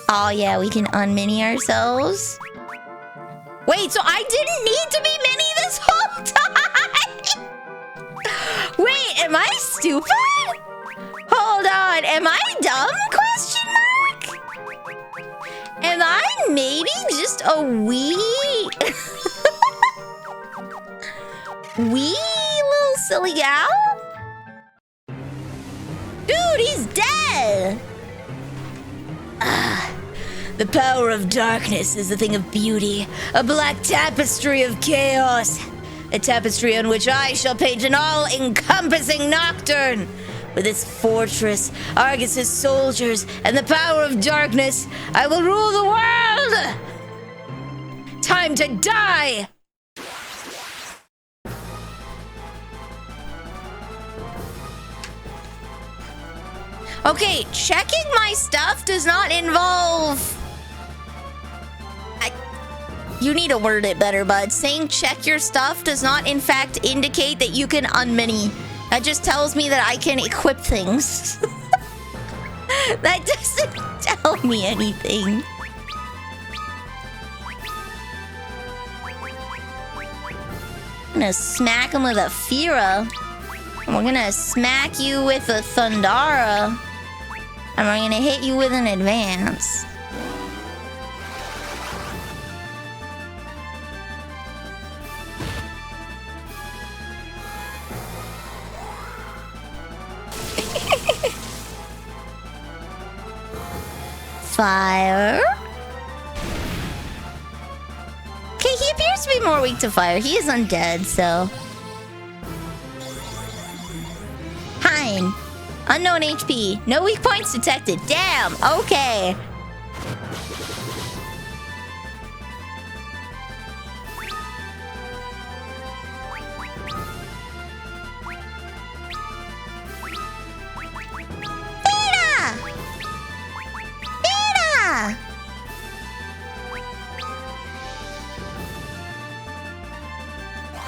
Oh, yeah, we can unmini ourselves. Wait, so I didn't need to be mini this whole time? Wait, am I stupid? Hold on, am I dumb? Question mark? Am I maybe just a wee... wee little silly gal? Dude, he's dead! The power of darkness is a thing of beauty, a black tapestry of chaos, a tapestry on which I shall paint an all-encompassing nocturne. With its fortress, Argus's soldiers, and the power of darkness, I will rule the world! Time to die! Okay, checking my stuff does not involve... You need to word it better, bud. Saying check your stuff does not, in fact, indicate that you can unmini. That just tells me that I can equip things. That doesn't tell me anything. I'm gonna smack him with a Fira. And we're gonna smack you with a Thundara. And we're gonna hit you with an advance. Fire. Okay, he appears to be more weak to fire. He is undead, so... Hein. Unknown HP. No weak points detected. Damn. Okay.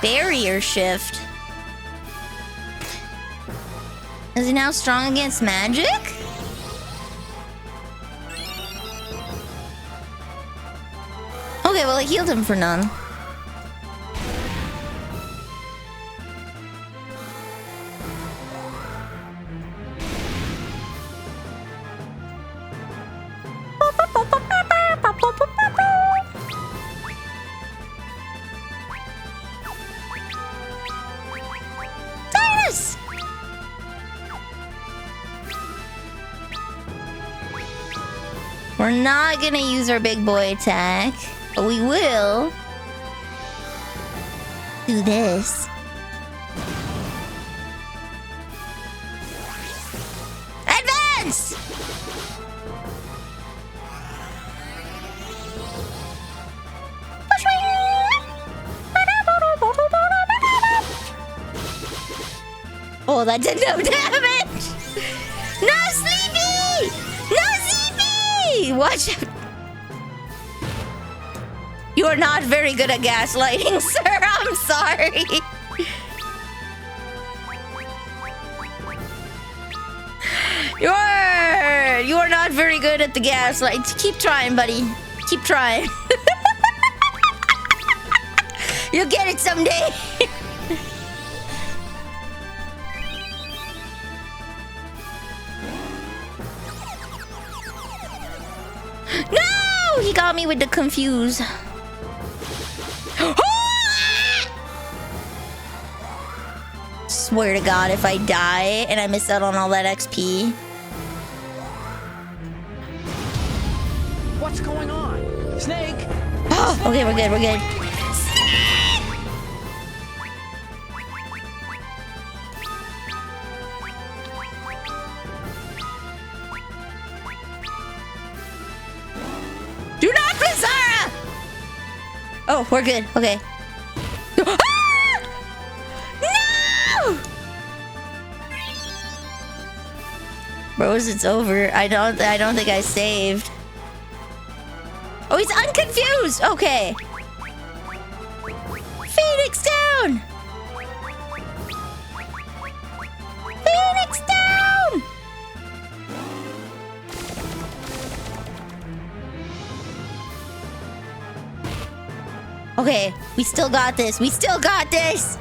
Barrier shift. Is he now strong against magic? Okay, well, I healed him for none. We're not gonna use our big boy attack, but we will do this. Advance! Oh, that did no damage! No, Sleepy! No, Sleepy! Watch out. You are not very good at gaslighting, sir. I'm sorry. You are not very good at the gaslight. Keep trying, buddy. Keep trying. You'll get it someday. No! He got me with the confuse. Swear to God, if I die and I miss out on all that XP. What's going on? Snake! Oh, okay, we're good, we're good. Do not Blizzara! Oh, we're good. Okay. Ah! No! Bros, it's over. I don't think I saved. Oh, he's unconfused. Okay. Phoenix down. Phoenix down. Okay, we still got this. We still got this.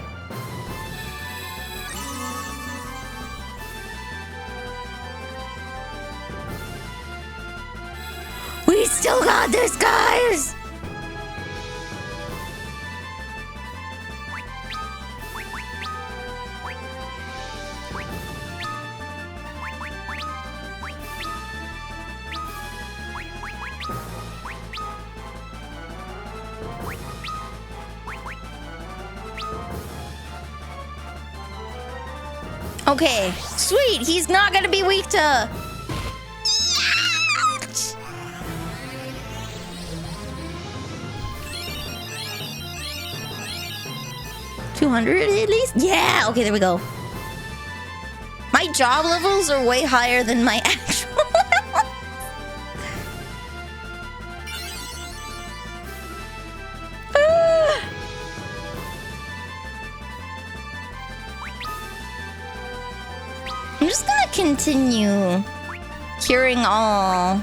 We still got this, guys. Okay, sweet. He's not gonna be weak to... 200 at least? Yeah! Okay, there we go. My job levels are way higher than my actual levels. I'm just gonna continue curing all.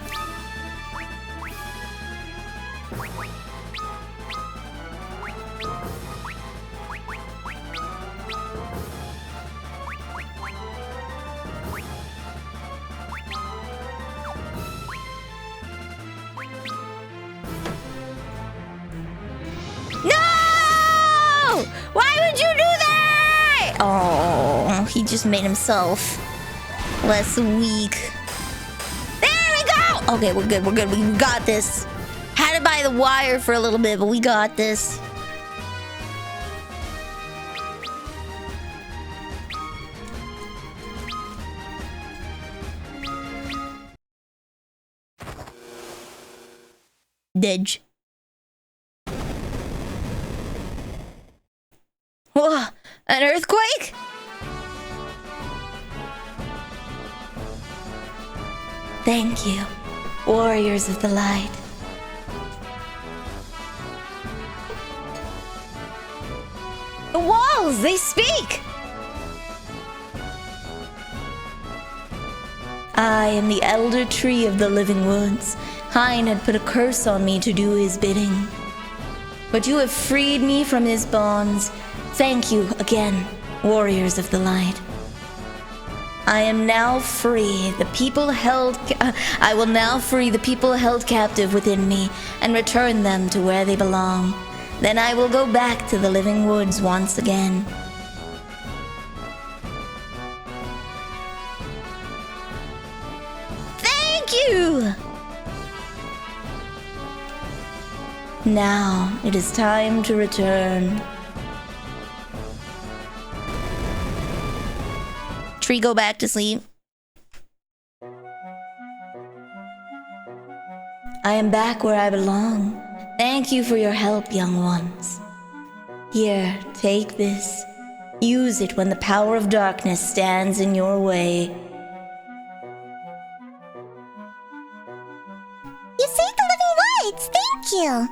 No! Why would you do that? Oh, he just made himself less weak. There we go! Okay, we're good, we're good. We got this. Had it by the wire for a little bit, but we got this. Didge. Whoa, an earthquake? Thank you, warriors of the light. The walls, they speak! I am the elder tree of the living woods. Hein had put a curse on me to do his bidding. But you have freed me from his bonds. Thank you again, warriors of the light. I am now free. I will now free the people held captive within me and return them to where they belong. Then I will go back to the living woods once again. Thank you! Now it is time to return. Tree, go back to sleep. I am back where I belong. Thank you for your help, young ones. Here, take this. Use it when the power of darkness stands in your way. You saved the living lights! Thank you!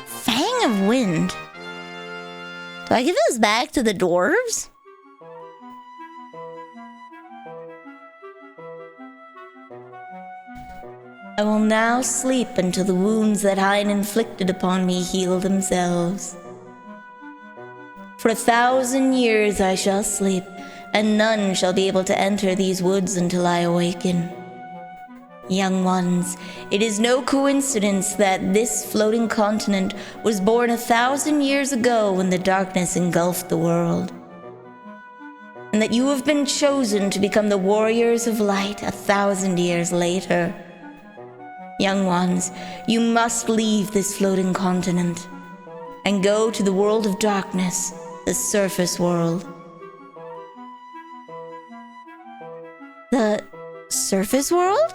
Fang of Wind. Do I give this back to the dwarves? I will now sleep until the wounds that Hein inflicted upon me heal themselves. For 1,000 years I shall sleep, and none shall be able to enter these woods until I awaken. Young ones, it is no coincidence that this floating continent was born 1,000 years ago when the darkness engulfed the world. And that you have been chosen to become the warriors of light 1,000 years later. Young ones, you must leave this floating continent and go to the world of darkness, the surface world. The surface world?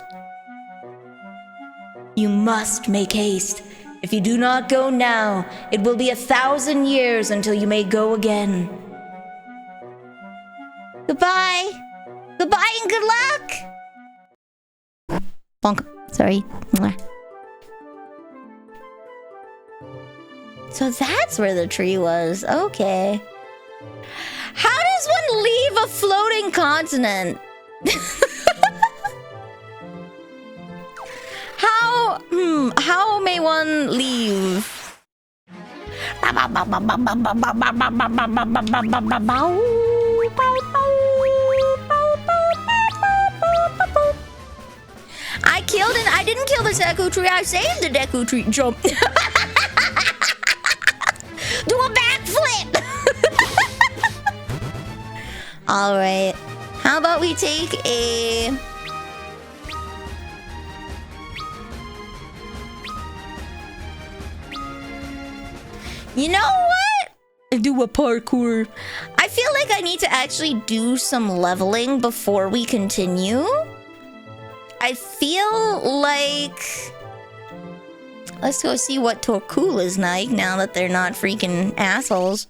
You must make haste. If you do not go now, it will be 1,000 years until you may go again. Goodbye. Goodbye and good luck. Bonk. Sorry. So that's where the tree was. Okay. How does one leave a floating continent? How may one leave? I didn't kill the Deku tree, I saved the Deku tree. Jump. Do a backflip. Alright. How about we take a... You know what? Do a parkour. I feel like I need to actually do some leveling before we continue. I feel like... Let's go see what Torkool is like now that they're not freaking assholes.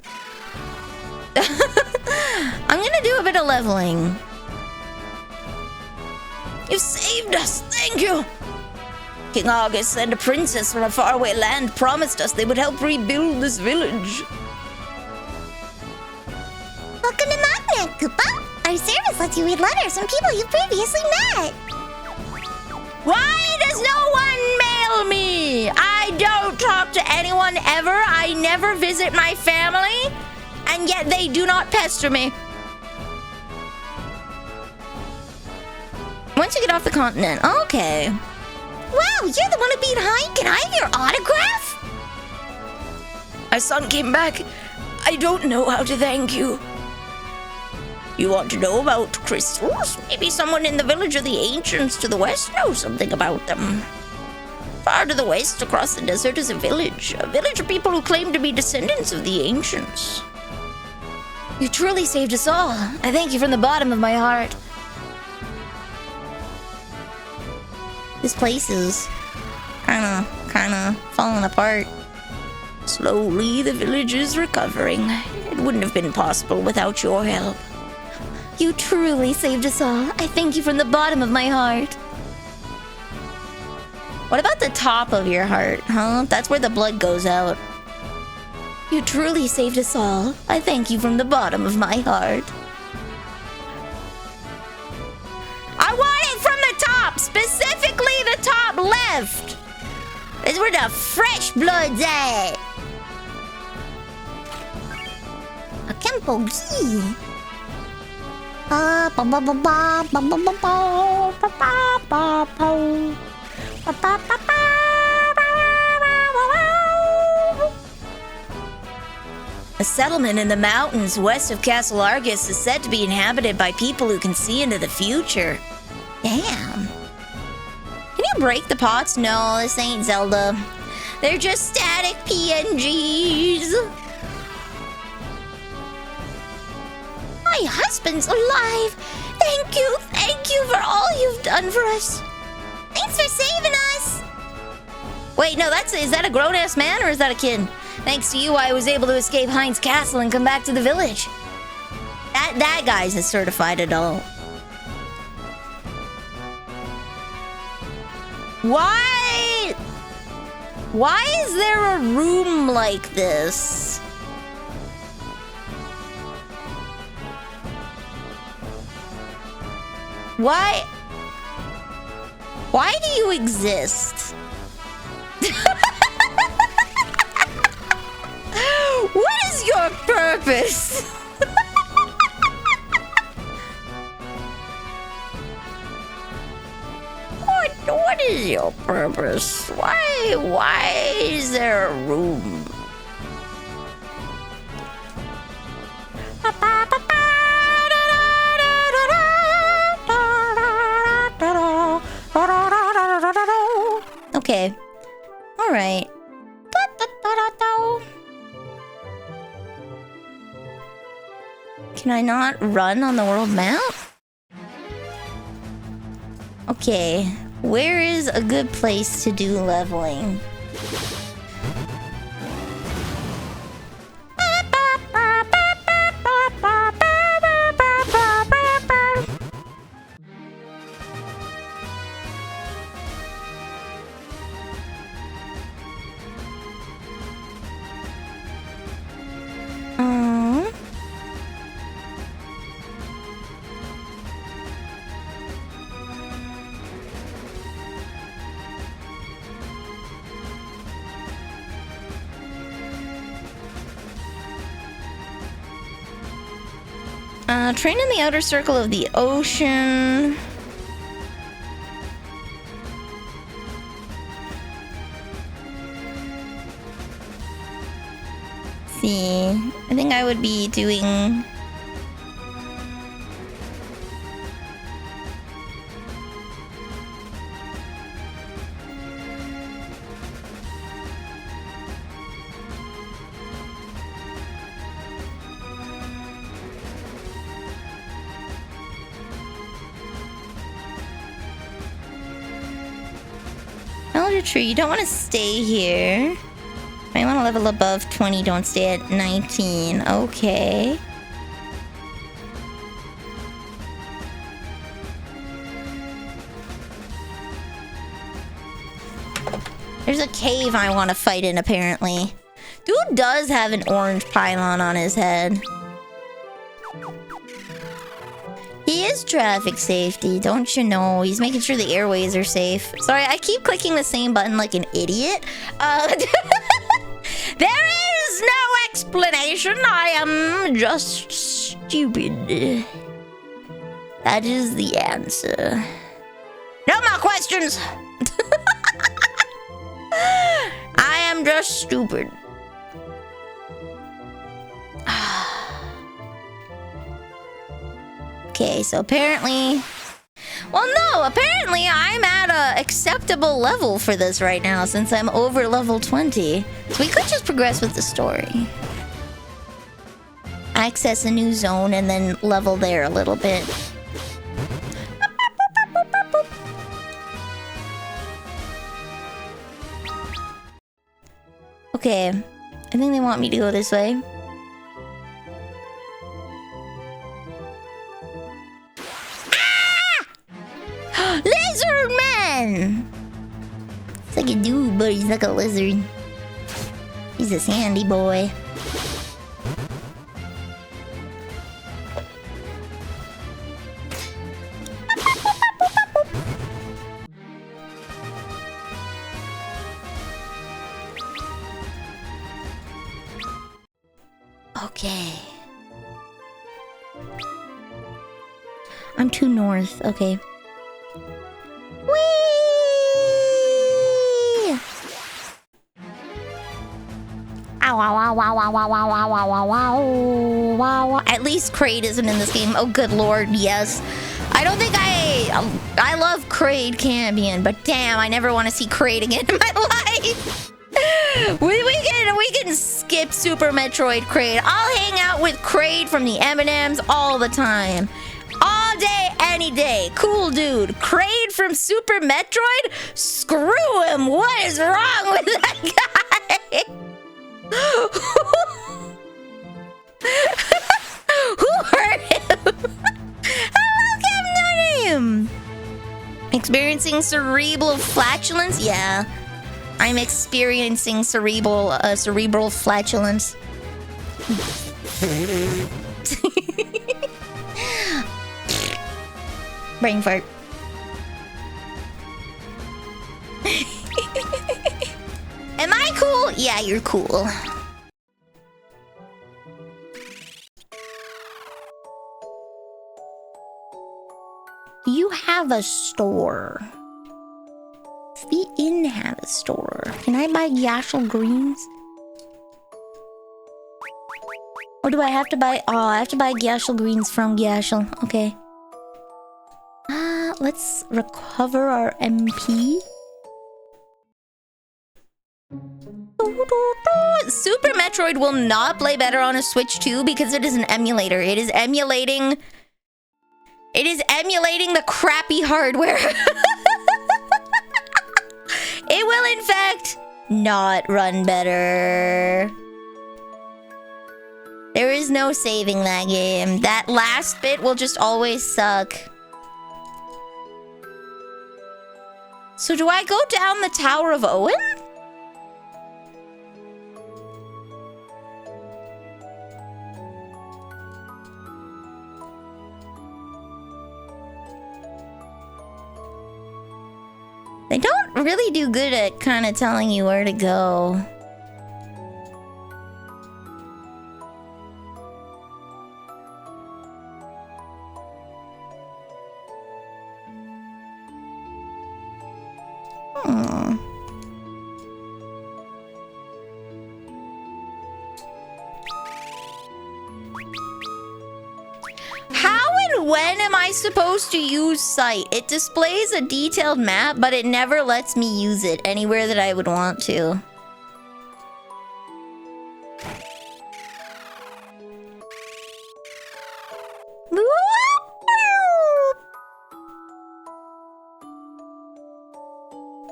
I'm gonna do a bit of leveling. You saved us, thank you! King August and a princess from a faraway land promised us they would help rebuild this village. Welcome to Magnet, Koopa! Our service lets you read letters from people you've previously met! Why does no one mail me? I don't talk to anyone ever. I never visit my family. And yet they do not pester me. Once you get off the continent. Okay. Wow, you're the one who beat Hein. Can I have your autograph? My son came back. I don't know how to thank you. You want to know about crystals? Maybe someone in the village of the ancients to the west knows something about them. Far to the west, across the desert, is a village of people who claim to be descendants of the ancients. You truly saved us all. I thank you from the bottom of my heart. This place is kinda falling apart. Slowly, the village is recovering. It wouldn't have been possible without your help. You truly saved us all. I thank you from the bottom of my heart. What about the top of your heart, huh? That's where the blood goes out. You truly saved us all. I thank you from the bottom of my heart. I want it from the top, specifically the top left. It's where the fresh blood's at. A Kempo-G. A settlement in the mountains west of Castle Argus is said to be inhabited by people who can see into the future. Damn. Can you break the pots? No, this ain't Zelda. They're just static PNGs. My husband's alive. Thank you for all you've done for us. Thanks for saving us. Wait, no, is that a grown-ass man or is that a kid? Thanks to you, I was able to escape Heinz Castle and come back to the village. That guy's a certified adult. Why is there a room like this? Why do you exist? What is your purpose? What is your purpose? Why is there a room? Okay. All right. Can I not run on the world map? Okay. Where is a good place to do leveling? Train in the outer circle of the ocean. See, I think I would be doing... Tree, you don't want to stay here. I want to level above 20, don't stay at 19. Okay. There's a cave I want to fight in, apparently. Dude does have an orange pylon on his head. He is traffic safety, don't you know? He's making sure the airways are safe. Sorry, I keep clicking the same button like an idiot. There is no explanation. I am just stupid. That is the answer. No more questions. I am just stupid. Okay, so apparently... Well, no, apparently I'm at a acceptable level for this right now since I'm over level 20. So we could just progress with the story. Access a new zone and then level there a little bit. Okay, I think they want me to go this way. Lizard man! It's like a dude, but he's like a lizard. He's a sandy boy. Okay. I'm too north. Okay. Whee! Ow, ow, ow, ow, ow, ow, ow, ow, ow, ow, ow, ow. At least Kraid isn't in this game. Oh, good lord, yes. I don't think I love Kraid Cambion, but damn, I never want to see Kraid again in my life. We can skip Super Metroid Kraid. I'll hang out with Kraid from the M&Ms all the time. All day, any day. Cool dude. Kraid from Super Metroid? Screw him. What is wrong with that guy? Who hurt him? Hello, Captain. Experiencing cerebral flatulence? Yeah. I'm experiencing cerebral flatulence. Brain fart. Am I cool? Yeah, you're cool. You have a store. The inn have a store. Can I buy Yashel greens? Or do I have to buy... Oh, I have to buy Yashel greens from Yashel. Okay. Let's recover our MP. Super Metroid will not play better on a Switch 2 because it is an emulator. It is emulating the crappy hardware. It will, in fact, not run better. There is no saving that game. That last bit will just always suck. So do I go down the Tower of Owen? They don't really do good at kind of telling you where to go. How and when am I supposed to use sight? It displays a detailed map, but it never lets me use it anywhere that I would want to.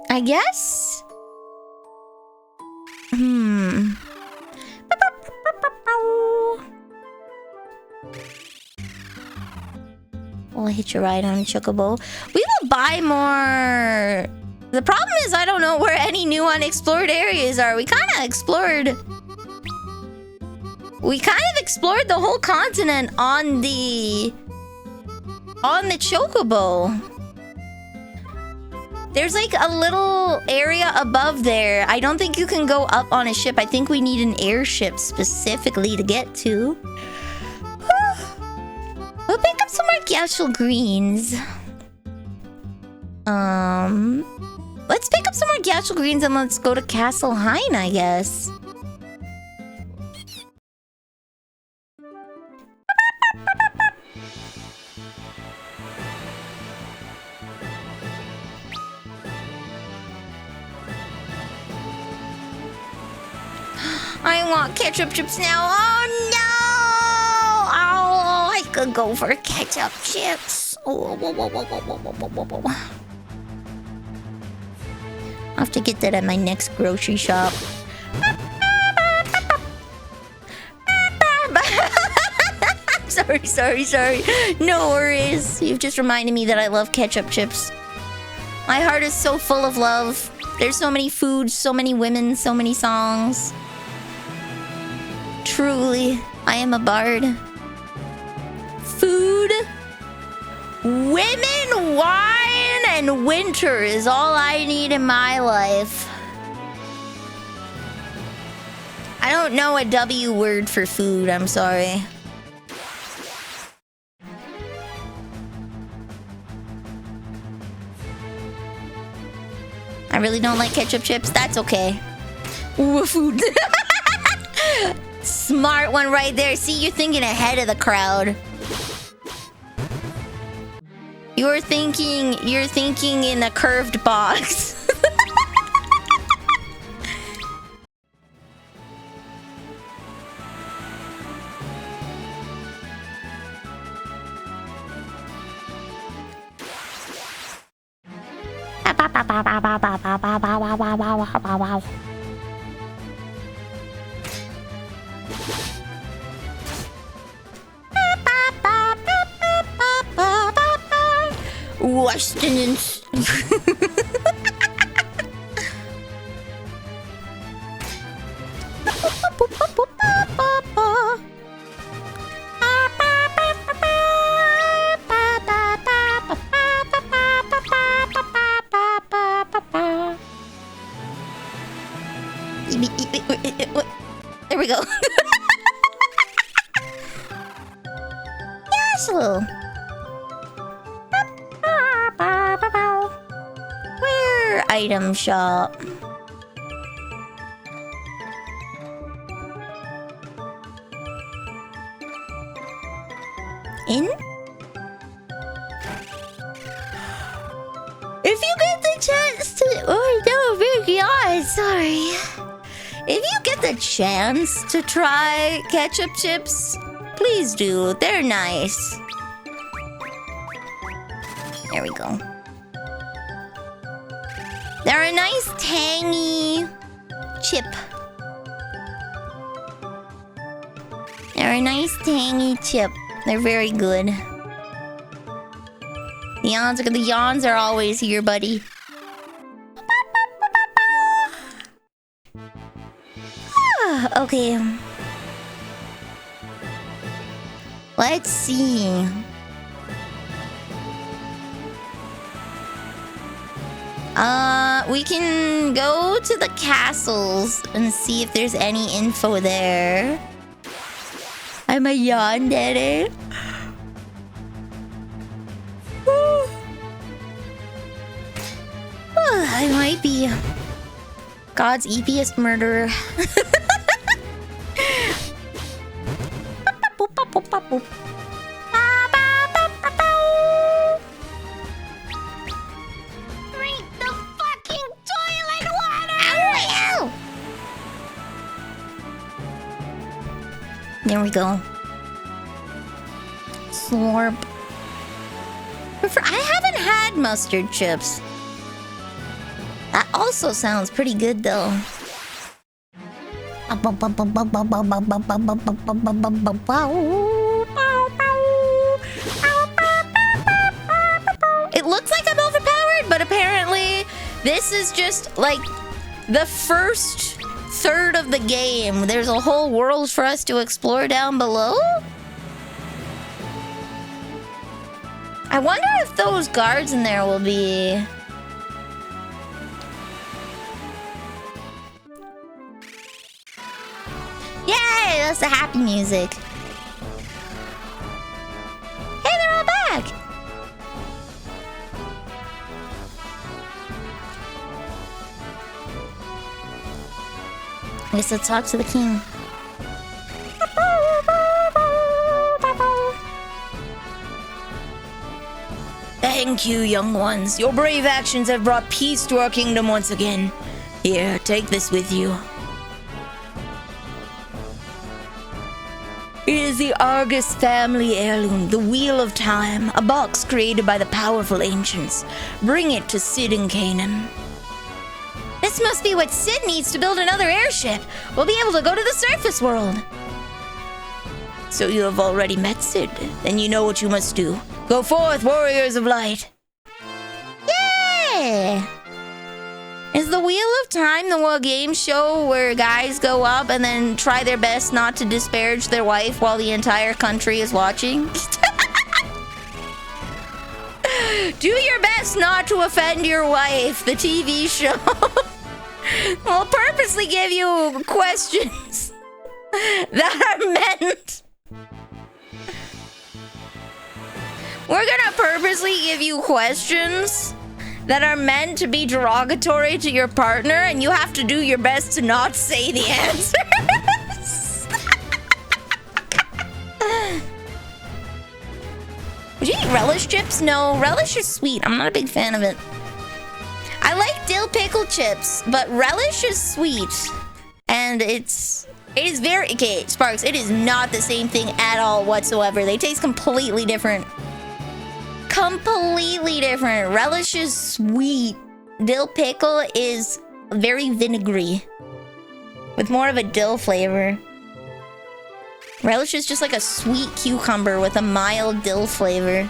I guess? We'll hitch a ride on a chocobo. We will buy more. The problem is I don't know where any new unexplored areas are. We kind of explored the whole continent on the chocobo. There's like a little area above there. I don't think you can go up on a ship. I think we need an airship specifically to get to. We'll pick up some more Gyashel greens. Let's pick up some more Gyashel greens and let's go to Castle Hein, I guess. I want ketchup chips now. Oh no! Oh, I could go for ketchup chips. Oh, I'll have to get that at my next grocery shop. Sorry. No worries. You've just reminded me that I love ketchup chips. My heart is so full of love. There's so many foods, so many women, so many songs. Truly, I am a bard. Food, women, wine, and winter is all I need in my life. I don't know a W word for food, I'm sorry. I really don't like ketchup chips. That's okay. Ooh, food. Smart one right there. See, you're thinking ahead of the crowd. You're thinking in a curved box. Westerners. There we go. Yaslo. Where item shop? In? If you get the chance to... Oh, no, big yawn, sorry. If you get the chance to try ketchup chips, please do. They're nice. There we go. They're a nice tangy chip. They're a nice tangy chip. They're very good. The yawns are always here, buddy. Okay. Let's see. We can go to the castles and see if there's any info there. I'm a yawn daddy. I might be God's eepiest murderer. Drink the fucking toilet water! Ow! There we go. Slurp. I haven't had mustard chips. That also sounds pretty good though. It looks like I'm overpowered, but apparently this is just like the first third of the game. There's a whole world for us to explore down below. I wonder if those guards in there will be... Yay! That's the happy music. Hey, they're all back! I guess let's talk to the king. Thank you, young ones. Your brave actions have brought peace to our kingdom once again. Here, take this with you. It is the Argus family heirloom, the Wheel of Time, a box created by the powerful ancients. Bring it to Sid in Canaan. This must be what Sid needs to build another airship. We'll be able to go to the surface world. So you have already met Sid, then you know what you must do. Go forth, warriors of light. Yay! Is the Wheel of Time the game show where guys go up and then try their best not to disparage their wife while the entire country is watching? Do your best not to offend your wife, the TV show. We'll purposely give you questions that are meant... We're gonna purposely give you questions that are meant to be derogatory to your partner, and you have to do your best to not say the answers. Gee, like relish chips? No, relish is sweet. I'm not a big fan of it. I like dill pickle chips, but relish is sweet. And it is very... Okay, Sparks, it is not the same thing at all whatsoever. They taste completely different. Completely different. Relish is sweet. Dill pickle is very vinegary, with more of a dill flavor. Relish is just like a sweet cucumber with a mild dill flavor.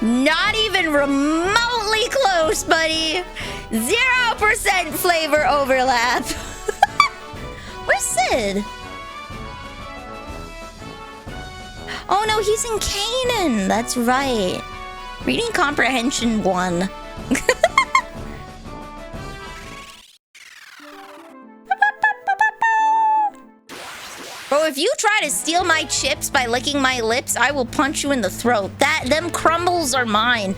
Not even remotely close, buddy. 0% flavor overlap. Where's Sid? Oh no, he's in Canaan. That's right. Reading comprehension 1. Bro, if you try to steal my chips by licking my lips, I will punch you in the throat. Them crumbles are mine.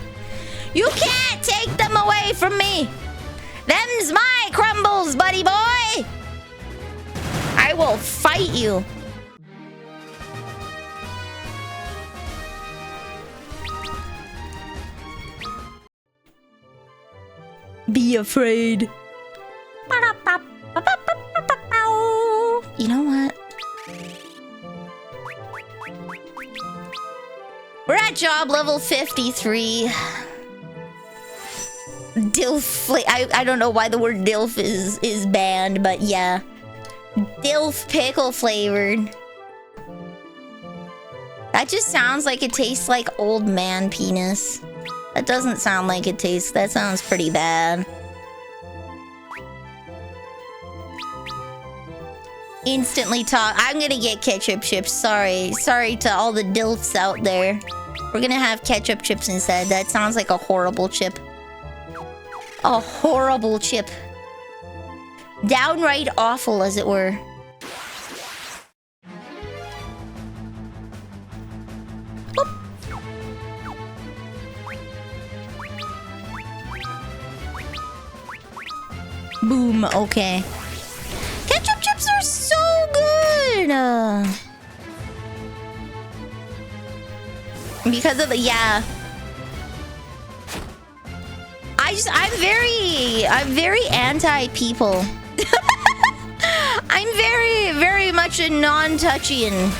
You can't take them away from me. Them's my crumbles, buddy boy. I will fight you. Be afraid. You know what? We're at job level 53. Dilf. I don't know why the word dilf is banned, but yeah. Dilf pickle flavored. That just sounds like it tastes like old man penis. That doesn't sound like it tastes... That sounds pretty bad. Instantly talk. I'm gonna get ketchup chips. Sorry. Sorry to all the dilfs out there. We're gonna have ketchup chips instead. That sounds like a horrible chip. A horrible chip. Downright awful, as it were. Oop. Boom, okay. Ketchup chips are so good! Because of the... Yeah. I'm very anti-people. I'm very, very much a non-touchian.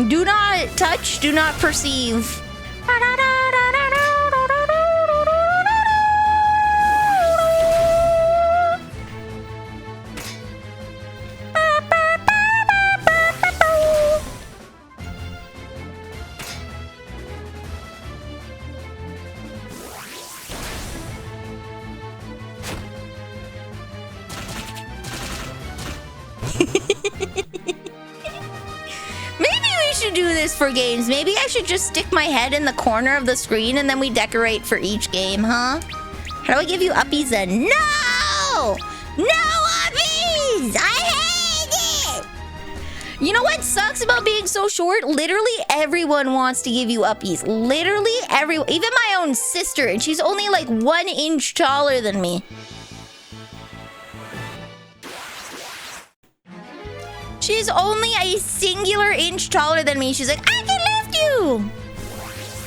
Do not touch, do not perceive. For games. Maybe I should just stick my head in the corner of the screen and then we decorate for each game, huh? How do I give you uppies then? No! No uppies! I hate it! You know what sucks about being so short? Literally everyone wants to give you uppies. Literally everyone. Even my own sister, and she's only like 1 inch taller than me. She's only a singular inch taller than me. She's like, I can lift you.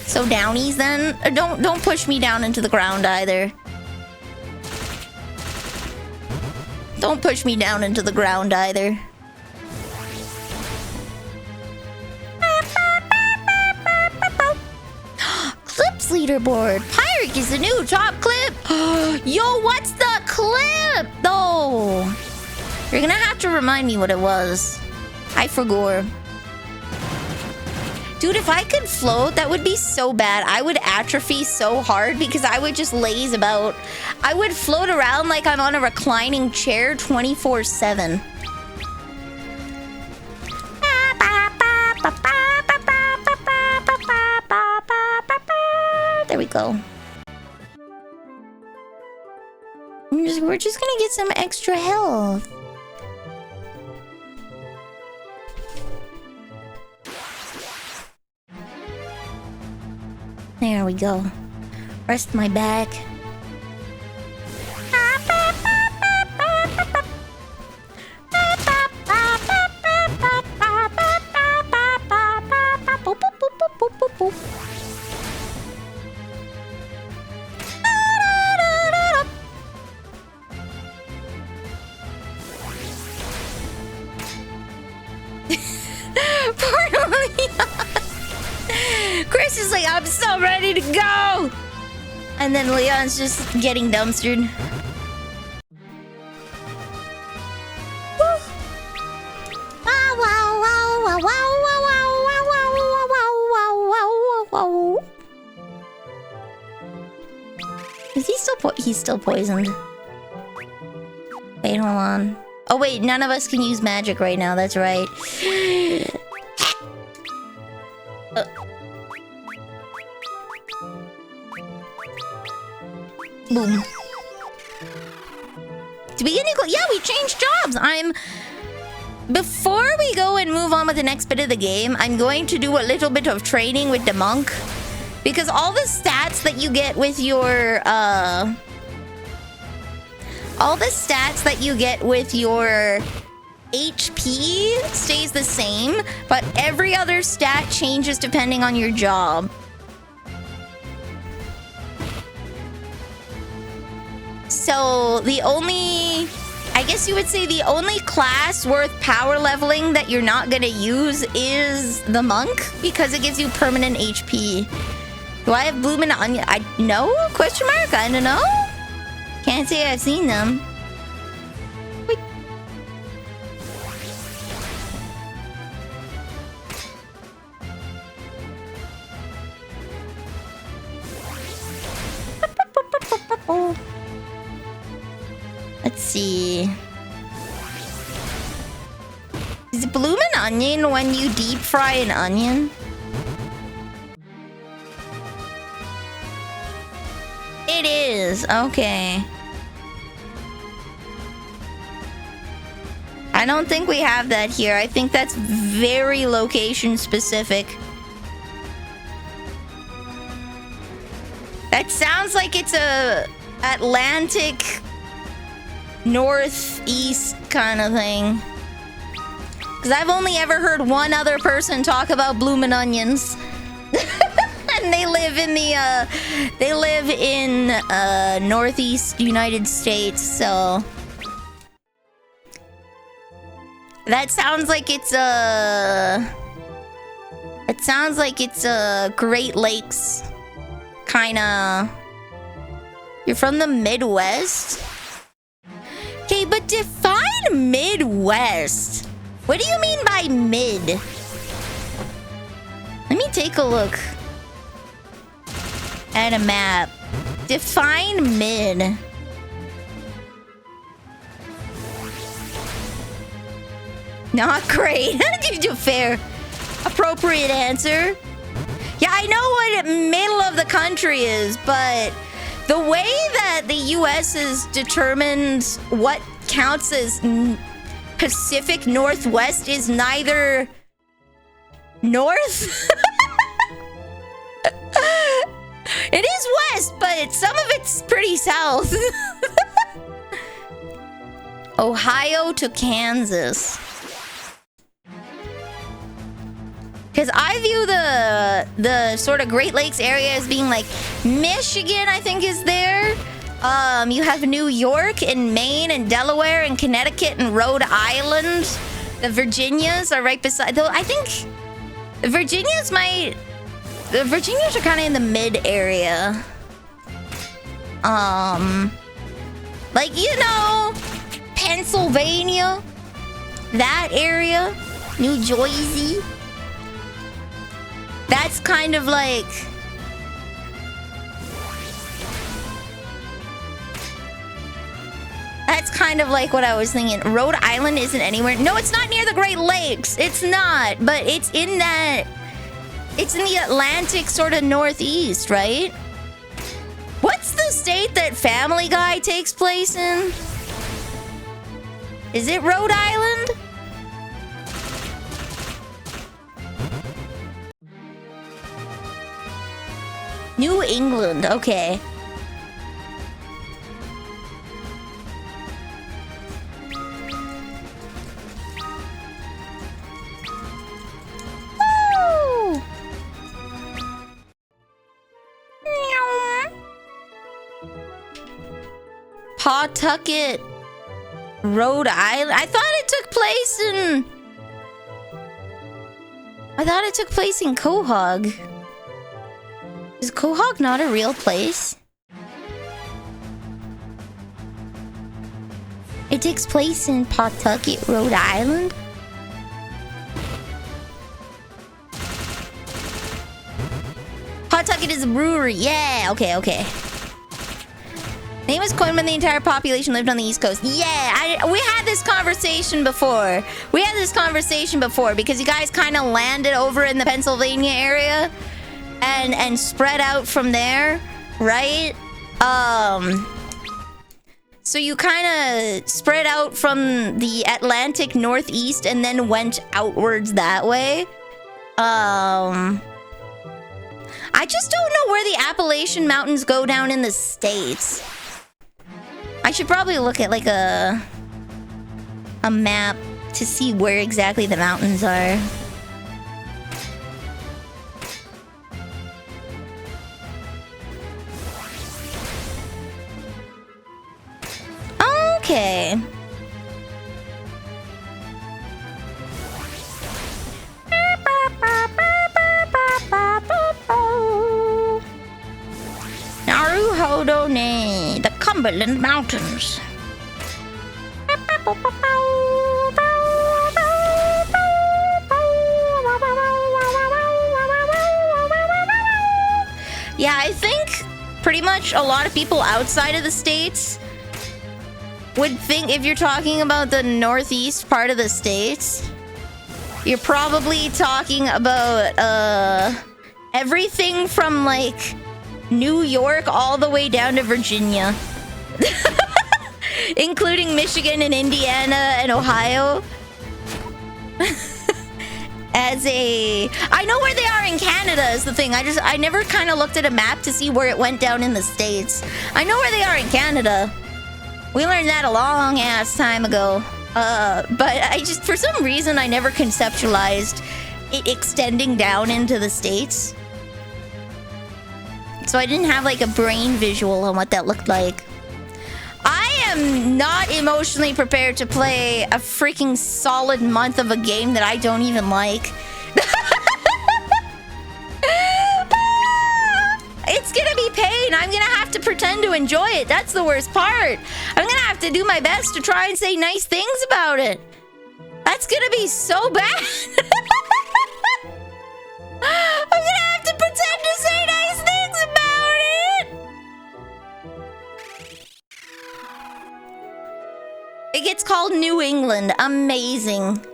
So downies then. Don't push me down into the ground either. Don't push me down into the ground either. Clips leaderboard. Pyric is the new top clip. Yo, what's the clip though? You're gonna have to remind me what it was. I forgot. Dude, if I could float, that would be so bad. I would atrophy so hard because I would just laze about. I would float around like I'm on a reclining chair 24/7. There we go. We're just gonna get some extra health. There we go. Rest my back. Chris is like, I'm so ready to go! And then Leon's just getting dumpstered. Is he still he's still poisoned. Wait, hold on. Oh wait, none of us can use magic right now, that's right. Boom. To begin equal, yeah, we changed jobs. Before we go and move on with the next bit of the game, I'm going to do a little bit of training with the monk. Because all the stats that you get with your, HP stays the same, but every other stat changes depending on your job. So I guess you would say the only class worth power leveling that you're not gonna use is the monk, because it gives you permanent HP. Do I have bloomin' onion? No? Question mark? I don't know. Can't say I've seen them. Wait. Let's see. Is bloomin' onion when you deep fry an onion? It is. Okay. I don't think we have that here. I think that's very location specific. That sounds like it's a Atlantic northeast kind of thing. Because I've only ever heard one other person talk about bloomin' onions. And they live in northeast United States, so that sounds like it's a Great Lakes kind of. You're from the Midwest? Okay, but define Midwest. What do you mean by mid? Let me take a look at a map. Define mid. Not great. Fair. Appropriate answer. Yeah, I know what middle of the country is, but the way that the US has determined what counts as Pacific Northwest is neither north. It is west, but some of it's pretty south. Ohio to Kansas. Because I view the sort of Great Lakes area as being like Michigan, I think, is there. You have New York and Maine and Delaware and Connecticut and Rhode Island. The Virginias are right beside. Though I think the Virginias are kind of in the mid area. Like, you know, Pennsylvania, that area, New Jersey. That's kind of like. That's kind of like what I was thinking. Rhode Island isn't anywhere. No, it's not near the Great Lakes. It's not, but it's in that. It's in the Atlantic sort of northeast, right? What's the state that Family Guy takes place in? Is it Rhode Island? New England, okay. Woo! Pawtucket, Rhode Island. I thought it took place in Quahog. Is Quahog not a real place? It takes place in Pawtucket, Rhode Island. Pawtucket is a brewery. Yeah, okay. Name was coined when the entire population lived on the East Coast. Yeah, we had this conversation before. Because you guys kind of landed over in the Pennsylvania area and spread out from there, right? So you kind of spread out from the Atlantic Northeast and then went outwards that way. I just don't know where the Appalachian Mountains go down in the States. I should probably look at like a map to see where exactly the mountains are. Okay. Naruhodone, the Cumberland Mountains. Yeah, I think pretty much a lot of people outside of the States would think if you're talking about the northeast part of the States, you're probably talking about everything from like New York all the way down to Virginia. Including Michigan and Indiana and Ohio. I know where they are in Canada is the thing. I never kind of looked at a map to see where it went down in the States. I know where they are in Canada. We learned that a long ass time ago. But I just, for some reason, I never conceptualized it extending down into the States. So I didn't have like a brain visual on what that looked like. I am not emotionally prepared to play a freaking solid month of a game that I don't even like. It's gonna be pain. I'm gonna have to pretend to enjoy it. That's the worst part. I'm gonna have to do my best to try and say nice things about it. That's gonna be so bad. I'm gonna have to pretend to say nice things about it. It gets called New England. Amazing.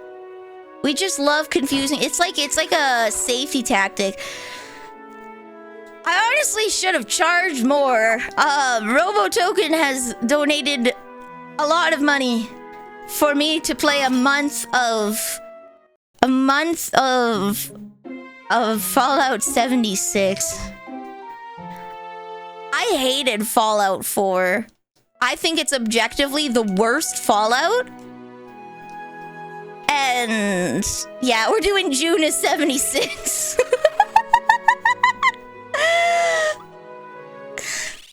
We just love confusing. It's like a safety tactic. I honestly should have charged more. RoboToken has donated a lot of money for me to play a month of Fallout 76. I hated Fallout 4. I think it's objectively the worst Fallout. And yeah, we're doing June of 76.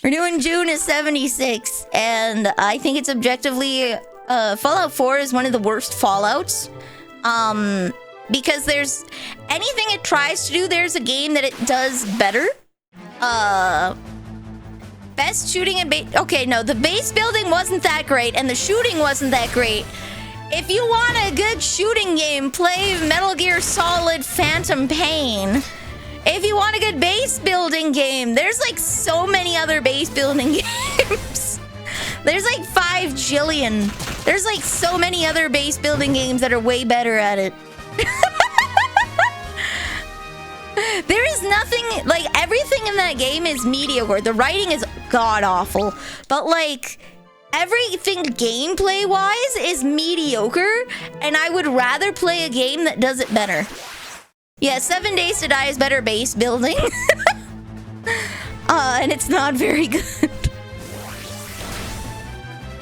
We're doing June of 76, and I think it's objectively Fallout 4 is one of the worst Fallouts. Because there's anything it tries to do, there's a game that it does better. Best shooting and okay, no, the base building wasn't that great, and the shooting wasn't that great. If you want a good shooting game, play Metal Gear Solid Phantom Pain. If you want a good base building game, there's like so many other base building games. There's like 5 jillion. There's like so many other base building games that are way better at it. There is nothing, like everything in that game is mediocre. The writing is god-awful. But like everything gameplay-wise is mediocre. And I would rather play a game that does it better. Yeah, 7 Days to Die is better base building. And it's not very good.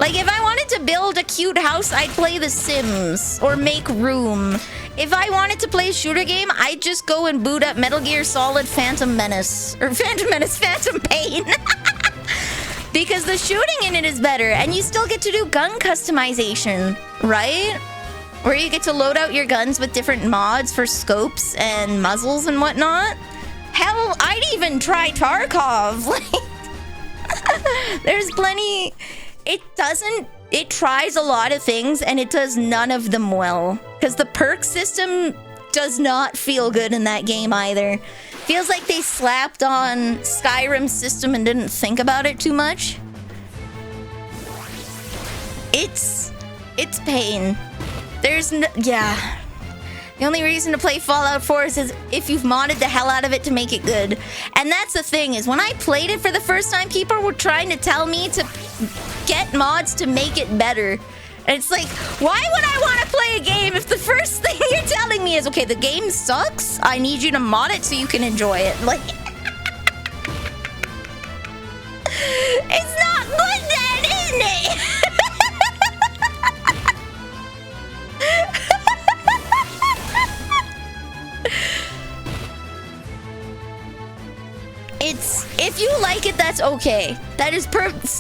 Like, if I wanted to build a cute house, I'd play The Sims or make room. If I wanted to play a shooter game, I'd just go and boot up Metal Gear Solid Phantom Menace. Or Phantom Pain. Because the shooting in it is better, and you still get to do gun customization, right? Where you get to load out your guns with different mods for scopes and muzzles and whatnot. Hell, I'd even try Tarkov. There's plenty. It tries a lot of things and it does none of them well. Because the perk system does not feel good in that game either. Feels like they slapped on Skyrim's system and didn't think about it too much. It's pain. Yeah. The only reason to play Fallout 4 is if you've modded the hell out of it to make it good. And that's the thing, is when I played it for the first time, people were trying to tell me to get mods to make it better. And it's like, why would I want to play a game if the first thing you're telling me is, okay, the game sucks, I need you to mod it so you can enjoy it. Like, it's not good then, isn't it? If you like it, that's okay. That is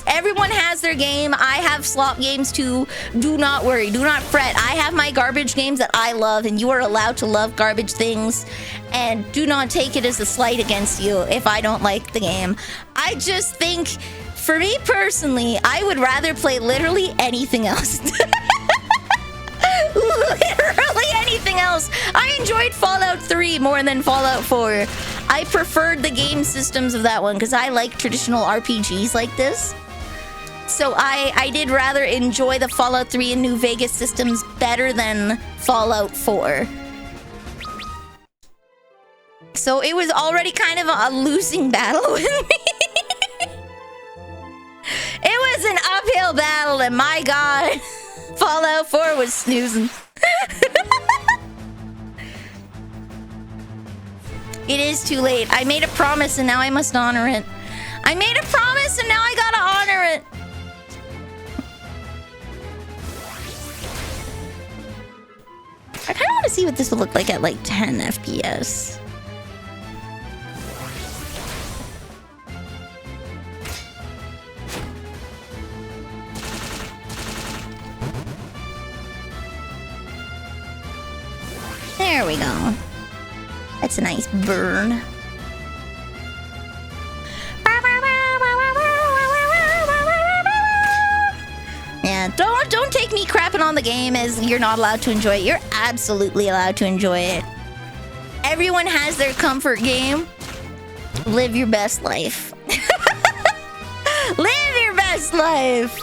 everyone has their game. I have slop games too. Do not worry. Do not fret. I have my garbage games that I love, and you are allowed to love garbage things. And do not take it as a slight against you if I don't like the game. I just think, for me personally, I would rather play literally anything else. Literally anything else. I enjoyed Fallout 3 more than Fallout 4. I preferred the game systems of that one because I like traditional RPGs like this. So I did rather enjoy the Fallout 3 and New Vegas systems better than Fallout 4. So it was already kind of a losing battle with me. It was an uphill battle, and my god, Fallout 4 was snoozing. It is too late. I made a promise and now I must honor it. I made a promise and now I gotta honor it. I kind of want to see what this would look like at like 10 FPS. There we go. That's a nice burn. Yeah, don't take me crapping on the game as you're not allowed to enjoy it. You're absolutely allowed to enjoy it. Everyone has their comfort game. Live your best life. Live your best life.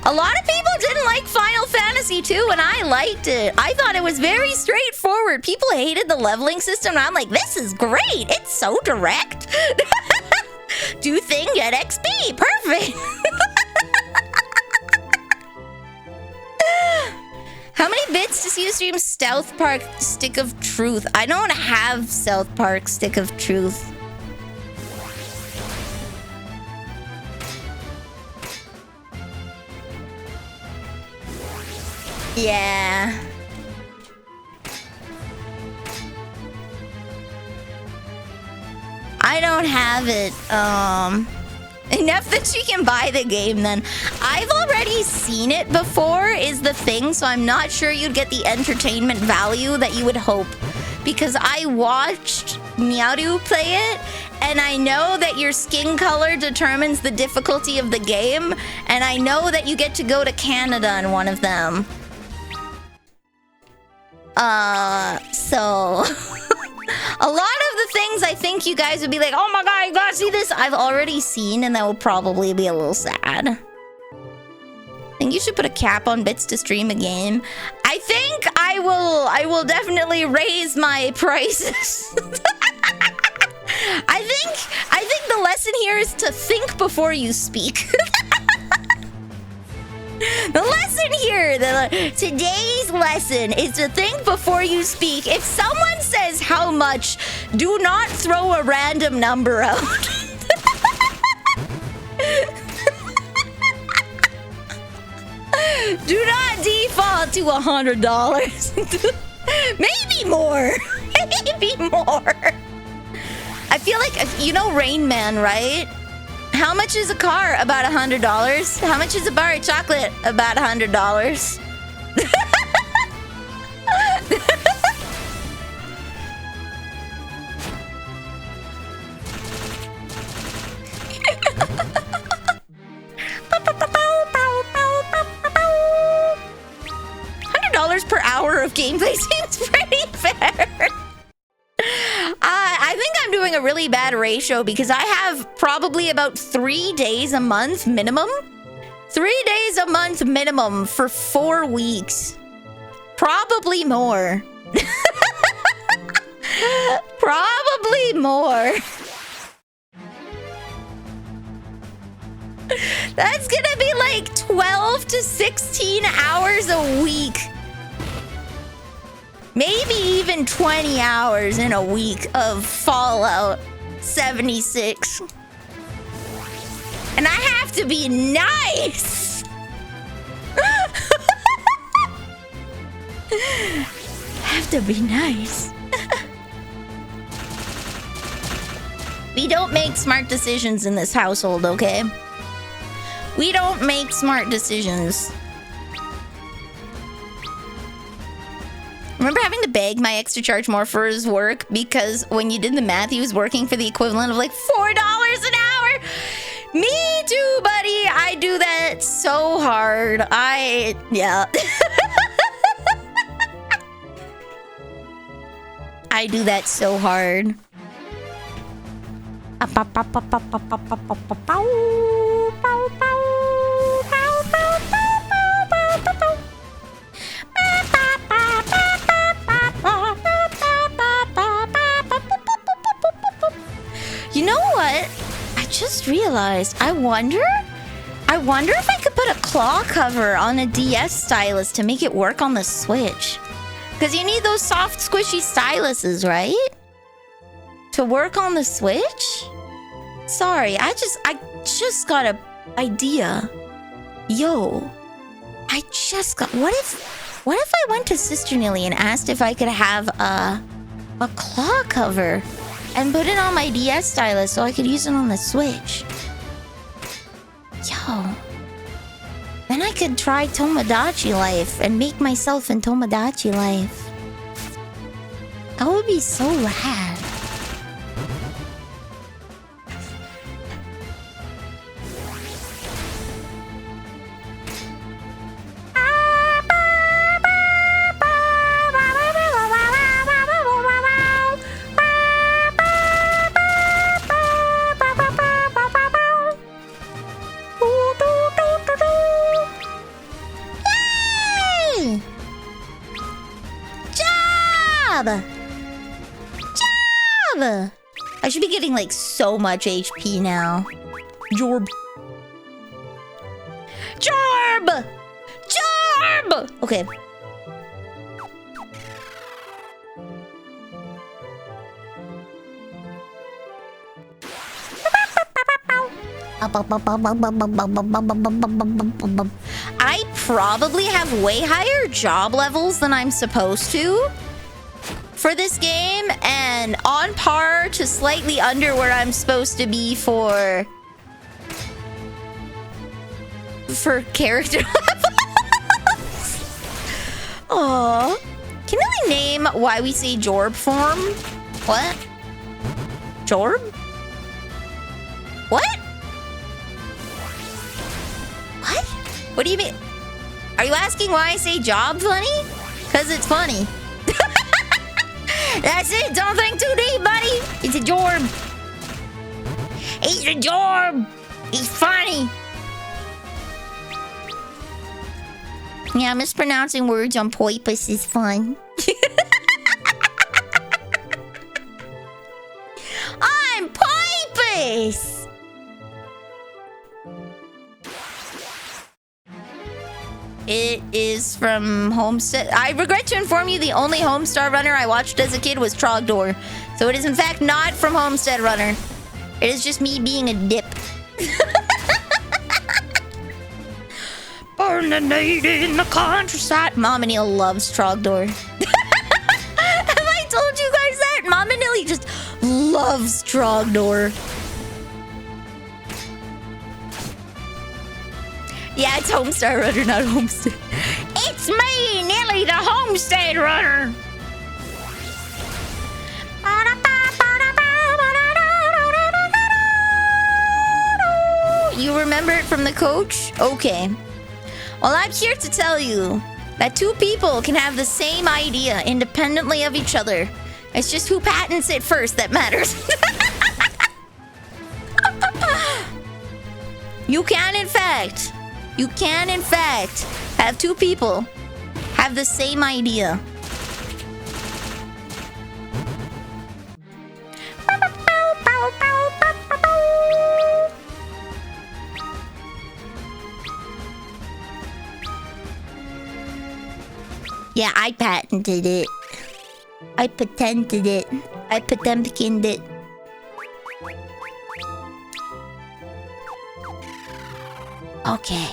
A lot of people didn't like Final Fantasy 2, and I liked it. I thought it was very straightforward. People hated the leveling system, and I'm like, this is great. It's so direct. Do thing, get XP. Perfect. How many bits does you stream South Park Stick of Truth? I don't have South Park Stick of Truth. Yeah. I don't have it. Enough that you can buy the game then. I've already seen it before is the thing, so I'm not sure you'd get the entertainment value that you would hope. Because I watched Meowdo play it, and I know that your skin color determines the difficulty of the game, and I know that you get to go to Canada in one of them. So a lot of the things I think you guys would be like, oh my god, you gotta see this, I've already seen, and that will probably be a little sad. I think you should put a cap on bits to stream a game. I think I will definitely raise my prices. I think the lesson here is to think before you speak. The lesson here, today's lesson is to think before you speak. If someone says how much, do not throw a random number out. Do not default to $100. Maybe more. Maybe more. I feel like, you know Rain Man, right? How much is a car? About $100. How much is a bar of chocolate? About $100. I think I'm doing a really bad ratio because I have probably about 3 days a month minimum. 3 days a month minimum for 4 weeks. Probably more. Probably more. That's gonna be like 12 to 16 hours a week. Maybe even 20 hours in a week of Fallout 76. And I have to be nice. Have to be nice. We don't make smart decisions in this household, okay? We don't make smart decisions. Remember having to beg my extra charge more for his work because when you did the math, he was working for the equivalent of like $4 an hour? Me too, buddy. I do that so hard. Yeah. I do that so hard. You know what? I just realized. I wonder if I could put a claw cover on a DS stylus to make it work on the Switch. Because you need those soft, squishy styluses, right? To work on the Switch? Sorry, I just got an idea. Yo, I just got... What if I went to Sister Nilly and asked if I could have a claw cover and put it on my DS stylus so I could use it on the Switch? Yo. Then I could try Tomodachi Life and make myself in Tomodachi Life. That would be so rad. Job! I should be getting like so much HP now. Jorb. Jorb! Jorb! Okay. I probably have way higher job levels than I'm supposed to for this game, and on par to slightly under where I'm supposed to be for character levels. Aww. Can we name why we say Jorb form? What? Jorb? What? What? What do you mean? Are you asking why I say job funny? Because it's funny. That's it. Don't think too deep, buddy. It's a jorb. He's a jorb. He's funny. Yeah, mispronouncing words on purpose is fun. On purpose. It is from Homestead. I regret to inform you the only Homestar Runner I watched as a kid was Trogdor. So it is in fact not from Homestead Runner. It is just me being a dip. Born and made in the countryside. Mama Neil loves Trogdor. Have I told you guys that? Mama Neil just loves Trogdor. Yeah, it's Homestar Runner, not Homestead. It's me, Nelly, the Homestead Runner. You remember it from the coach? Okay. Well, I'm here to tell you that two people can have the same idea independently of each other. It's just who patents it first that matters. You can in fact have two people have the same idea. Yeah, I patented it. I patented it. I patemkined it. Okay.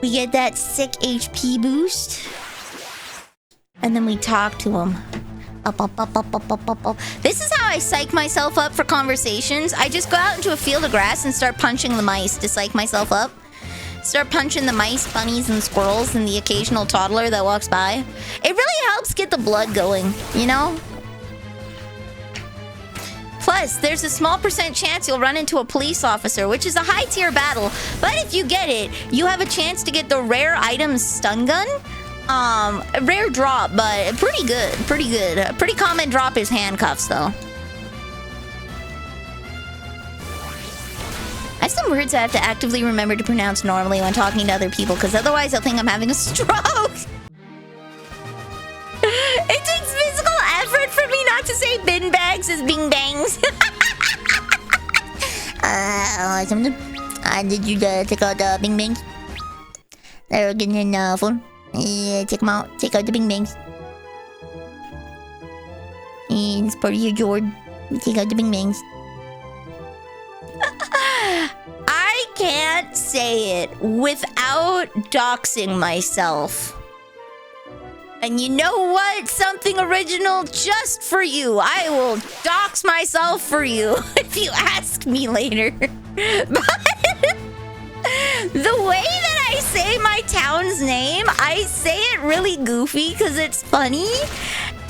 We get that sick HP boost. And then we talk to him. Up. This is how I psych myself up for conversations. I just go out into a field of grass and start punching the mice to psych myself up. Start punching the mice, bunnies, and squirrels and the occasional toddler that walks by. It really helps get the blood going, you know? Plus, there's a small % chance you'll run into a police officer, which is a high-tier battle. But if you get it, you have a chance to get the rare items stun gun. A rare drop, but pretty good. A pretty common drop is handcuffs, though. I have some words I have to actively remember to pronounce normally when talking to other people, because otherwise they'll think I'm having a stroke. It takes physical effort for me not to say bin bags as bing bangs. Did you take out the bing bangs? They're getting in the phone. Yeah, take them out. Take out the bing bangs. And it's part of your Jord. Take out the bing bangs. I can't say it without doxing myself. And you know what? Something original just for you. I will dox myself for you if you ask me later. But the way that I say my town's name, I say it really goofy because it's funny.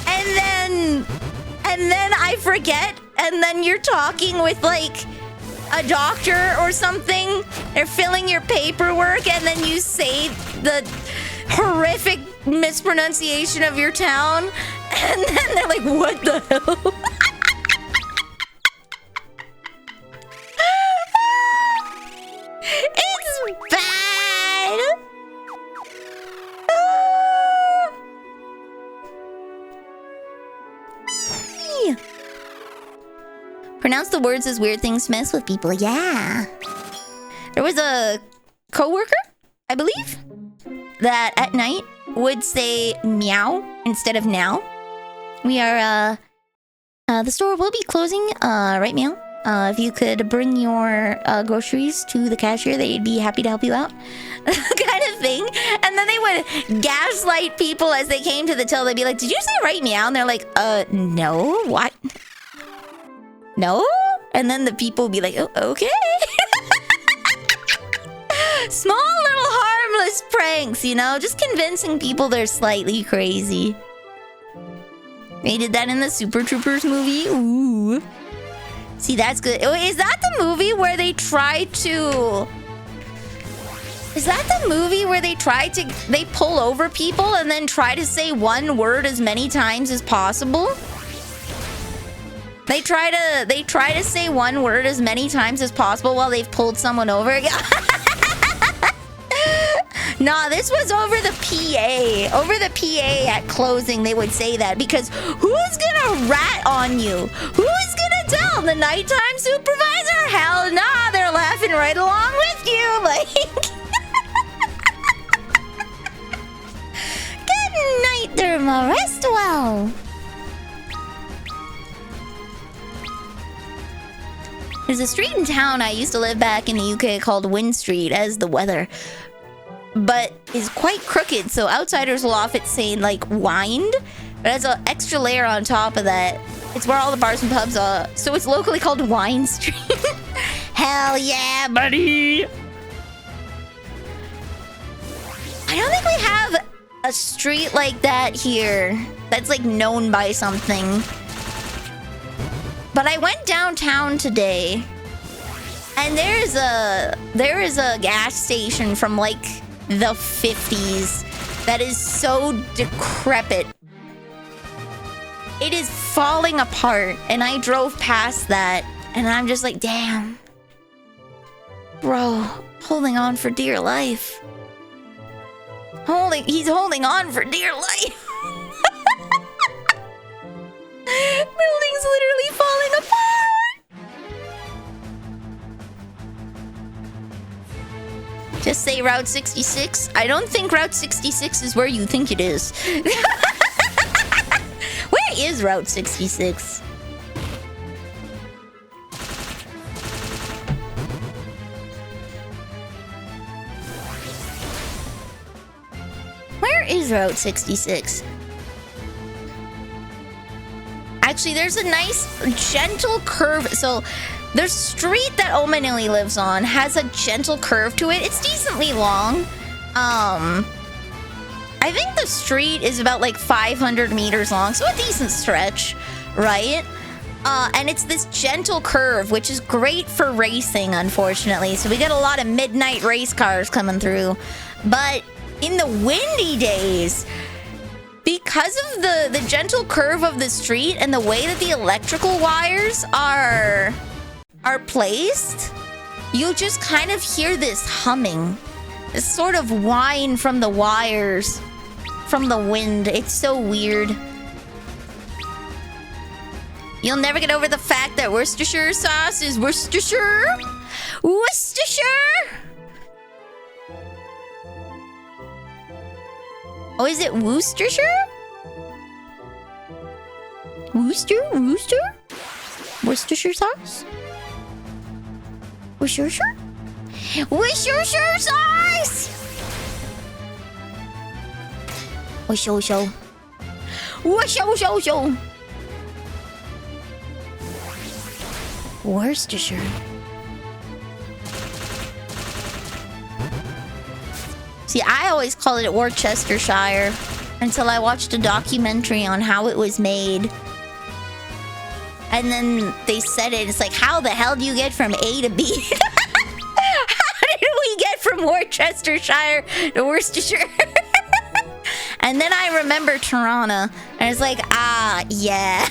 And then I forget. And then you're talking with like a doctor or something. They're filling your paperwork and then you say the horrific mispronunciation of your town. And then they're like, what the hell? It's bad. Pronounce the words as weird things mess with people. Yeah. There was a coworker, I believe, that at night would say meow instead of now. We are, the store will be closing, right meow. If you could bring your groceries to the cashier, they'd be happy to help you out. Kind of thing. And then they would gaslight people as they came to the till. They'd be like, did you say right meow? And they're like, no, what? No? And then the people would be like, oh, okay. Small little harmless pranks, you know? Just convincing people they're slightly crazy. They did that in the Super Troopers movie. Ooh. See, that's good. Is that the movie where they try to... Is that the movie where they pull over people and then try to say one word as many times as possible? They try to say one word as many times as possible while they've pulled someone over. Nah, this was over the PA. Over the PA at closing, they would say that because who's gonna rat on you? Who's gonna tell the nighttime supervisor? Hell nah, they're laughing right along with you. Like, good night, Derma. Rest well. There's a street in town I used to live back in the UK called Wind Street as the weather, but is quite crooked, so outsiders will often say like wind, but has an extra layer on top of that. It's where all the bars and pubs are, so it's locally called Wine Street. Hell yeah, buddy! I don't think we have a street like that here that's like known by something. But I went downtown today, and there is a gas station from like the 50s that is so decrepit. It is falling apart, and I drove past that, and I'm just like, damn. Bro, holding on for dear life. He's holding on for dear life. Building's literally falling apart. Just say Route 66. I don't think Route 66 is where you think it is. Where is Route 66? Where is Route 66? Actually, there's a nice, gentle curve. So, the street that Omanili lives on has a gentle curve to it. It's decently long. I think the street is about like 500 meters long, so a decent stretch, right? And it's this gentle curve, which is great for racing, unfortunately. So we get a lot of midnight race cars coming through. But in the windy days, because of the gentle curve of the street and the way that the electrical wires are placed, you just kind of hear this humming. This sort of whine from the wires, from the wind. It's so weird. You'll never get over the fact that Worcestershire sauce is Worcestershire. Worcestershire. Oh, is it Worcestershire? Worcester? Worcestershire sauce? Worcestershire? Worcestershire sauce! Worcestershire. Worcestershire. Worcestershire. See, I always called it Worcestershire until I watched a documentary on how it was made. And then they said it. It's like, how the hell do you get from A to B? How did we get from Worcestershire to Worcestershire? And then I remember Toronto. And it's like, yeah.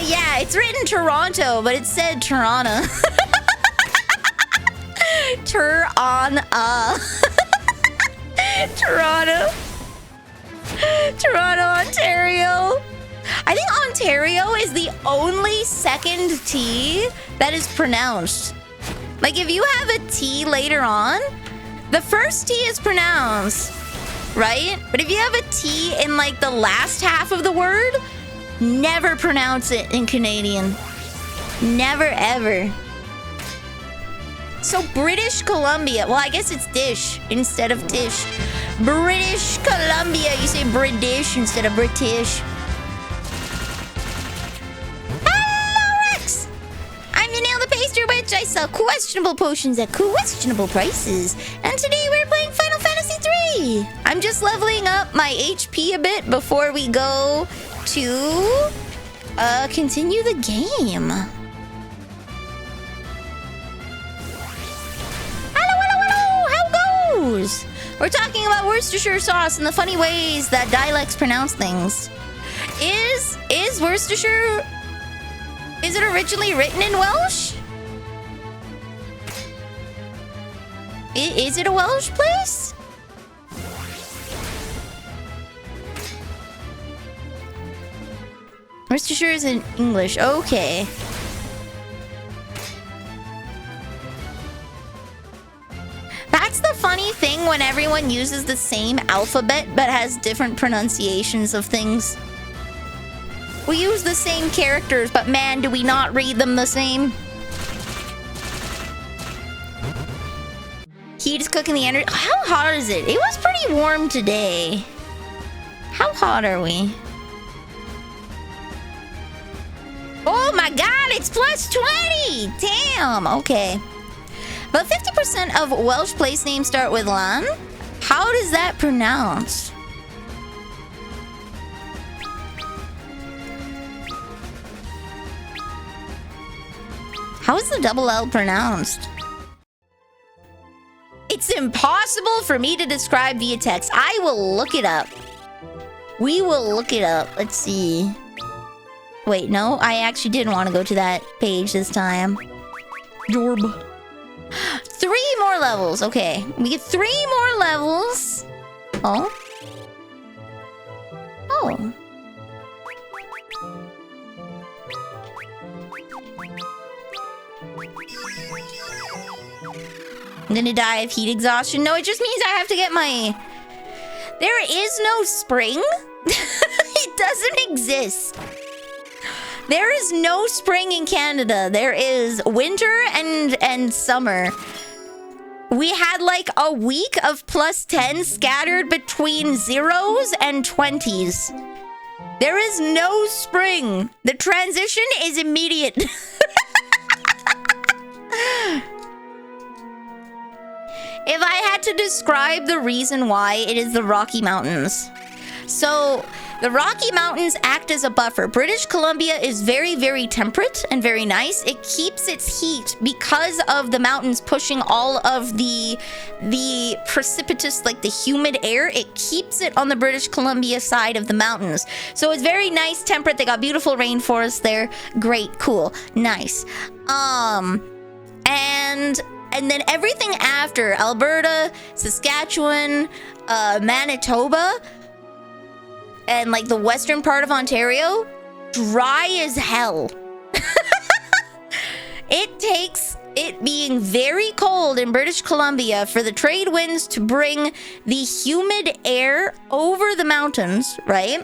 Yeah, it's written Toronto, but it said Toronto. Toronto, Ontario. I think Ontario is the only second T that is pronounced. Like, if you have a T later on, the first T is pronounced, right? But if you have a T in, like, the last half of the word, never pronounce it in Canadian. Never, ever. So British Columbia, well, I guess it's dish instead of tish. British Columbia, you say British instead of British. Hello, Rex! I'm Vanille the Pastry Witch. I sell questionable potions at questionable prices. And today we're playing Final Fantasy 3. I'm just leveling up my HP a bit before we go to continue the game. We're talking about Worcestershire sauce and the funny ways that dialects pronounce things. Is Worcestershire... Is it originally written in Welsh? Is it a Welsh place? Worcestershire is in English. Okay. That's the funny thing when everyone uses the same alphabet but has different pronunciations of things. We use the same characters, but man, do we not read them the same. Heat is cooking the energy. How hot is it? It was pretty warm today. How hot are we? Oh my god, it's plus 20! Damn, okay. But 50% of Welsh place names start with lan. How does that pronounce? How is the double L pronounced? It's impossible for me to describe via text. I will look it up. We will look it up. Let's see. Wait, no, I actually didn't want to go to that page this time. Jorb. 3 more levels. Okay, we get 3 more levels. Oh. Oh. I'm gonna die of heat exhaustion. No, it just means I have to get my... There is no spring. It doesn't exist. There is no spring in Canada. There is winter and summer. We had like a week of +10 scattered between 0s and 20s. There is no spring. The transition is immediate. If I had to describe the reason why, it is the Rocky Mountains. So, the Rocky Mountains act as a buffer. British Columbia is very, very temperate and very nice. It keeps its heat because of the mountains pushing all of the precipitous, like the humid air. It keeps it on the British Columbia side of the mountains. So it's very nice, temperate. They got beautiful rainforests there. Great, cool, nice. And then everything after, Alberta, Saskatchewan, Manitoba, and like the western part of Ontario, dry as hell. It takes it being very cold in British Columbia for the trade winds to bring the humid air over the mountains, right?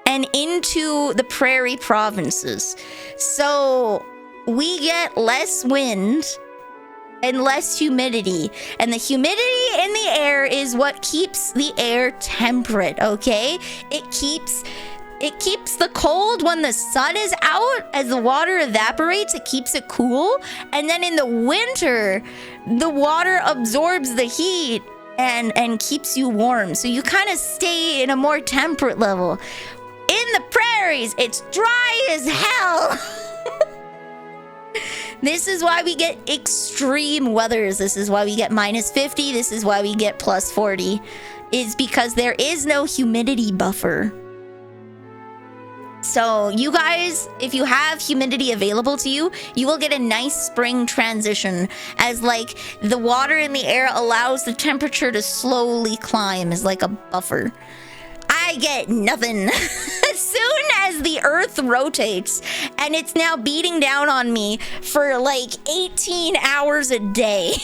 And into the prairie provinces. So we get less wind and less humidity. And the humidity in the air is what keeps the air temperate, okay? It keeps the cold when the sun is out. As the water evaporates, it keeps it cool. And then in the winter, the water absorbs the heat and keeps you warm. So you kind of stay in a more temperate level. In the prairies, it's dry as hell. This is why we get extreme weathers. This is why we get -50. This is why we get +40. Is because there is no humidity buffer. So you guys, if you have humidity available to you, you will get a nice spring transition as like the water in the air allows the temperature to slowly climb as like a buffer. I get nothing. As soon as the earth rotates and it's now beating down on me for like 18 hours a day.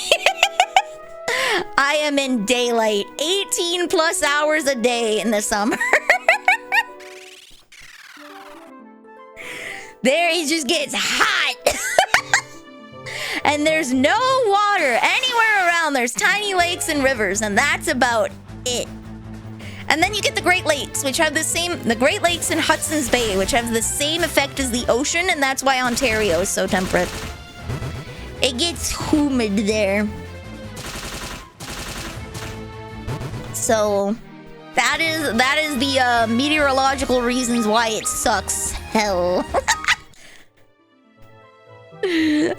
I am in daylight 18 plus hours a day in the summer. There it just gets hot. And there's no water anywhere around. There's tiny lakes and rivers, and that's about it. And then you get the Great Lakes, which have the Great Lakes in Hudson's Bay, which have the same effect as the ocean, and that's why Ontario is so temperate. It gets humid there. So that is the meteorological reasons why it sucks hell. You're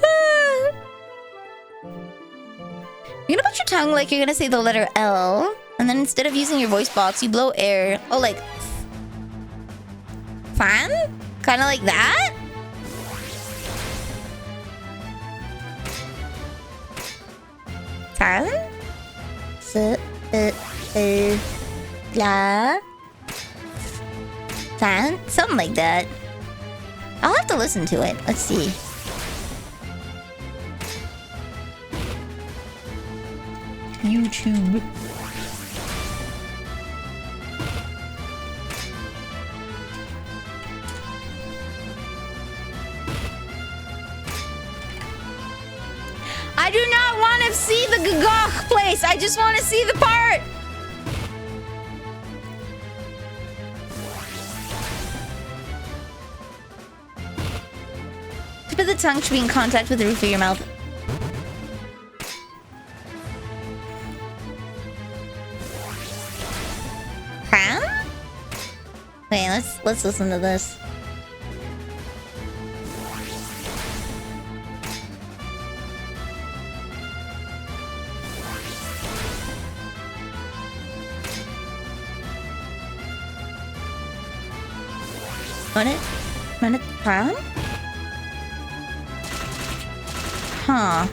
gonna put your tongue like you're gonna say the letter L, and then instead of using your voice box, you blow air. Oh, like fan? Kind of like that? Fan? La? Fan? Something like that. I'll have to listen to it. Let's see. YouTube. I do not want to see the Gagok place. I just want to see the part. Tip of the tongue should be in contact with the roof of your mouth. Huh? Okay, let's listen to this. Minute pan? Huh.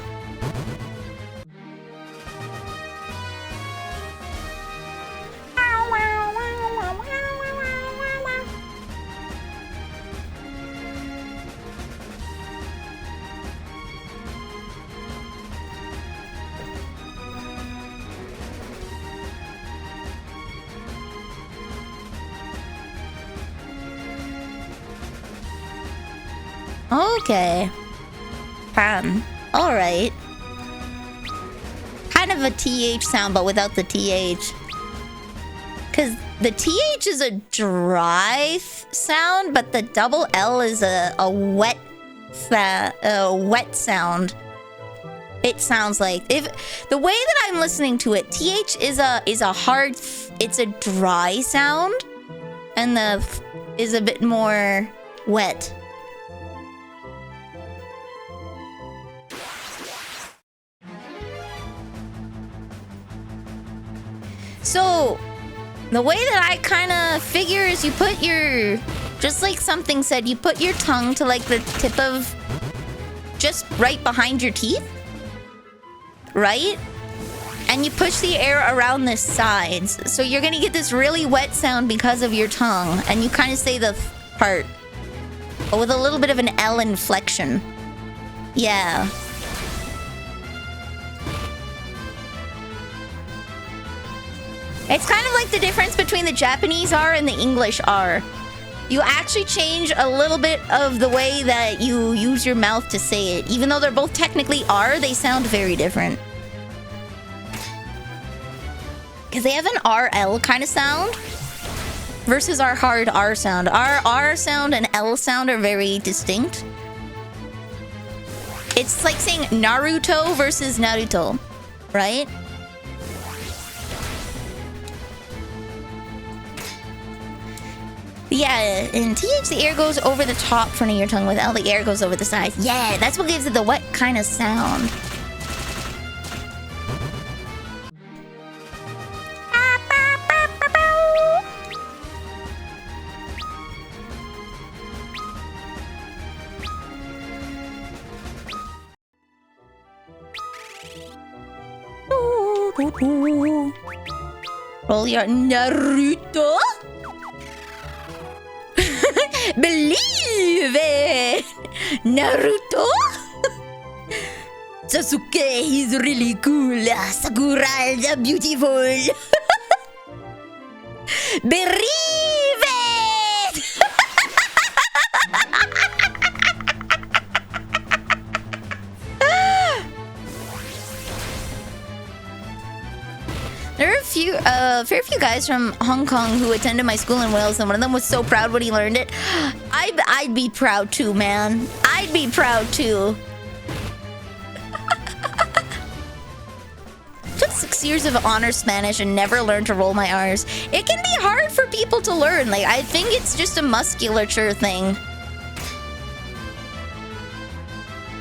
Okay. Pan. Alright. Kind of a TH sound, but without the TH. Because the TH is a dry sound, but the double L is a wet sound. It sounds like, if the way that I'm listening to it, TH is a hard, it's a dry sound, and the is a bit more wet. So, the way that I kind of figure is you put your, just like something said, you put your tongue to like the tip of, just right behind your teeth, right? And you push the air around the sides. So you're gonna get this really wet sound because of your tongue. And you kind of say the part, but with a little bit of an L inflection. Yeah. It's kind of like the difference between the Japanese R and the English R. You actually change a little bit of the way that you use your mouth to say it. Even though they're both technically R, they sound very different. Because they have an RL kind of sound versus our hard R sound. Our R sound and L sound are very distinct. It's like saying Naruto versus Naruto, right? Yeah, in TH, the air goes over the top front of your tongue. With L, the air goes over the sides. Yeah, that's what gives it the wet kind of sound. Roll your Naruto. Believe it! Naruto? Sasuke, he's really cool. Sakura is beautiful. Believe it! There are a fair few guys from Hong Kong who attended my school in Wales, and one of them was so proud when he learned it. I'd be proud too, man. I'd be proud too. Took 6 years of honor Spanish and never learned to roll my R's. It can be hard for people to learn. Like, I think it's just a musculature thing.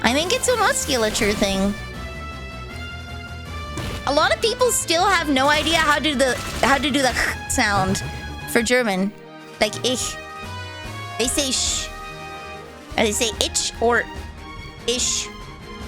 I think it's a musculature thing. A lot of people still have no idea how to do the sound for German. Like ich. They say sh. Or they say ich or ish.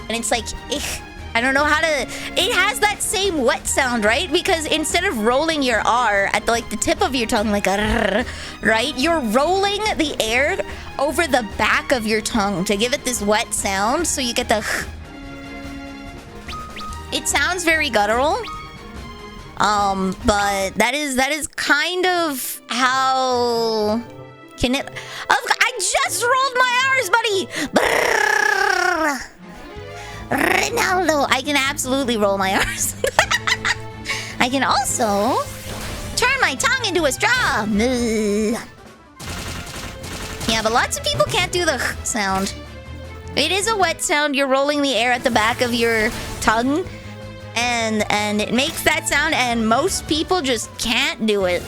And it's like ich. I don't know how to... It has that same wet sound, right? Because instead of rolling your R at the tip of your tongue, like a right? You're rolling the air over the back of your tongue to give it this wet sound, so you get the... It sounds very guttural. But that is kind of how... Can it... I just rolled my R's, buddy! Brrr. Ronaldo. I can absolutely roll my R's. I can also turn my tongue into a straw. Yeah, but lots of people can't do the sound. It is a wet sound. You're rolling the air at the back of your tongue. And it makes that sound, and most people just can't do it.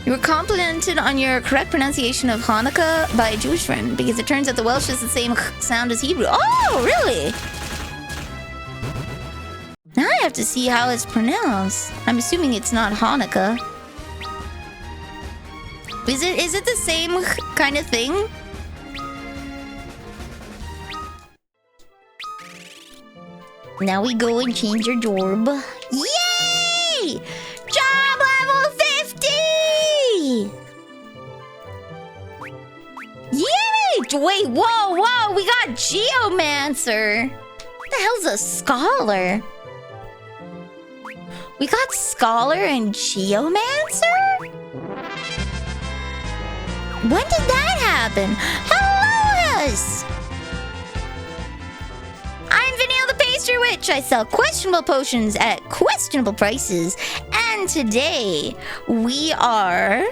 You were complimented on your correct pronunciation of Hanukkah by a Jewish friend because it turns out the Welsh is the same sound as Hebrew. Oh, really? Now I have to see how it's pronounced. I'm assuming it's not Hanukkah. Is it the same kind of thing? Now we go and change our job. Yay! Job level 50! Yay! Wait, whoa! We got Geomancer! What the hell's a scholar? We got Scholar and Geomancer? When did that happen? Hello, us! I'm Vanille the Pastry Witch. I sell questionable potions at questionable prices. And today, we are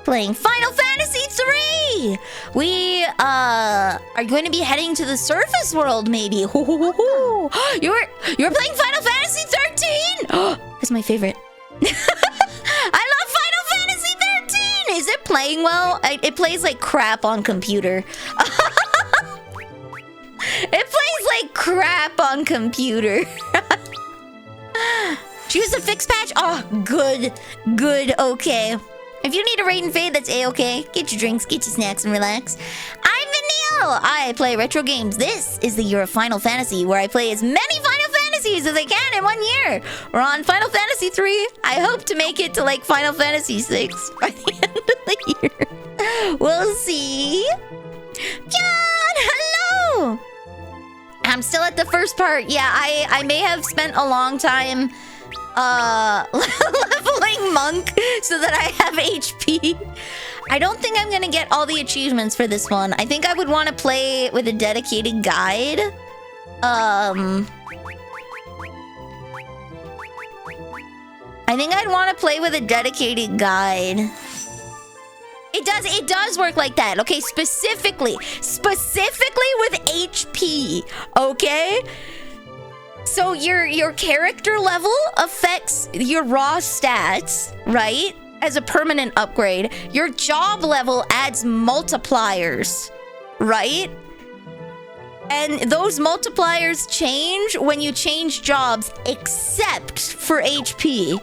playing Final Fantasy 3! We are going to be heading to the surface world, maybe. You're playing Final Fantasy 13? That's my favorite. I love Final Fantasy 13! Is it playing well? It plays like crap on computer. It plays like crap on computer. Choose a fix patch? Oh, good. Okay. If you need a raid and fade, that's a-okay. Get your drinks, get your snacks, and relax. I'm Vanille! I play retro games. This is the year of Final Fantasy, where I play as many Final Fantasies as I can in 1 year. We're on Final Fantasy 3. I hope to make it to, like, Final Fantasy 6 by the end of the year. We'll see. John, hello! I'm still at the first part. Yeah, I may have spent a long time leveling Monk so that I have HP. I don't think I'm gonna get all the achievements for this one. I think I would want to play with a dedicated guide. I think I'd want to play with a dedicated guide. It does work like that, okay? Specifically with HP, okay? So your character level affects your raw stats, right? As a permanent upgrade. Your job level adds multipliers, right? And those multipliers change when you change jobs, except for HP.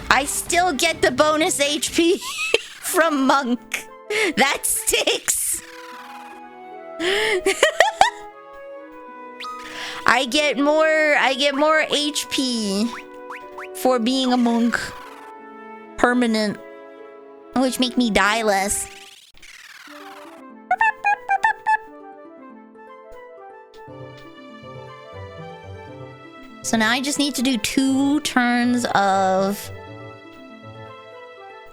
I still get the bonus HP from Monk. That sticks. I get more HP for being a monk. Permanent. Which make me die less. So now I just need to do 2 turns of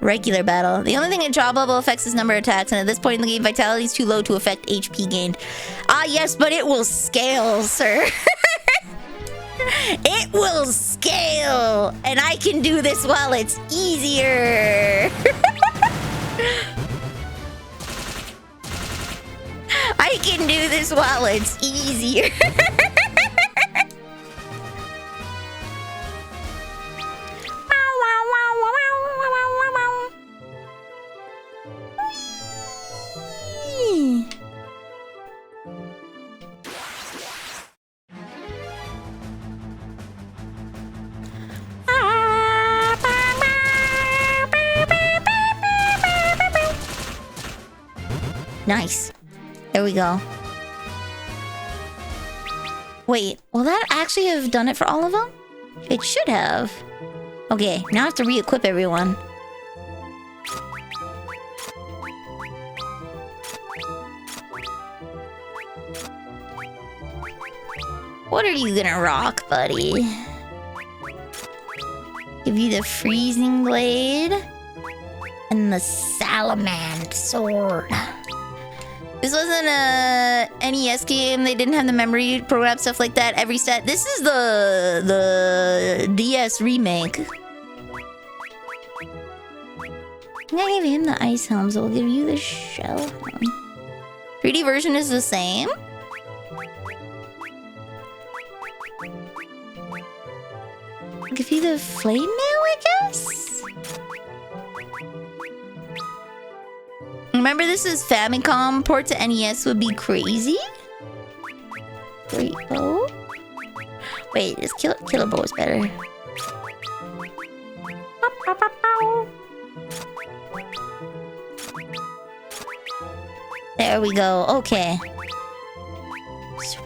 regular battle. The only thing in job level affects is number of attacks, and at this point in the game, vitality is too low to affect HP gained. Ah, yes, but it will scale, sir. It will scale, and I can do this while it's easier. I can do this while it's easier. Nice. There we go. Wait, will that actually have done it for all of them? It should have. Okay, now I have to re-equip everyone. What are you gonna rock, buddy? Give you the freezing blade and the salamander sword. This wasn't a NES game. They didn't have the memory program, stuff like that. Every stat. This is the DS remake. I think I gave him the ice helm, so we'll give you the shell helm. 3D version is the same. give you the flame mail, I guess? Remember, this is Famicom. Port to NES would be crazy. 3-0. Wait, this Killer Bow is better. There we go. Okay.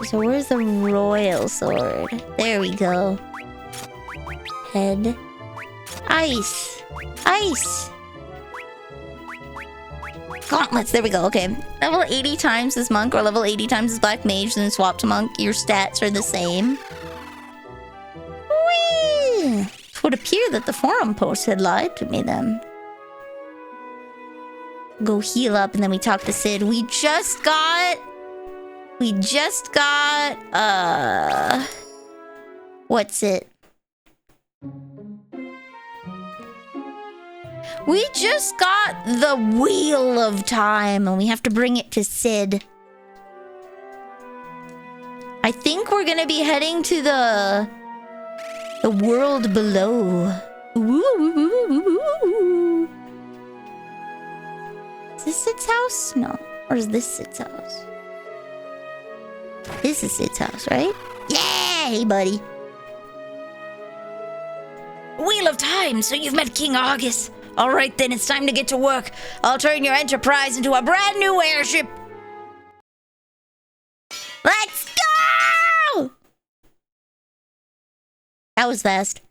So where's the royal sword? There we go. Head. Ice. Ice. Gauntlets. There we go. Okay. Level 80 times this monk or level 80 times this black mage, then swap to monk. Your stats are the same. Whee! It would appear that the forum post had lied to me then. Go heal up and then we talk to Sid. We just got... What's it? We just got the Wheel of Time and we have to bring it to Sid. I think we're gonna be heading to the world below. Ooh. Is this Sid's house? No. Or is this Sid's house? This is Sid's house, right? Yeah! Hey, buddy. Wheel of Time, so you've met King Argus. All right, then, it's time to get to work. I'll turn your Enterprise into a brand new airship. Let's go! That was fast.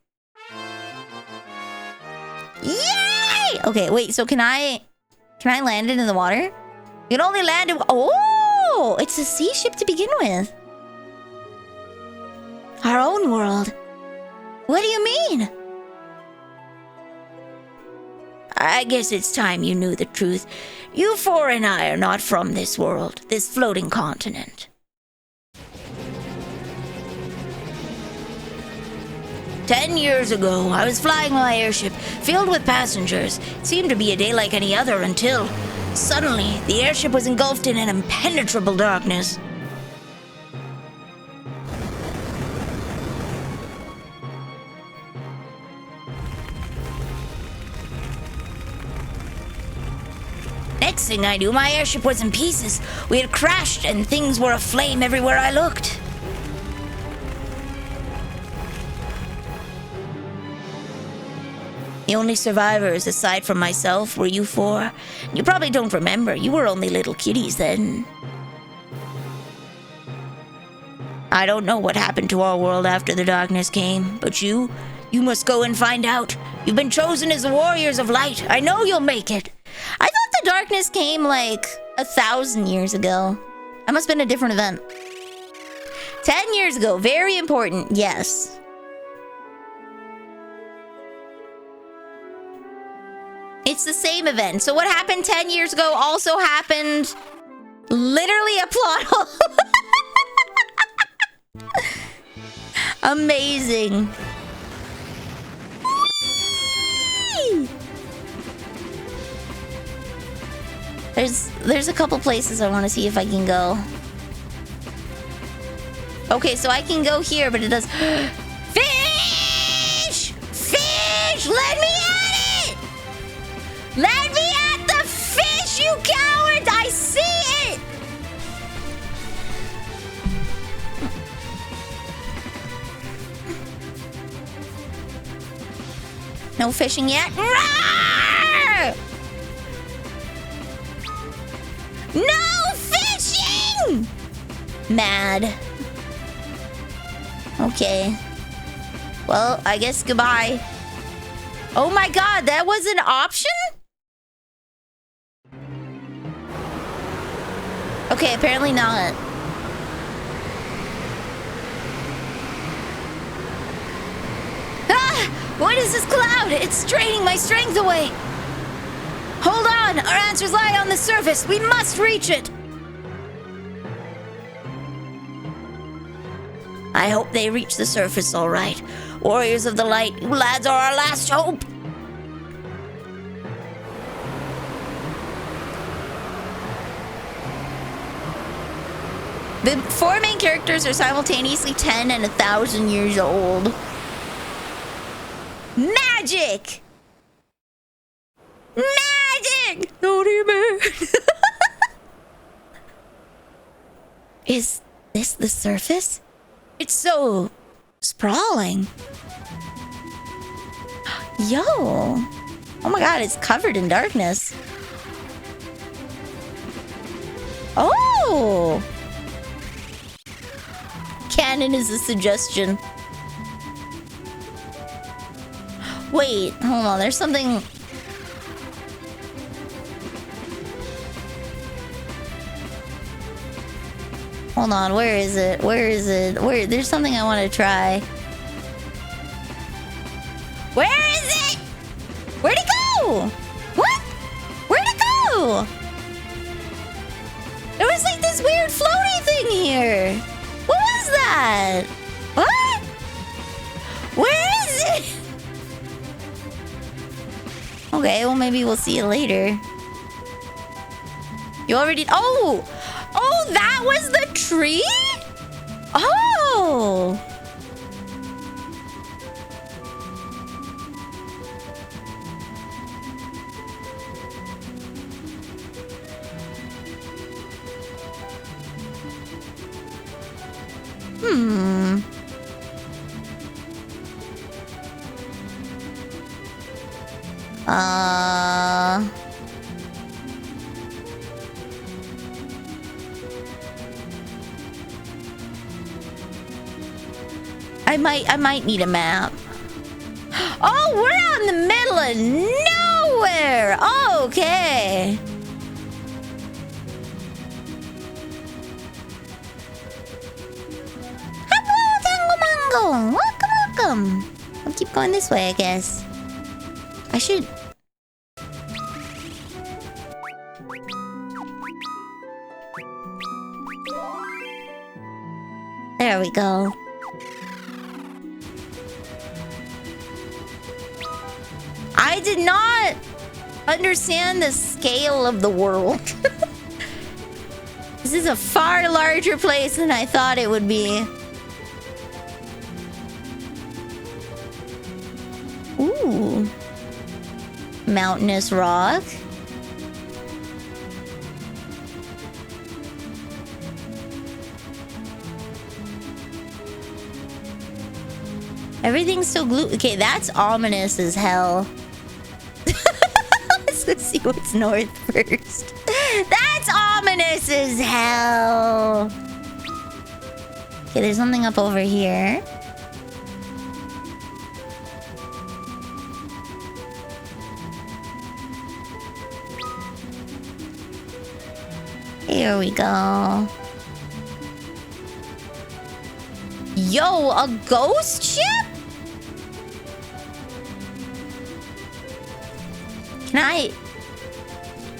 Yay! Okay, wait, so can I land it in the water? You can only land it... Oh! It's a sea ship to begin with. Our own world. What do you mean? I guess it's time you knew the truth. You four and I are not from this world, this floating continent. 10 years ago, I was flying my airship, filled with passengers. It seemed to be a day like any other until... Suddenly, the airship was engulfed in an impenetrable darkness. Next thing I knew, my airship was in pieces. We had crashed and things were aflame everywhere I looked. The only survivors, aside from myself, were you four. You probably don't remember. You were only little kiddies then. I don't know what happened to our world after the darkness came, but you must go and find out. You've been chosen as the warriors of light. I know you'll make it. I thought the darkness came like 1,000 years ago. That must have been a different event. 10 years ago. Very important. Yes. It's the same event. So what happened 10 years ago also happened... Literally a plot hole. Amazing. There's a couple places I want to see if I can go. Okay, so I can go here, but it does... Fish! Fish! Let me at it! Let me at the fish, you cowards! I see it! No fishing yet? Roar! No fishing! Mad. Okay. Well, I guess goodbye. Oh my god, that was an option? Okay, apparently not. Ah! What is this cloud? It's draining my strength away. Hold on! Our answers lie on the surface. We must reach it. I hope they reach the surface all right. Warriors of the light, you lads are our last hope. The four main characters are simultaneously 10 and 1,000 years old. Magic! Magic! Naughty man! Is this the surface? It's so sprawling. Yo! Oh my god, it's covered in darkness. Oh! Canon is a suggestion. Wait, hold on, there's something... Hold on, where is it? Where is it? Where? There's something I want to try. Where is it? Where'd it go? What? Where'd it go? There was like this weird floaty thing here. What was that? What? Where is it? Okay, well maybe we'll see it later. You already... Oh! Oh, that was the tree? Oh! Hmm. I might need a map. Oh, we're out in the middle of nowhere. Okay. Hello, Tango Mango. Welcome. I'll keep going this way, I guess. I should... There we go. I did not understand the scale of the world. This is a far larger place than I thought it would be. Ooh. Mountainous rock. Everything's so glue. Okay, that's ominous as hell. Let's see what's north first. That's ominous as hell. Okay, there's something up over here. Here we go. Yo, a ghost ship? Can I...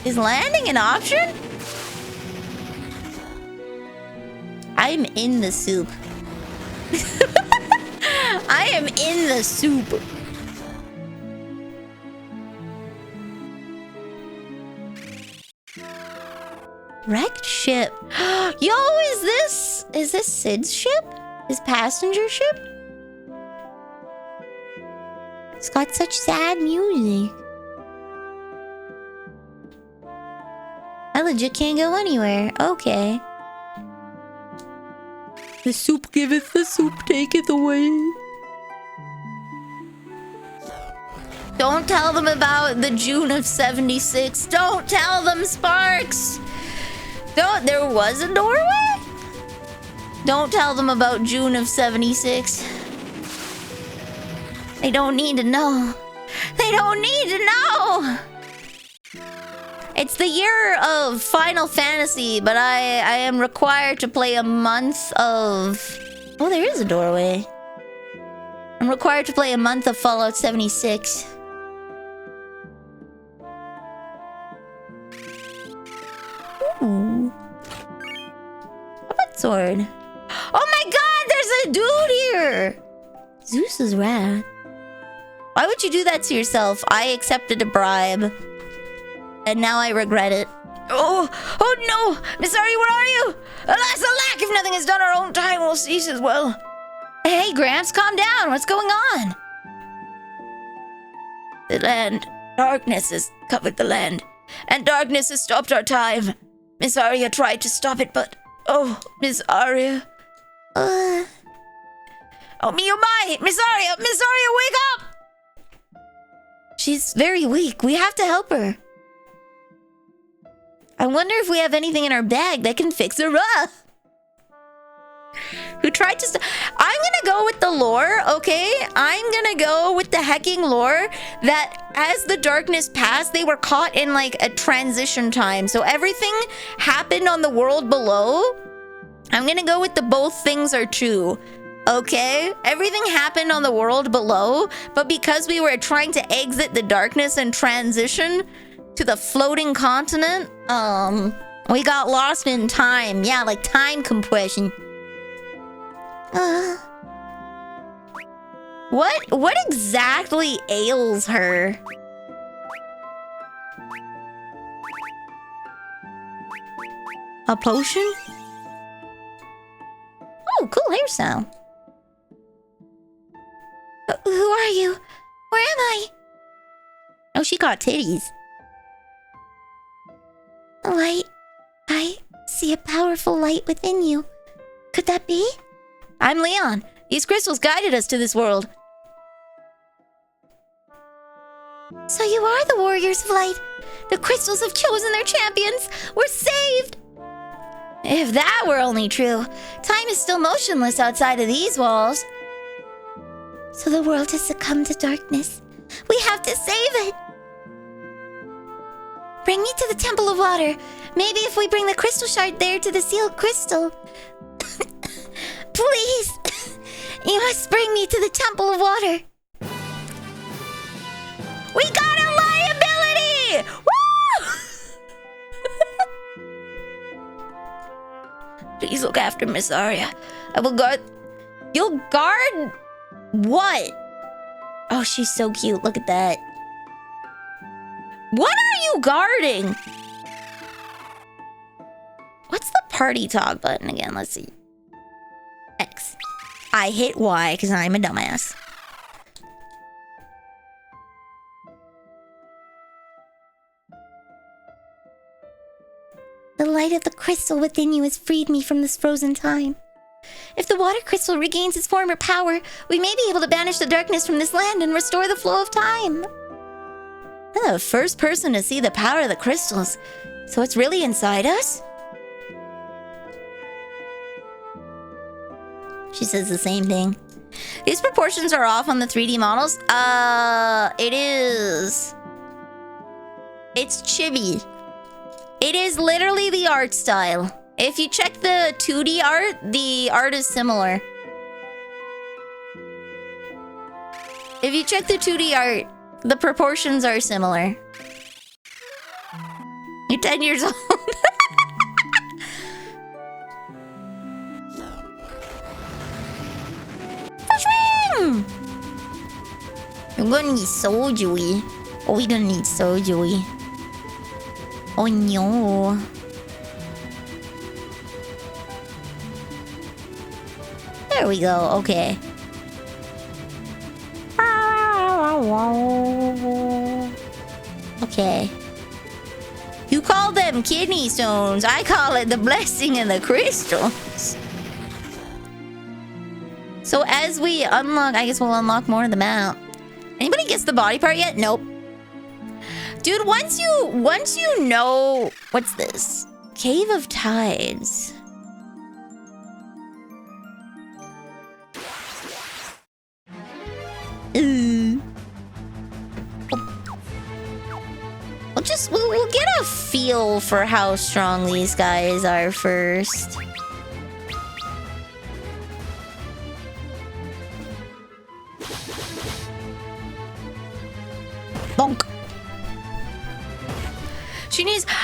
Is landing an option? I'm in the soup. I am in the soup. Wrecked ship. Yo, is this Sid's ship? His passenger ship? It's got such sad music. I legit can't go anywhere. Okay. The soup giveth, the soup taketh away. Don't tell them about the June of 76. Don't tell them, Sparks. Don't. There was a doorway? Don't tell them about June of 76. They don't need to know. They don't need to know. It's the year of Final Fantasy, but I am required to play a month of... Oh, there is a doorway. I'm required to play a month of Fallout 76. Ooh. What sword? Oh my god, there's a dude here! Zeus's wrath. Why would you do that to yourself? I accepted a bribe. And now I regret it. Oh no! Miss Ari, where are you? Alas, alack! If nothing is done, our own time will cease as well. Hey, Gramps, calm down. What's going on? The land. Darkness has covered the land. And darkness has stopped our time. Miss Arya tried to stop it, but... Oh, Miss Arya. Oh, me oh my! Miss Arya! Miss Arya, wake up! She's very weak. We have to help her. I wonder if we have anything in our bag that can fix her up. Who tried to... I'm gonna go with the lore, okay? I'm gonna go with the hecking lore that as the darkness passed, they were caught in like a transition time. So everything happened on the world below. I'm gonna go with the both things are true. Okay? Everything happened on the world below, but because we were trying to exit the darkness and transition to the floating continent, we got lost in time. Yeah, like time compression. What exactly ails her? A potion? Oh, cool hairstyle. Who are you? Where am I? Oh, she got titties. A light. I see a powerful light within you. Could that be? I'm Leon. These crystals guided us to this world. So you are the warriors of light. The crystals have chosen their champions. We're saved. If that were only true, time is still motionless outside of these walls. So the world has succumbed to darkness. We have to save it. Bring me to the Temple of Water. Maybe if we bring the crystal shard there to the sealed crystal. Please. You must bring me to the Temple of Water. We got a liability! Woo! Please look after Miss Arya. I will guard... You'll guard... What? Oh, she's so cute. Look at that. What are you guarding? What's the party talk button again? Let's see. X. I hit Y because I'm a dumbass. The light of the crystal within you has freed me from this frozen time. If the water crystal regains its former power, we may be able to banish the darkness from this land and restore the flow of time. I'm the first person to see the power of the crystals. So it's really inside us? She says the same thing. These proportions are off on the 3D models. It is. It's chibi. It is literally the art style. If you check the 2D art, the art is similar. If you check the 2D art, the proportions are similar. You're 10 years old. You're gonna need soju-y. Oh, we're gonna need soju-y. Oh no. There we go, okay. Okay. You call them kidney stones. I call it the blessing of the crystals. So as we unlock, I guess we'll unlock more of the map. Anybody gets the body part yet? Nope. Dude, once you know... What's this? Cave of Tides. We'll get a feel for how strong these guys are first. Bonk.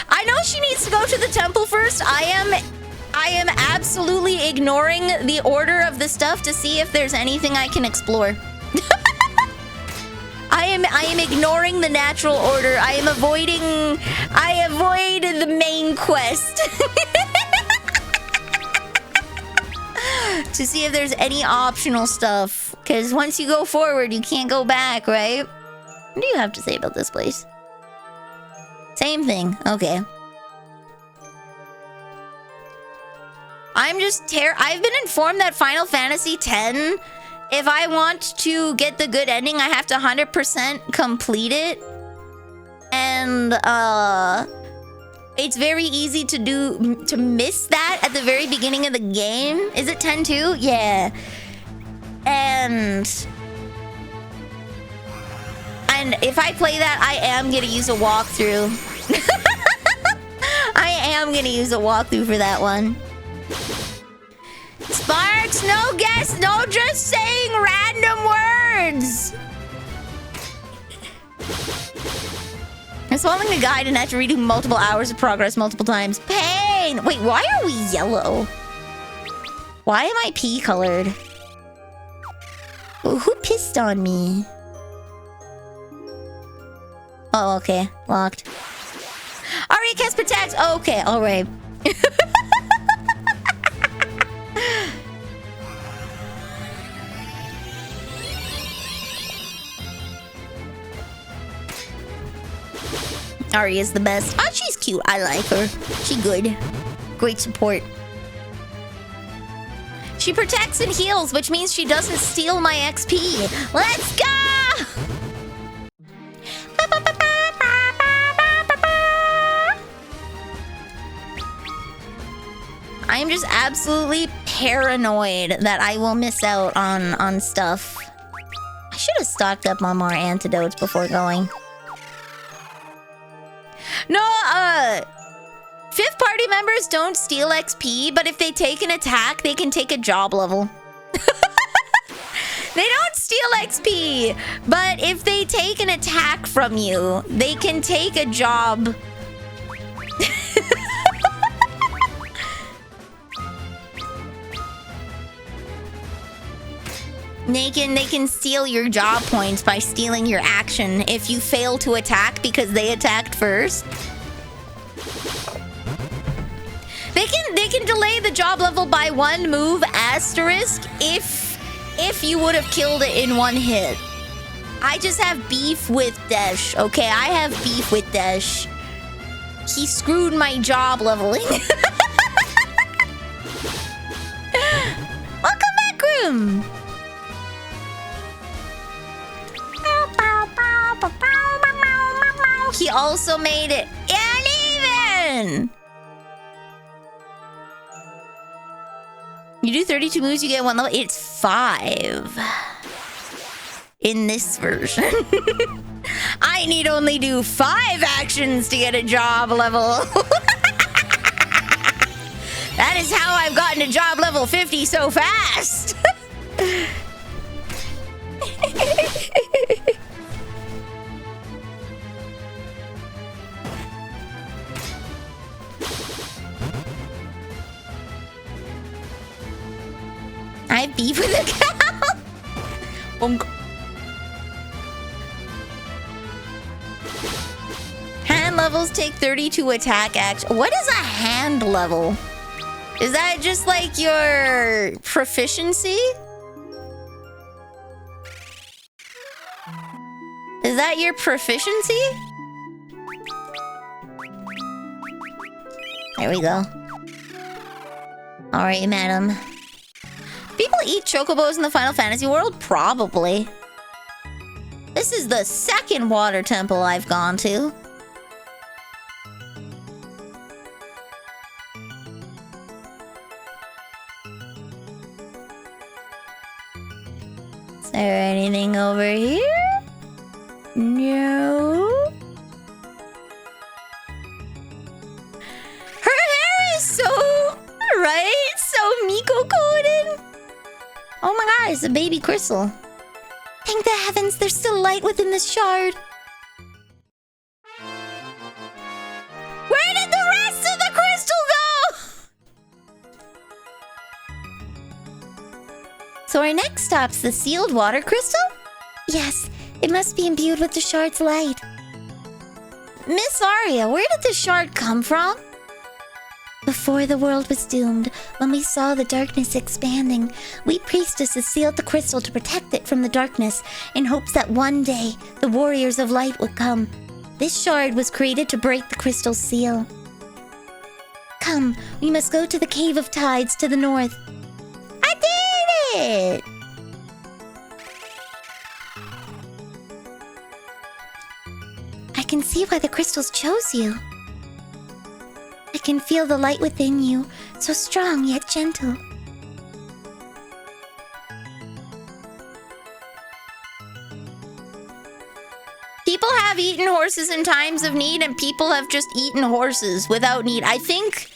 I know she needs to go to the temple first. I am absolutely ignoring the order of the stuff to see if there's anything I can explore. I am ignoring the natural order. I avoid the main quest. To see if there's any optional stuff. Because once you go forward, you can't go back, right? What do you have to say about this place? Same thing. Okay. I'm just I've been informed that Final Fantasy X, if I want to get the good ending, I have to 100% complete it. And it's very easy to miss that at the very beginning of the game. Is it 10 too? Yeah. And if I play that, I am gonna use a walkthrough. I am gonna use a walkthrough for that one. Sparks, no guess, no just saying random words. I'm following a guide and I have to redo multiple hours of progress multiple times. Pain! Wait, why are we yellow? Why am I pea colored? Ooh, who pissed on me? Oh, okay. Locked. Aria cast protect! Oh, okay, alright. Aria's the best. Oh, she's cute. I like her. She good. Great support. She protects and heals, which means she doesn't steal my XP. Let's go! I'm just absolutely paranoid that I will miss out on stuff. I should have stocked up on more antidotes before going. No, fifth party members don't steal XP, but if they take an attack, they can take a job level. They don't steal XP, but if they take an attack from you, they can take a job. They can steal your job points by stealing your action if you fail to attack because they attacked first. They can delay the job level by 1 move asterisk if you would have killed it in 1 hit. I just have beef with Desh, okay? I have beef with Desh. He screwed my job leveling. Welcome back, Groom. He also made it uneven. You do 32 moves, you get 1 level. It's 5 in this version. I need only do 5 actions to get a job level. That is how I've gotten to job level 50 so fast. I have beef with a cow. Bonk. Hand levels take 30 to attack action. What is a hand level? Is that just like your proficiency? Is that your proficiency? There we go. Alright, madam. People eat chocobos in the Final Fantasy world? Probably. This is the 2nd water temple I've gone to. Is there anything over here? No. Her hair is so... right? So Miko coded. Oh my god, it's a baby crystal. Thank the heavens there's still light within this shard. Where did the rest of the crystal go? So our next stop's the sealed water crystal? Yes, it must be imbued with the shard's light. Miss Aria, where did the shard come from? Before the world was doomed, when we saw the darkness expanding, we priestesses sealed the crystal to protect it from the darkness in hopes that one day the warriors of light would come. This shard was created to break the crystal's seal. Come, we must go to the Cave of Tides to the north. I did it! I can see why the crystals chose you. I can feel the light within you, so strong yet gentle. People have eaten horses in times of need, and people have just eaten horses without need. I think,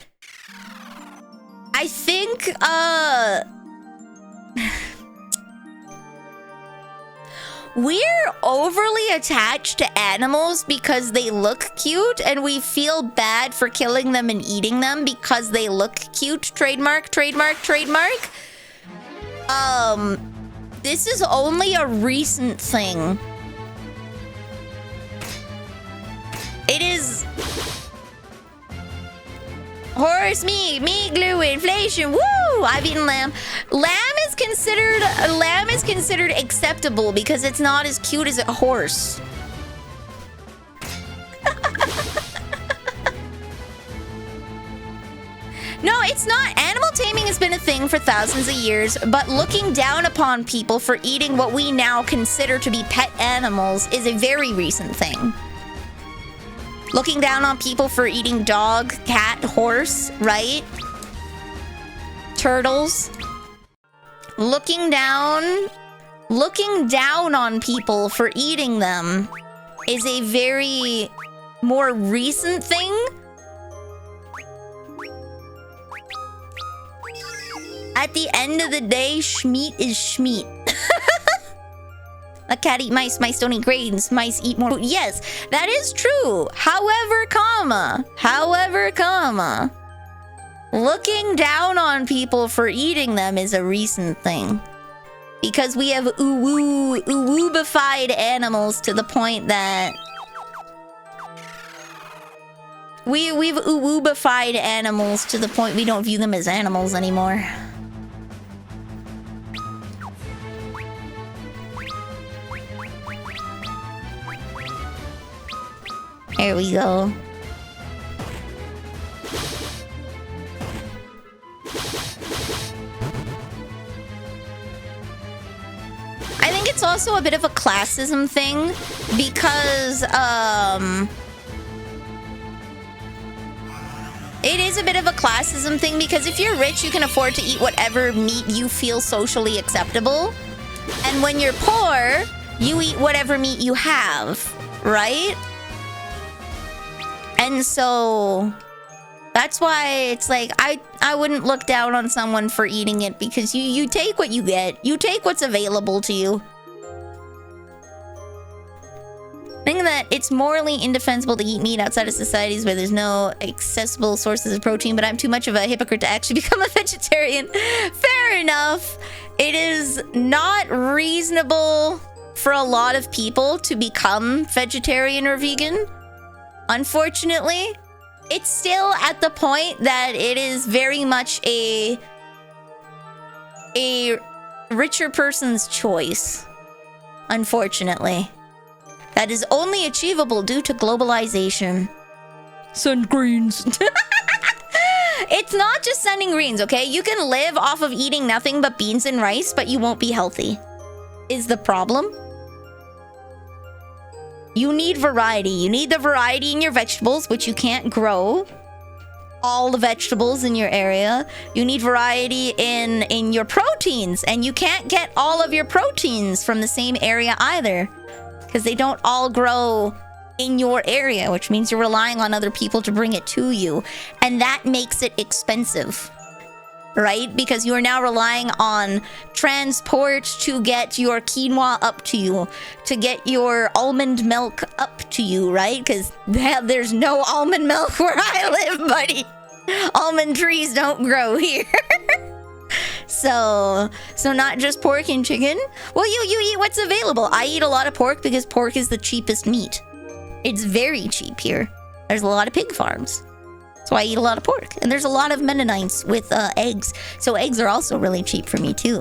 we're overly attached to animals because they look cute, and we feel bad for killing them and eating them because they look cute. Trademark, trademark, trademark. This is only a recent thing. It is... Horse meat, meat glue, inflation. Woo! I've eaten lamb. Lamb is considered acceptable because it's not as cute as a horse. No, it's not. Animal taming has been a thing for thousands of years, but looking down upon people for eating what we now consider to be pet animals is a very recent thing. Looking down on people for eating dog, cat, horse, right? Turtles. Looking down on people for eating them is a very more recent thing. At the end of the day, schmeat is schmeat. A cat eat mice, mice don't eat grains, mice eat more food. Yes, that is true. However, looking down on people for eating them is a recent thing. Because we have uwoobified animals to the point that... We've uwoobified animals to the point we don't view them as animals anymore. There we go. I think it's also a bit of a classism thing because it is a bit of a classism thing because if you're rich, you can afford to eat whatever meat you feel socially acceptable. And when you're poor, you eat whatever meat you have, right? And so that's why it's like I wouldn't look down on someone for eating it because you take what you get. You take what's available to you. I think that it's morally indefensible to eat meat outside of societies where there's no accessible sources of protein, but I'm too much of a hypocrite to actually become a vegetarian. Fair enough. It is not reasonable for a lot of people to become vegetarian or vegan. Unfortunately, it's still at the point that it is very much a richer person's choice. Unfortunately. That is only achievable due to globalization. Send greens. It's not just sending greens, okay? You can live off of eating nothing but beans and rice, but you won't be healthy. Is the problem? You need variety. You need the variety in your vegetables, which you can't grow all the vegetables in your area. You need variety in your proteins, and you can't get all of your proteins from the same area either, because they don't all grow in your area, which means you're relying on other people to bring it to you, and that makes it expensive. Right? Because you are now relying on transport to get your quinoa up to you, to get your almond milk up to you, right? Because there's no almond milk where I live, buddy. Almond trees don't grow here. So not just pork and chicken. Well, you eat what's available. I eat a lot of pork because pork is the cheapest meat. It's very cheap here. There's a lot of pig farms. So I eat a lot of pork. And there's a lot of Mennonites with eggs. So eggs are also really cheap for me too.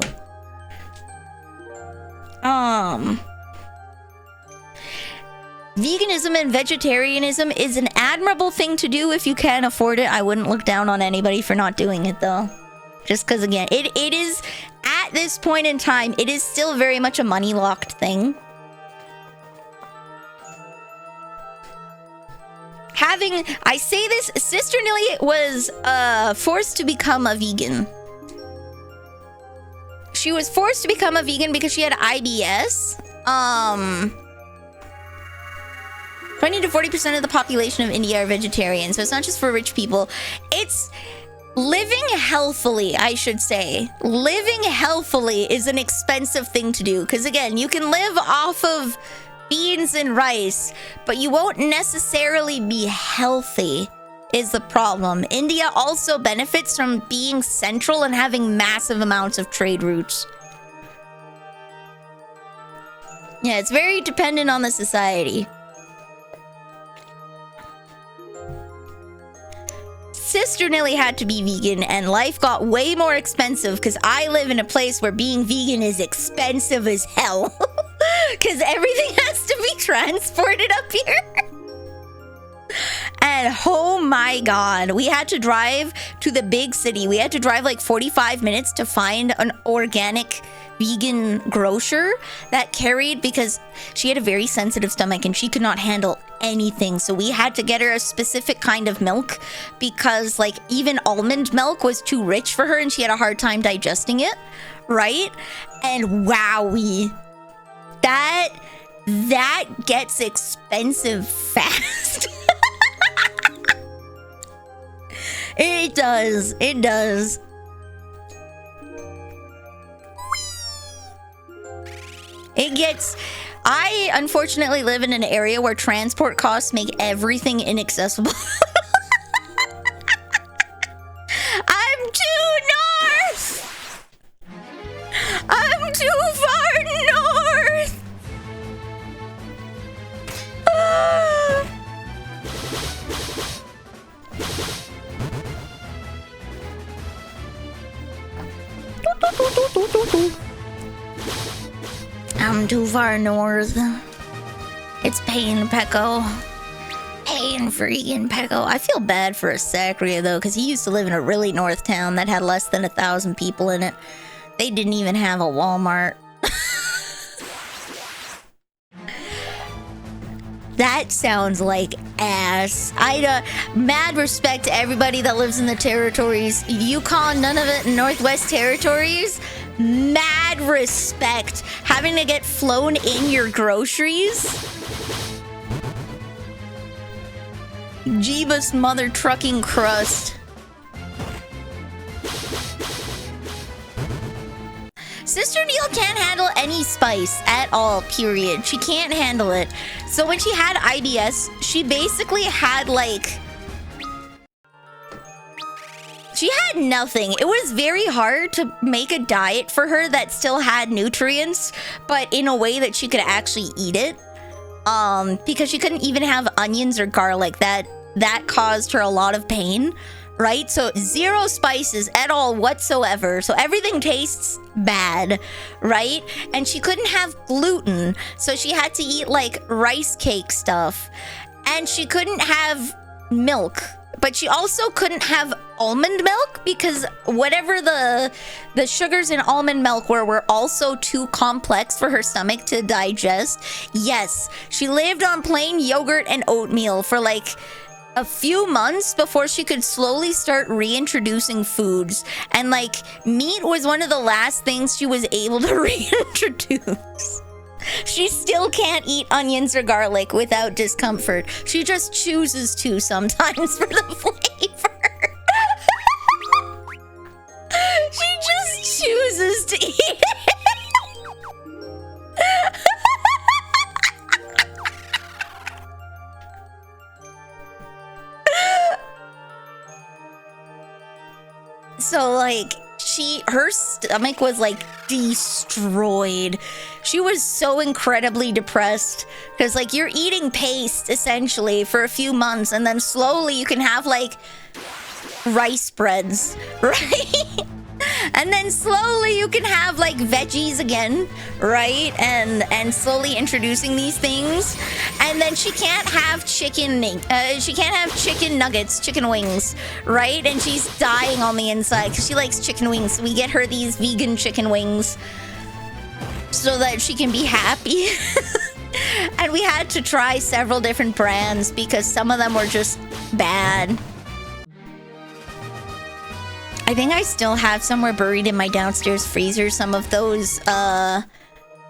Veganism and vegetarianism is an admirable thing to do if you can afford it. I wouldn't look down on anybody for not doing it though. Just because again, it is, at this point in time, it is still very much a money-locked thing. I say this, Sister Nilly was forced to become a vegan. She was forced to become a vegan because she had IBS. 20 to 40% of the population of India are vegetarian, so it's not just for rich people. It's living healthily, I should say. Living healthily is an expensive thing to do, because again, you can live off of beans and rice, but you won't necessarily be healthy, is the problem. India also benefits from being central and having massive amounts of trade routes. Yeah, it's very dependent on the society. Sister Nilly had to be vegan, and life got way more expensive because I live in a place where being vegan is expensive as hell. Because everything has to be transported up here. And oh my god, we had to drive to the big city. We had to drive like 45 minutes to find an organic vegan grocer that carried, because she had a very sensitive stomach and she could not handle anything. So we had to get her a specific kind of milk because like even almond milk was too rich for her and she had a hard time digesting it, right? And wowie, that gets expensive fast. It does. I unfortunately live in an area where transport costs make everything inaccessible. I'm too north! I'm too far north! I'm too far north. It's pain, Pecco. Pain, freaking Pecco. I feel bad for Asacria, though, because he used to live in a really north town that had less than 1,000 people in it. They didn't even have a Walmart. That sounds like ass. Mad respect to everybody that lives in the territories. Yukon, none of it, Northwest Territories. Mad respect. Having to get flown in your groceries. Jeebus mother trucking crust. Sister Neil can't handle any spice at all, period. She can't handle it. So when she had IBS, she basically had like... She had nothing. It was very hard to make a diet for her that still had nutrients, but in a way that she could actually eat it. Because she couldn't even have onions or garlic. That caused her a lot of pain, right? So 0 spices at all whatsoever. So everything tastes bad, right? And she couldn't have gluten, so she had to eat like rice cake stuff. And she couldn't have milk. But she also couldn't have almond milk because whatever the sugars in almond milk were also too complex for her stomach to digest. Yes, she lived on plain yogurt and oatmeal for like a few months before she could slowly start reintroducing foods. And like meat was one of the last things she was able to reintroduce. She still can't eat onions or garlic without discomfort. She just chooses to sometimes for the flavor. She just chooses to eat it. So like her stomach was like destroyed. She was so incredibly depressed because like you're eating paste essentially for a few months, and then slowly you can have like rice breads, right? And then slowly you can have like veggies again, right? And slowly introducing these things. And then she can't have chicken nuggets, chicken wings, right? And she's dying on the inside because she likes chicken wings. So we get her these vegan chicken wings so that she can be happy. And we had to try several different brands because some of them were just bad. I think I still have somewhere buried in my downstairs freezer some of those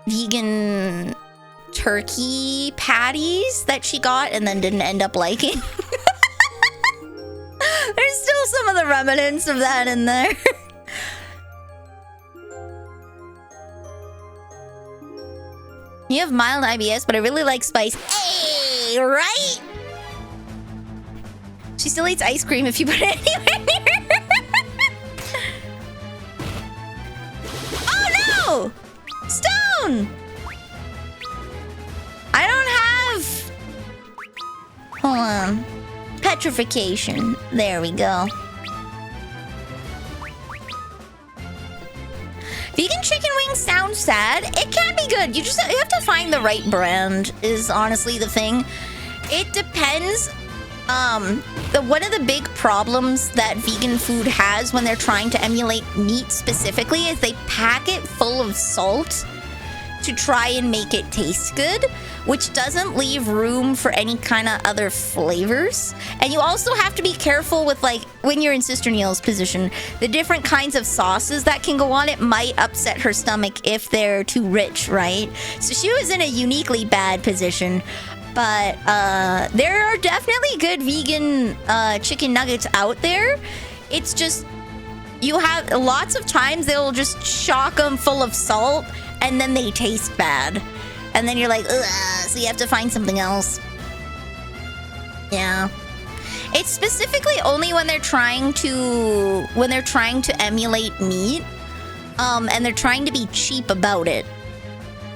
vegan turkey patties that she got and then didn't end up liking. There's still some of the remnants of that in there. You have mild IBS, but I really like spice. Hey, right? She still eats ice cream if you put it anywhere near her. Oh no! Stone! I don't have... Hold on. Petrification. There we go. Vegan chicken wings sound sad. It can be good. You have to find the right brand is honestly the thing. It depends. One of the big problems that vegan food has when they're trying to emulate meat specifically is they pack it full of salt to try and make it taste good, which doesn't leave room for any kind of other flavors. And you also have to be careful with, like, when you're in Sister Neil's position, the different kinds of sauces that can go on it might upset her stomach if they're too rich, right? So she was in a uniquely bad position. But there are definitely good vegan chicken nuggets out there. It's just, you have lots of times they'll just shock them full of salt and then they taste bad. And then you're like, ugh, so you have to find something else. Yeah. It's specifically only when they're trying to emulate meat, and they're trying to be cheap about it.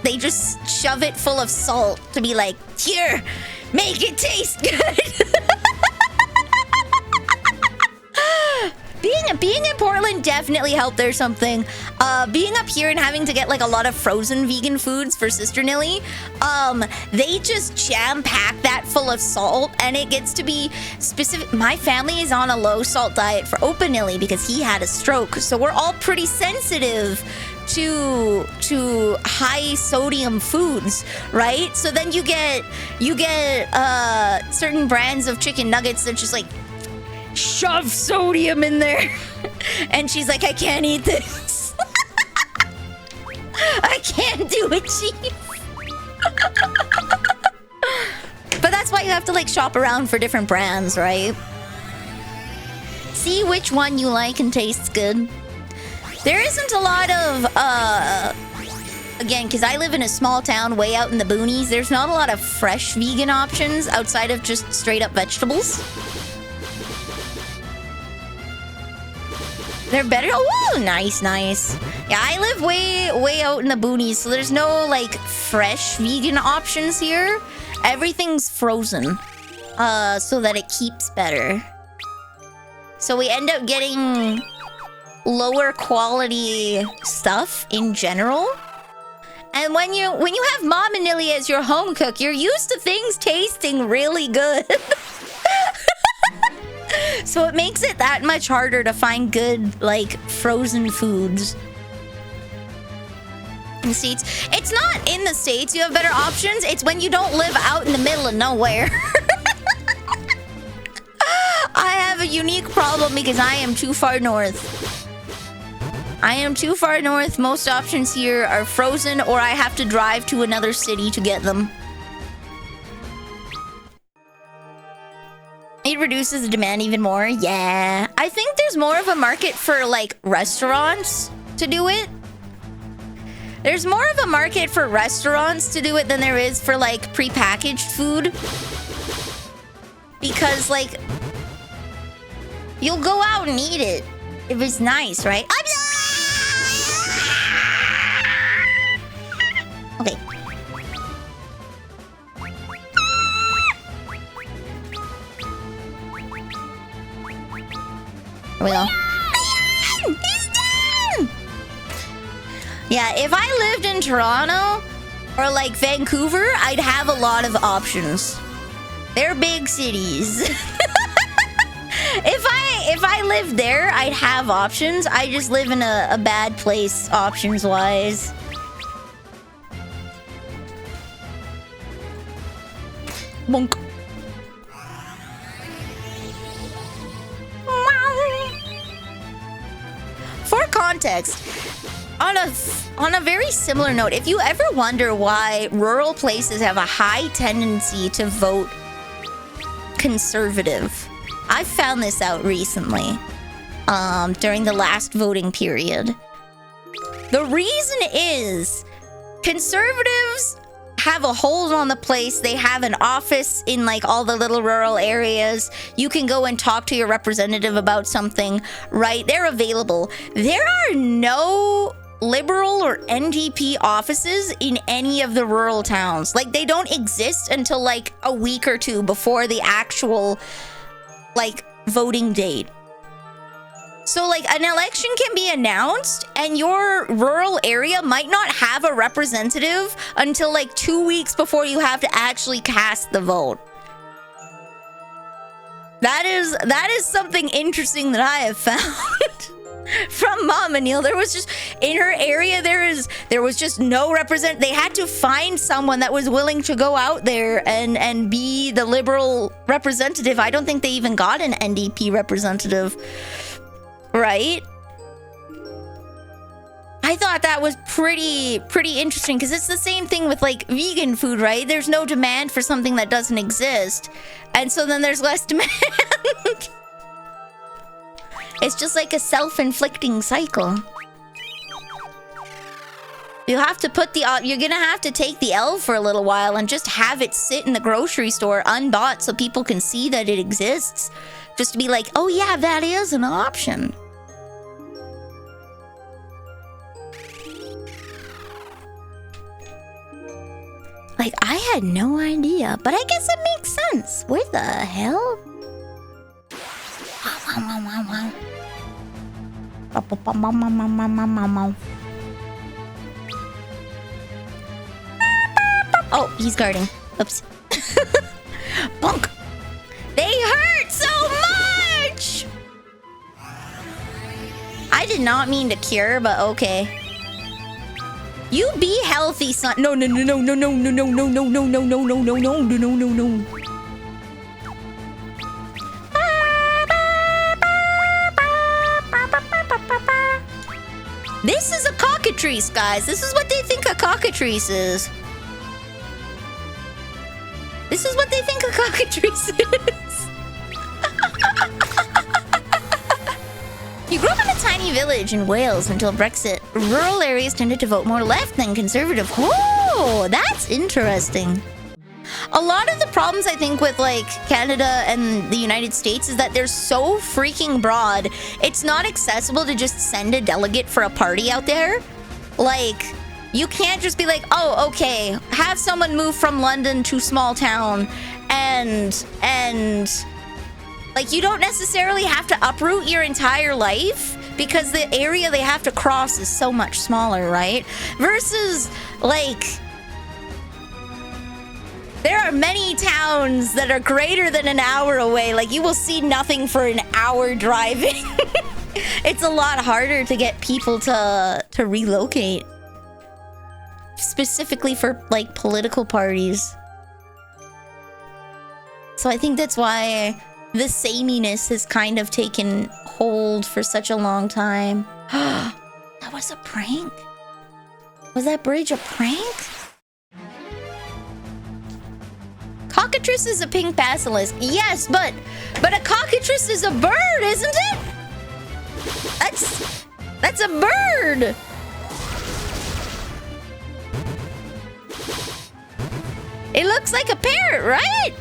They just shove it full of salt to be like, here, make it taste good. Being in Portland definitely helped there something. Being up here and having to get like a lot of frozen vegan foods for Sister Nilly, they just jam-pack that full of salt, and it gets to be specific. My family is on a low salt diet for Opa Nilly because he had a stroke, so we're all pretty sensitive to high sodium foods, right? So then you get certain brands of chicken nuggets that just like shove sodium in there. And she's like, I can't eat this. I can't do it, Chief. But that's why you have to like shop around for different brands, right? See which one you like and tastes good. There isn't a lot of, again, because I live in a small town way out in the boonies, there's not a lot of fresh vegan options outside of just straight up vegetables. They're better. Oh, nice, nice. Yeah, I live way out in the boonies, so there's no, like, fresh vegan options here. Everything's frozen, so that it keeps better. So we end up getting lower quality stuff in general. And when you have Mom and Nilly as your home cook, you're used to things tasting really good. So it makes it that much harder to find good, like, frozen foods. In the States. It's not in the States you have better options. It's when you don't live out in the middle of nowhere. I have a unique problem because I am too far north. I am too far north. Most options here are frozen, or I have to drive to another city to get them. It reduces the demand even more. Yeah. I think there's more of a market for, like, restaurants to do it. There's more of a market for restaurants to do it than there is for, like, prepackaged food. Because, like, you'll go out and eat it. It was nice, right? Okay. Here we go. Yeah, if I lived in Toronto or like Vancouver, I'd have a lot of options. They're big cities. If I lived there, I'd have options. I just live in a bad place options-wise. Bonk. For context, on a very similar note, if you ever wonder why rural places have a high tendency to vote conservative, I found this out recently, during the last voting period. The reason is conservatives have a hold on the place. They have an office in like all the little rural areas. You can go and talk to your representative about something, right? They're available. There are no Liberal or NDP offices in any of the rural towns. Like, they don't exist until like a week or two before the actual like voting date. So like an election can be announced and your rural area might not have a representative until like 2 weeks before you have to actually cast the vote. That is something interesting that I have found. From Mama Neil, there was just in her area there was just no represent. They had to find someone that was willing to go out there and be the Liberal representative. I don't think they even got an NDP representative, right? I thought that was pretty interesting because it's the same thing with like vegan food, right? There's no demand for something that doesn't exist, and so then there's less demand. It's just like a self-inflicting cycle. You have to put you're gonna have to take the L for a little while and just have it sit in the grocery store unbought so people can see that it exists. Just to be like, oh yeah, that is an option. Like, I had no idea, but I guess it makes sense. Where the hell? Oh, he's guarding. Oops. Bonk. They hurt so much. I did not mean to cure, but okay. You be healthy, son. No. This is a cockatrice, guys. This is what they think a cockatrice is. This is what they think a cockatrice is. You grew up in a tiny village in Wales until Brexit. Rural areas tended to vote more left than conservative. Oh, that's interesting. A lot of the problems, I think, with like Canada and the United States is that they're so freaking broad. It's not accessible to just send a delegate for a party out there. Like, you can't just be like, oh, okay, have someone move from London to small town and like, you don't necessarily have to uproot your entire life because the area they have to cross is so much smaller, right? Versus, like, there are many towns that are greater than an hour away. Like, you will see nothing for an hour driving. It's a lot harder to get people to relocate. Specifically for, like, political parties. So I think that's why the sameness has kind of taken hold for such a long time. That was a prank? Was that bridge a prank? Cockatrice is a pink basilisk. Yes, but a cockatrice is a bird, isn't it? That's a bird. It looks like a parrot, right?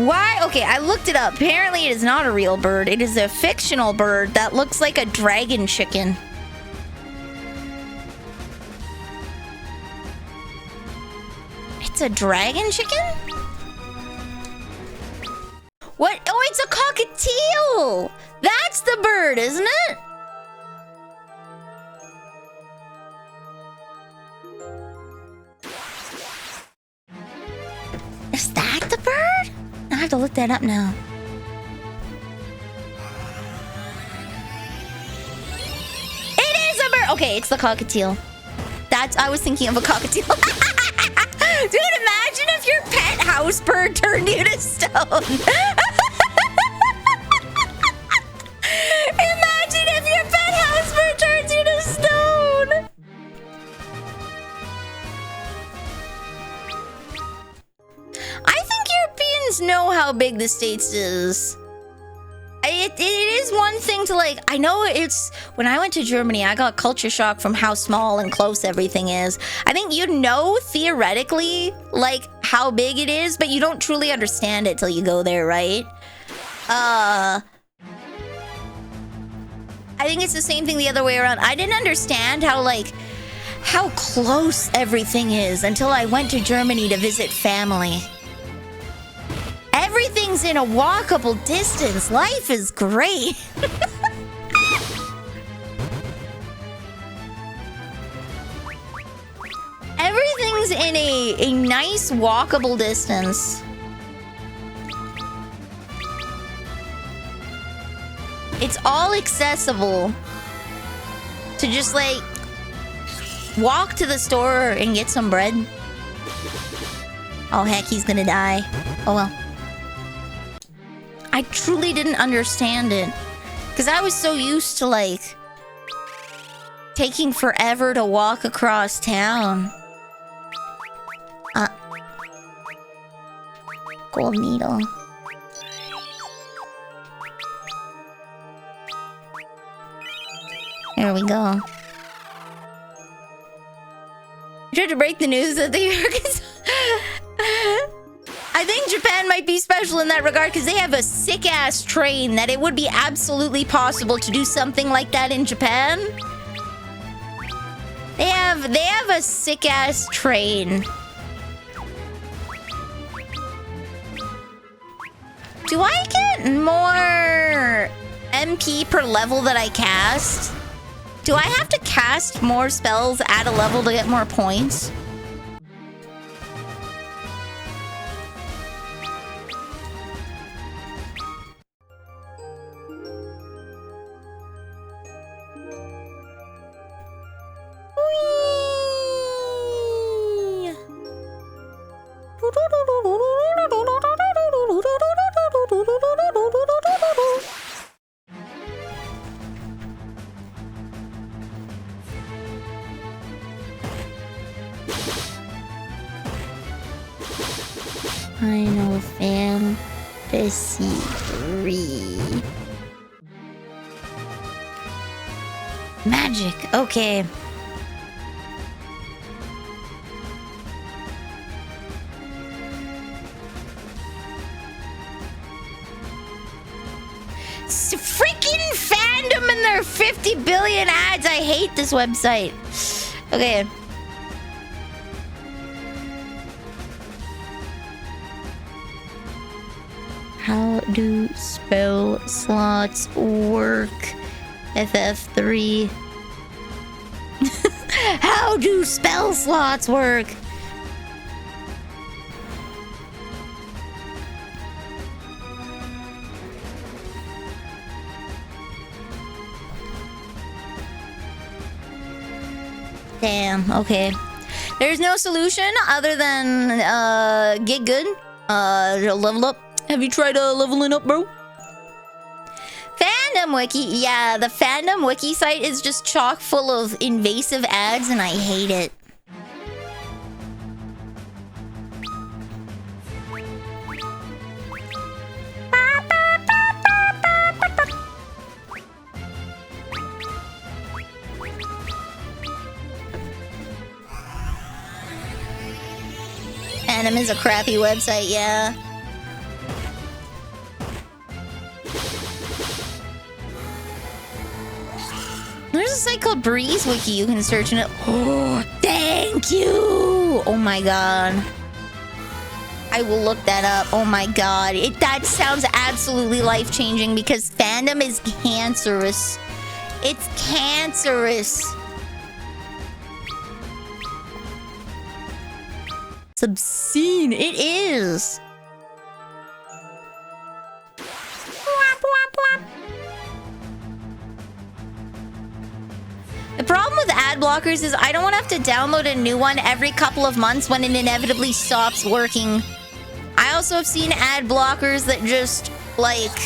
Why? Okay, I looked it up. Apparently it is not a real bird. It is a fictional bird that looks like a dragon chicken. It's a dragon chicken? What? Oh, it's a cockatiel! That's the bird, isn't it? Is that the bird? I have to look that up now. It is a bird! Okay, it's the cockatiel. I was thinking of a cockatiel. Dude, imagine if your pet house bird turned you to stone. Imagine if your pet house bird turns you to stone. I think Europeans know how big the States is. It is one thing to like, I know it's, when I went to Germany, I got culture shock from how small and close everything is. I think you know theoretically like how big it is, but you don't truly understand it till you go there, right? I think it's the same thing the other way around. I didn't understand how close everything is until I went to Germany to visit family. Everything's in a walkable distance. Life is great. Everything's in a nice walkable distance. It's all accessible to just like walk to the store and get some bread. Oh heck, he's gonna die. Oh well. I truly didn't understand it. Because I was so used to, like, taking forever to walk across town. Gold needle. There we go. I tried to break the news that the Americans... I think Japan might be special in that regard because they have a sick-ass train that it would be absolutely possible to do something like that in Japan. They have a sick-ass train. Do I get more MP per level that I cast? Do I have to cast more spells at a level to get more points? Final Fantasy 3. Magic, okay. Freaking fandom and their 50 billion ads. I hate this website. Okay. How do spell slots work? FF3. How do spell slots work? Damn, okay. There's no solution other than get good. Level up. Have you tried leveling up, bro? Fandom Wiki. Yeah, the Fandom Wiki site is just chock full of invasive ads and I hate it. Fandom is a crappy website, yeah. There's a site called Breeze Wiki you can search in it. Oh, thank you! Oh my god. I will look that up. Oh my god. That sounds absolutely life-changing because fandom is cancerous. It's cancerous. It's obscene. It is. The problem with ad blockers is I don't want to have to download a new one every couple of months when it inevitably stops working. I also have seen ad blockers that just, like,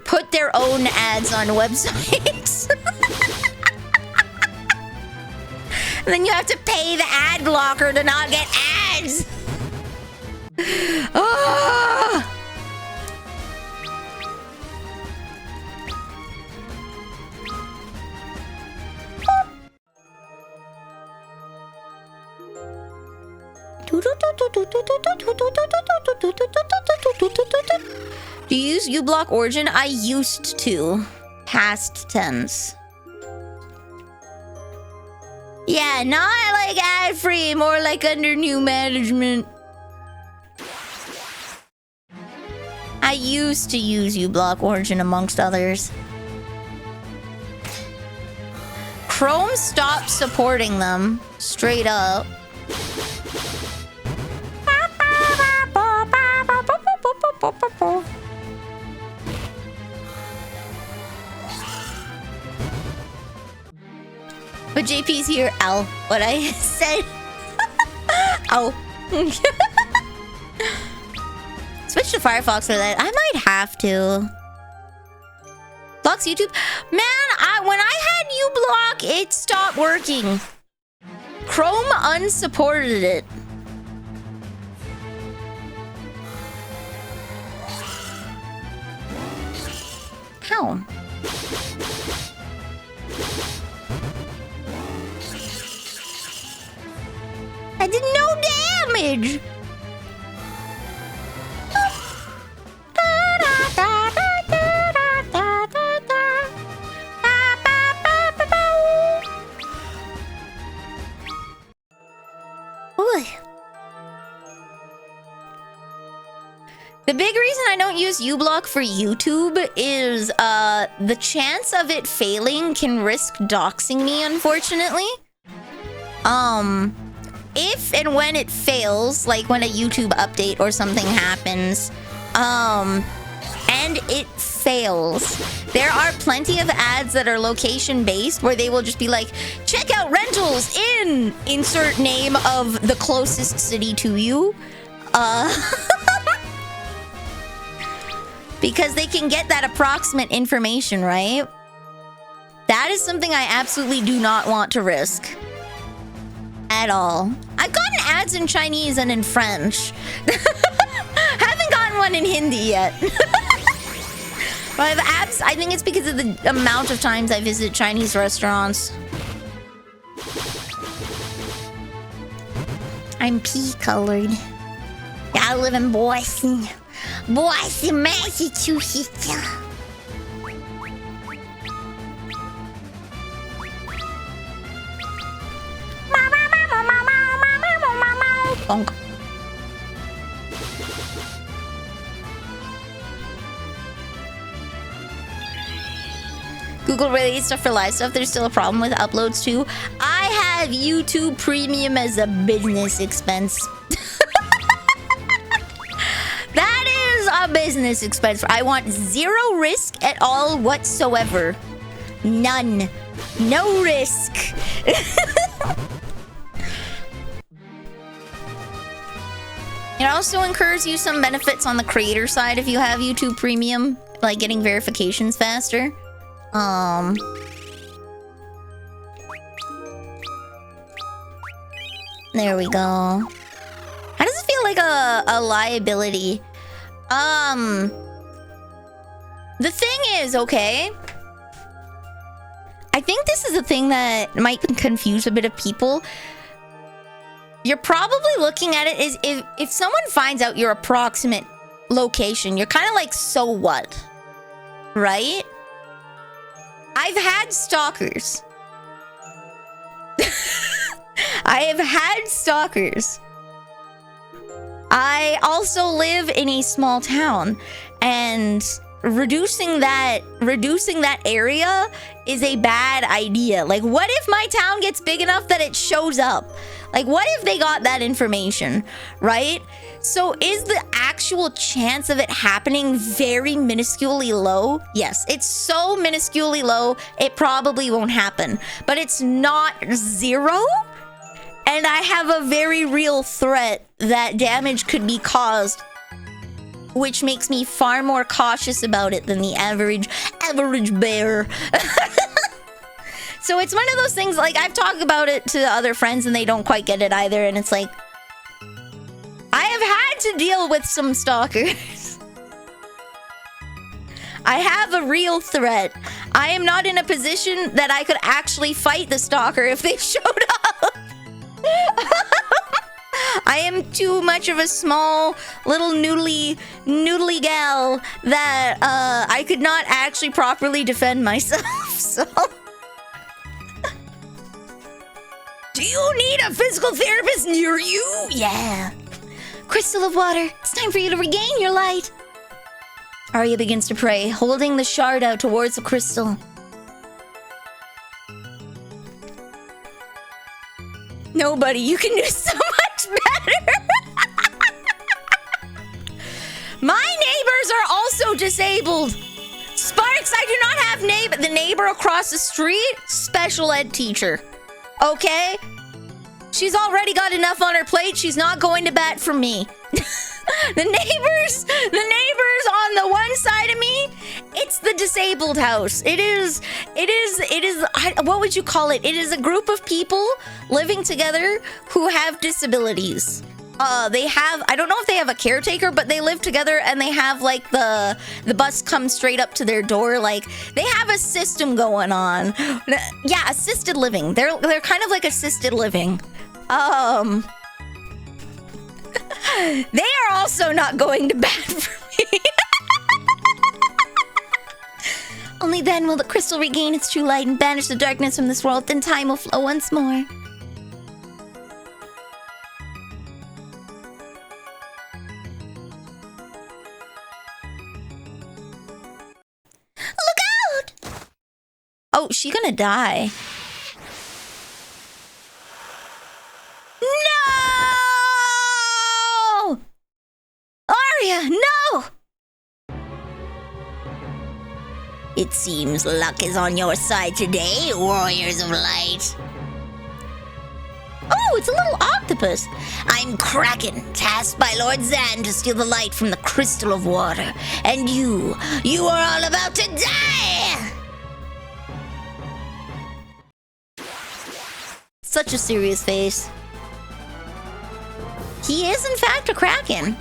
put their own ads on websites. And then you have to pay the ad blocker to not get ads. Ah! Do you use uBlock Origin? I used to. Past tense. Yeah, not like ad-free, more like under new management. I used to use uBlock Origin amongst others. Chrome stopped supporting them, straight up. But JP's here. Ow. What I said. Ow. Switch to Firefox for that. I might have to. Blocks YouTube. Man, when I had uBlock, it stopped working. Chrome unsupported it. How? I did no damage. The big reason I don't use uBlock for YouTube is the chance of it failing can risk doxing me, unfortunately. If and when it fails, like when a YouTube update or something happens, and it fails, there are plenty of ads that are location based where they will just be like, check out rentals in insert name of the closest city to you. Because they can get that approximate information, right? That is something I absolutely do not want to risk. At all. I've gotten ads in Chinese and in French. Haven't gotten one in Hindi yet. But I have abs. I think it's because of the amount of times I visit Chinese restaurants. I'm pea-colored. Yeah, I live in Boston. Boston, Massachusetts. Bonk. Google related stuff for live stuff. There's still a problem with uploads too. I have YouTube Premium as a business expense. That is a business expense. I want zero risk at all whatsoever. None. No risk. It also incurs you some benefits on the creator side if you have YouTube Premium, like getting verifications faster. There we go. How does it feel like a liability? The thing is, okay, I think this is a thing that might confuse a bit of people. You're probably looking at it as if someone finds out your approximate location, you're kind of like, so what? Right? I've had stalkers. I have had stalkers. I also live in a small town, and reducing that area is a bad idea. Like, what if my town gets big enough that it shows up? Like, what if they got that information, right? So is the actual chance of it happening very minusculely low? Yes, it's so minusculely low, it probably won't happen. But it's not zero? And I have a very real threat that damage could be caused, which makes me far more cautious about it than the average bear. So it's one of those things, like, I've talked about it to other friends and they don't quite get it either, and it's like, I have had to deal with some stalkers. I have a real threat. I am not in a position that I could actually fight the stalker if they showed up. I am too much of a small little noodly gal that I could not actually properly defend myself. So, do you need a physical therapist near you? Yeah. Crystal of water, it's time for you to regain your light. Arya begins to pray, holding the shard out towards the crystal. Nobody, you can do so much better. My neighbors are also disabled. Sparks, I do not have the neighbor across the street, special ed teacher. Okay? She's already got enough on her plate. She's not going to bat for me. The neighbors on the one side of me, it's the disabled house. It is, what would you call it? It is a group of people living together who have disabilities. I don't know if they have a caretaker, but they live together and they have like the bus comes straight up to their door. Like, they have a system going on. Yeah, assisted living. They're kind of like assisted living. They are also not going to bat for me. Only then will the crystal regain its true light and banish the darkness from this world. Then time will flow once more. Look out! Oh, she's gonna die. No! Arya, no! It seems luck is on your side today, warriors of light. Oh, it's a little octopus. I'm Kraken, tasked by Lord Zan to steal the light from the crystal of water. And you are all about to die! Such a serious face. He is, in fact, a Kraken.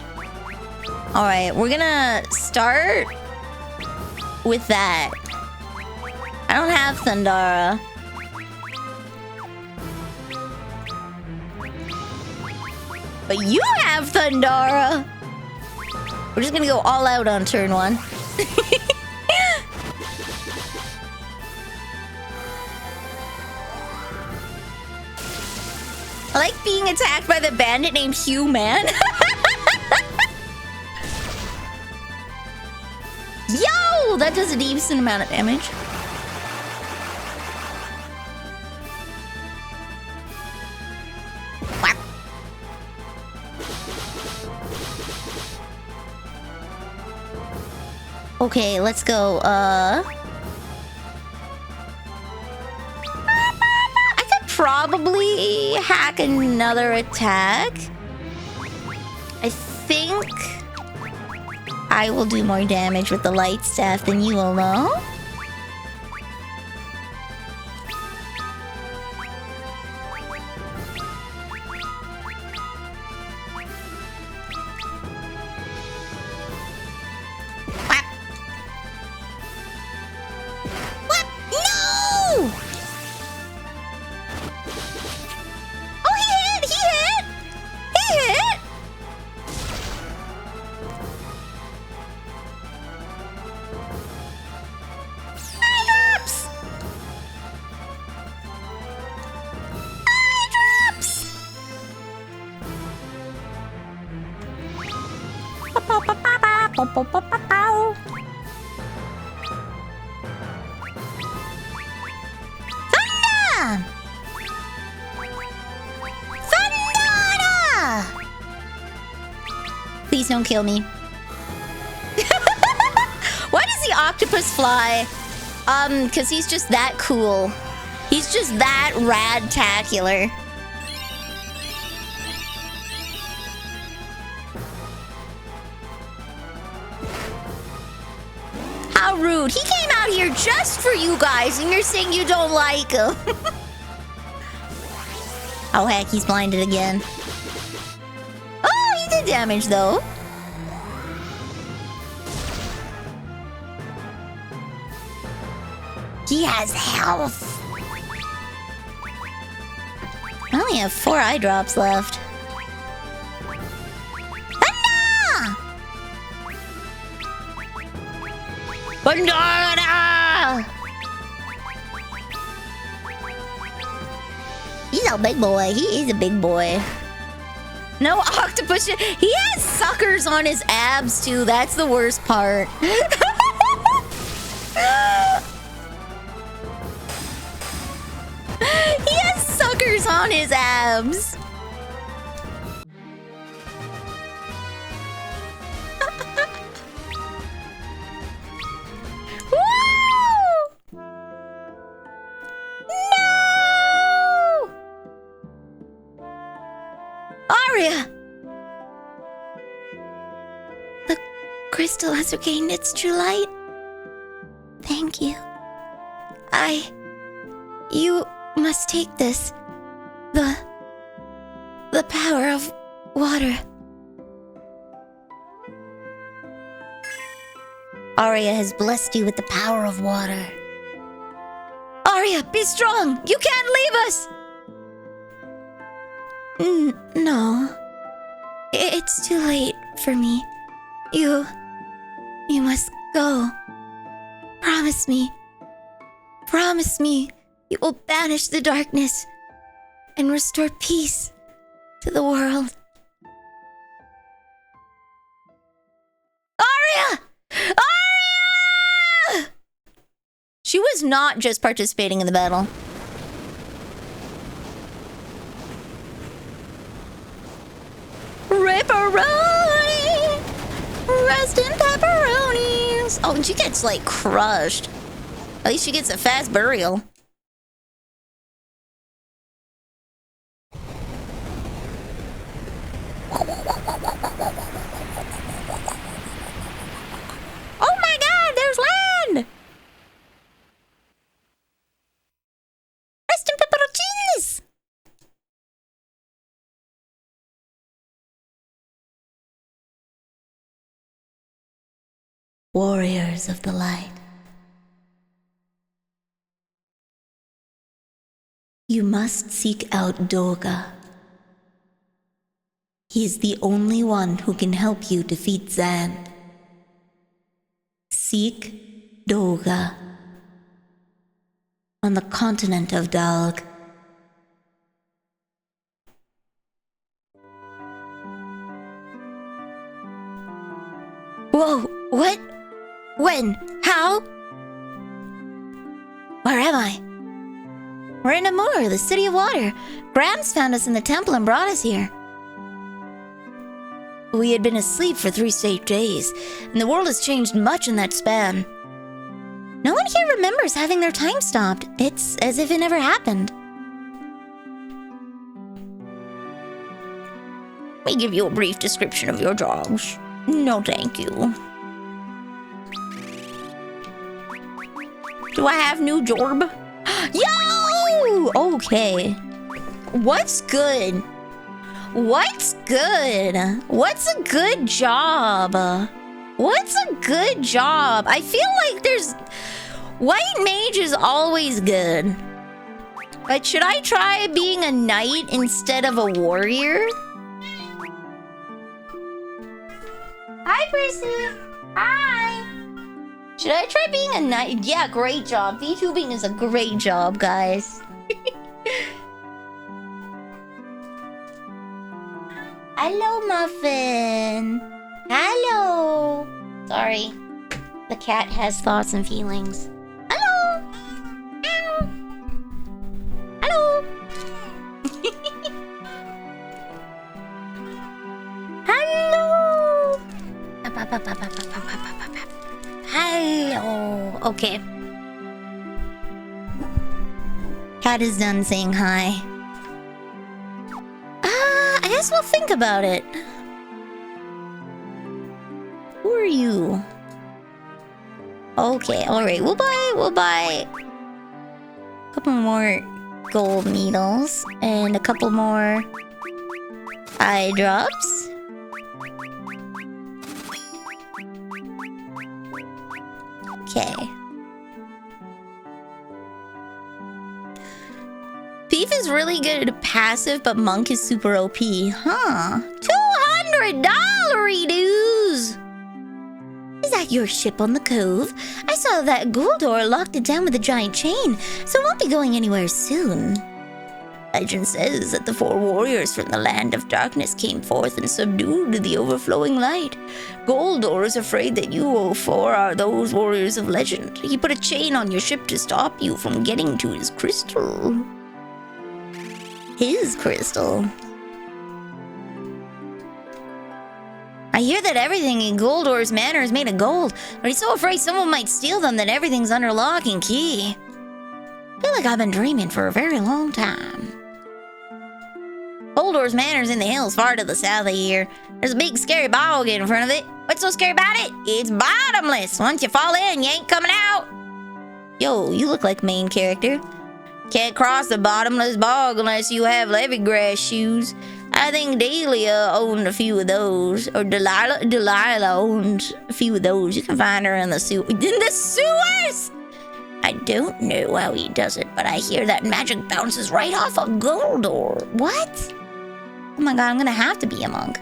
Alright, we're gonna start with that. I don't have Thundara. But you have Thundara! We're just gonna go all out on turn one. I like being attacked by the bandit named Hugh, man. Yo! That does a decent amount of damage. Okay, let's go. I could probably hack another attack. I think I will do more damage with the light staff than you will, know. Thunder! Thunder! Please don't kill me. Why does the octopus fly? Because he's just that cool. He's just that rad-tacular. How rude. He came out here just for you guys, and you're saying you don't like him. Oh, heck, he's blinded again. Oh, he did damage, though. He has health. I only have 4 eye drops left. Banana! He's a big boy. He is a big boy. No octopus. He has suckers on his abs, too. That's the worst part. He has suckers on his abs. Woo! No! Aria! The crystal has regained its true light. Thank you. You must take this. The power of water. Arya has blessed you with the power of water. Arya, be strong! You can't leave us! No. It's too late for me. You must go. Promise me. Promise me you will banish the darkness and restore peace to the world. Arya! Arya! She was not just participating in the battle. Ripperoni! Rest in pepperonis! Oh, and she gets, like, crushed. At least she gets a fast burial. Oh my god, there's land! Rest in pepperonis! Warriors of the light. You must seek out Doga. He is the only one who can help you defeat Zand. Seek Doga on the continent of Dalg. Whoa, what? When? How? Where am I? We're in Amur, the city of water. Grams found us in the temple and brought us here. We had been asleep for 3 straight days, and the world has changed much in that span. No one here remembers having their time stopped. It's as if it never happened. Let me give you a brief description of your jobs. No, thank you. Do I have new jorb? Yo! Okay. What's good? What's good? What's a good job? What's a good job? I feel like there's... White mage is always good. But should I try being a knight instead of a warrior? Hi, person. Hi. Should I try being a knight? Yeah, great job. VTubing is a great job, guys. Hello, Muffin. Hello. Sorry. The cat has thoughts and feelings. Hello! Ow! Hello! Hello! Hello! Okay. Cat is done saying hi. I guess we'll think about it. Who are you? Okay, alright. We'll buy a couple more gold needles and a couple more eye drops. Okay. Thief is really good at passive, but Monk is super OP. Huh. $200 dues! Is that your ship on the cove? I saw that Goldor locked it down with a giant chain, so it won't be going anywhere soon. Legend says that the 4 warriors from the land of darkness came forth and subdued the overflowing light. Goldor is afraid that you 4 are those warriors of legend. He put a chain on your ship to stop you from getting to his crystal. His crystal. I hear that everything in Goldor's manor is made of gold, but he's so afraid someone might steal them that everything's under lock and key. I feel like I've been dreaming for a very long time. Goldor's manor's in the hills far to the south of here. There's a big scary bog in front of it. What's so scary about it? It's bottomless. Once you fall in, you ain't coming out. Yo, you look like main character. Can't cross the bottomless bog unless you have lemongrass shoes. I think Dahlia owned a few of those. Or Delilah owned a few of those. You can find her in the sewers. In the sewers! I don't know how he does it, but I hear that magic bounces right off of Goldor. What? Oh my god, I'm gonna have to be a monk.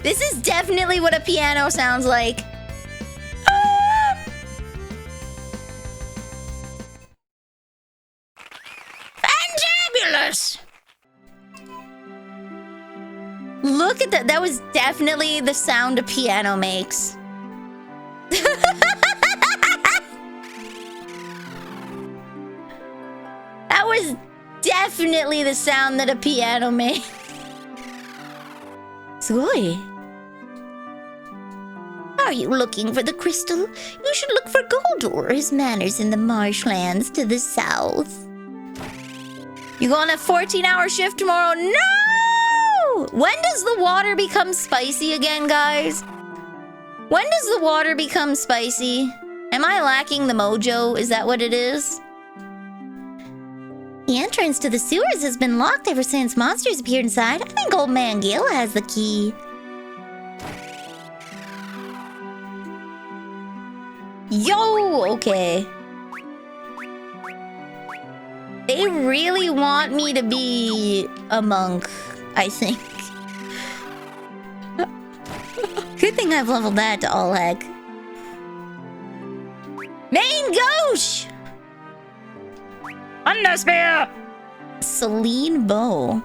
This is definitely what a piano sounds like. Fantabulous! Look at that. That was definitely the sound a piano makes. That was definitely the sound that a piano makes. Sugoi. Are you looking for the crystal? You should look for Goldor. His manor's in the marshlands to the south. You go on a 14-hour shift tomorrow? No! When does the water become spicy again, guys? When does the water become spicy? Am I lacking the mojo? Is that what it is? The entrance to the sewers has been locked ever since monsters appeared inside. I think Old Man Gil has the key. Yo, okay. They really want me to be a monk, I think. Good thing I've leveled that to all heck. Main gauche! Underspear! Celine bow.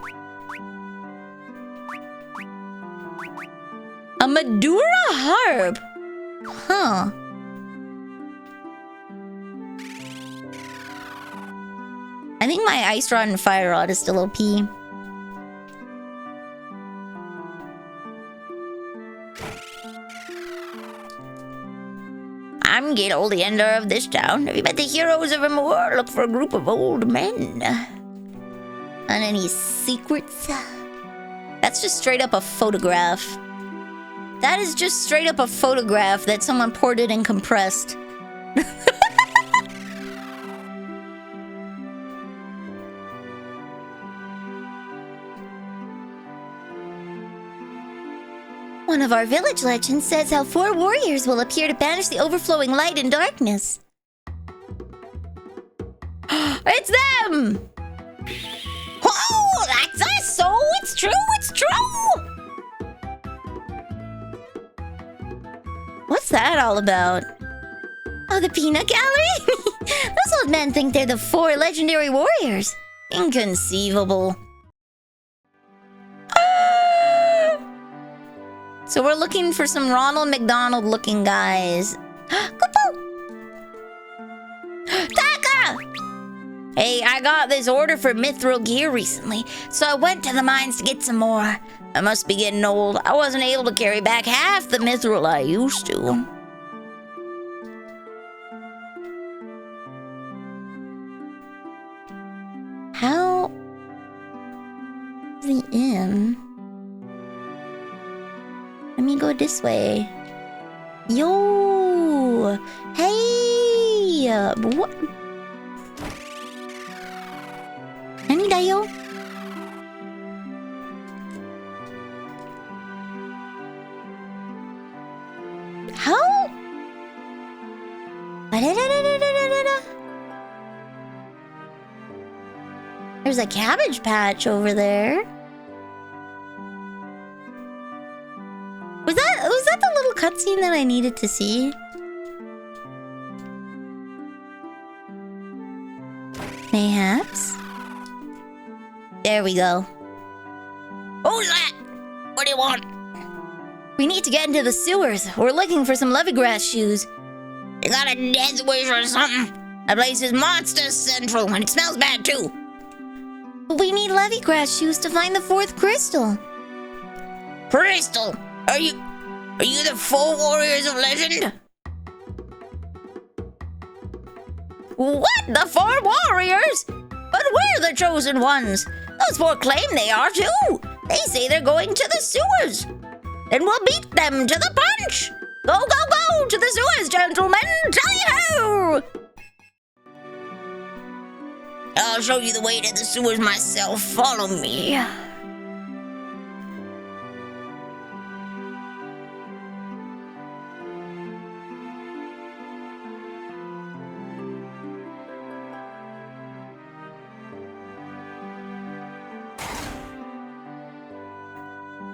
A Madura harp? Huh. I think my ice rod and fire rod is still OP. I'm Gil, the ender of this town. Have you met the heroes of Amor? Look for a group of old men. And any secrets? That's just straight up a photograph. That is just straight up a photograph that someone ported and compressed. One of our village legends says how 4 warriors will appear to banish the overflowing light and darkness. It's them! Oh, that's us! So it's true, it's true! What's that all about? Oh, the peanut gallery? Those old men think they're the 4 legendary warriors. Inconceivable. So we're looking for some Ronald McDonald looking guys. Taka! Hey, I got this order for mithril gear recently, so I went to the mines to get some more. I must be getting old. I wasn't able to carry back half the mithril I used to. How? The inn? Let me go this way. Yo! Hey! What? Nani da yo? How? There's a cabbage patch over there. Was that the little cutscene that I needed to see? Mayhaps. There we go. Who's that? What do you want? We need to get into the sewers. We're looking for some lemongrass shoes. You got a death wish or something? That place is monster central and it smells bad too. But we need lemongrass shoes to find the 4th crystal. Crystal? Are you the 4 warriors of legend? What? The 4 warriors? But we're the chosen ones. Those 4 claim they are too. They say they're going to the sewers. Then we'll beat them to the punch. Go, go, go to the sewers, gentlemen. Tally-ho! I'll show you the way to the sewers myself. Follow me.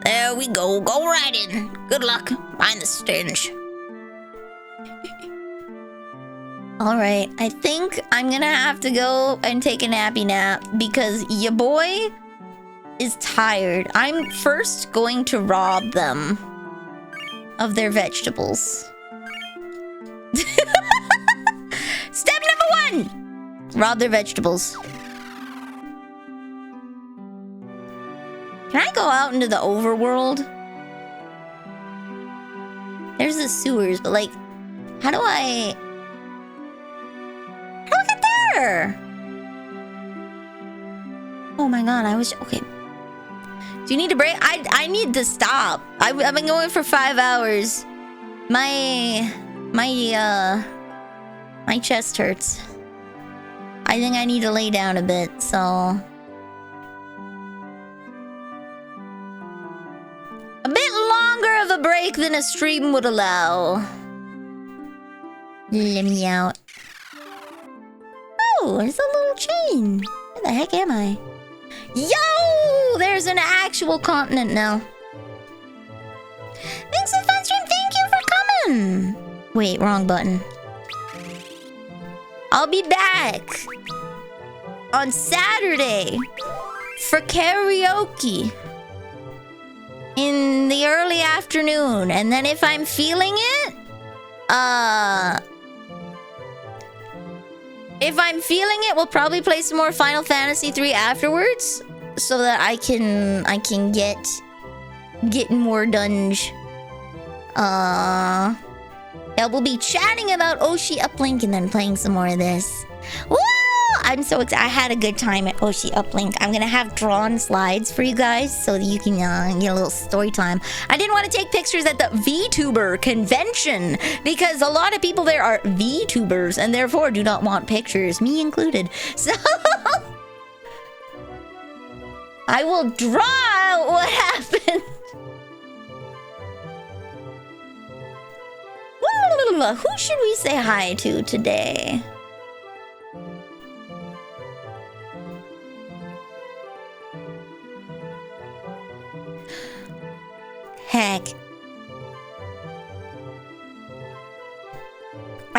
There we go. Go right in. Good luck. Find the stench. Alright, I think I'm gonna have to go and take a nappy nap because your boy is tired. I'm first going to rob them of their vegetables. Step number 1! Rob their vegetables. Can I go out into the overworld? There's the sewers, but like, how do I get there? Oh my god, I was okay. Do you need a break? I need to stop. I've been going for 5 hours. My chest hurts. I think I need to lay down a bit, so a bit longer of a break than a stream would allow. Let me out. Oh, there's a little chain. Where the heck am I? Yo! There's an actual continent now. Thanks for the fun stream. Thank you for coming. Wait, wrong button. I'll be back on Saturday for karaoke in the early afternoon, and then if I'm feeling it, we'll probably play some more Final Fantasy 3 afterwards, so that I can get more dunge. Yeah, we'll be chatting about Oshi Uplink and then playing some more of this. Woo! I'm so excited. I had a good time at Oshi Uplink. I'm gonna have drawn slides for you guys so that you can get a little story time. I didn't want to take pictures at the Vtuber convention because a lot of people there are Vtubers and therefore do not want pictures, me included. So I will draw out what happened. Who should we say hi to today? Heck.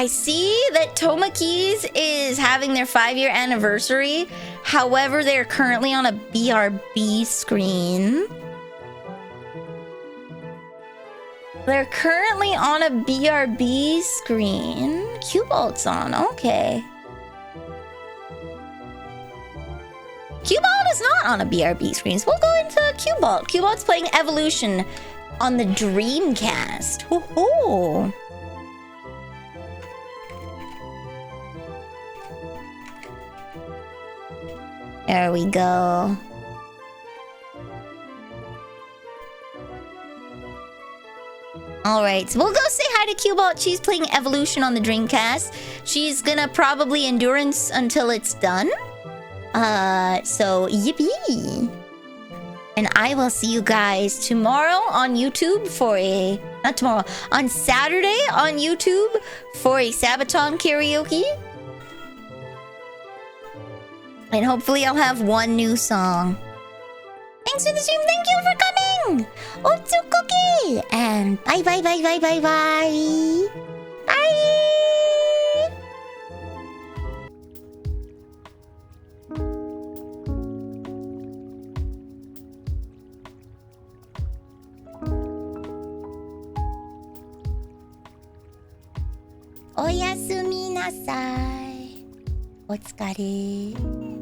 I see that Tomakeys is having their 5-year anniversary. However, they're currently on a BRB screen. They're currently on a BRB screen. Cubalt's on, okay. Cubalt is not on a BRB screen, so we'll go into Cubalt. Cubalt's playing Evolution on the Dreamcast. Woohoo! There we go. Alright, so we'll go say hi to Cubalt. She's playing Evolution on the Dreamcast. She's gonna probably endurance until it's done. So yippee! And I will see you guys tomorrow on YouTube for a... Not tomorrow, on Saturday on YouTube for a Sabaton karaoke. And hopefully I'll have one new song. Thanks for the stream. Thank you for coming. Otsu cookie. And bye bye bye bye bye bye. Bye. Oyasumi nasai. Otsukare.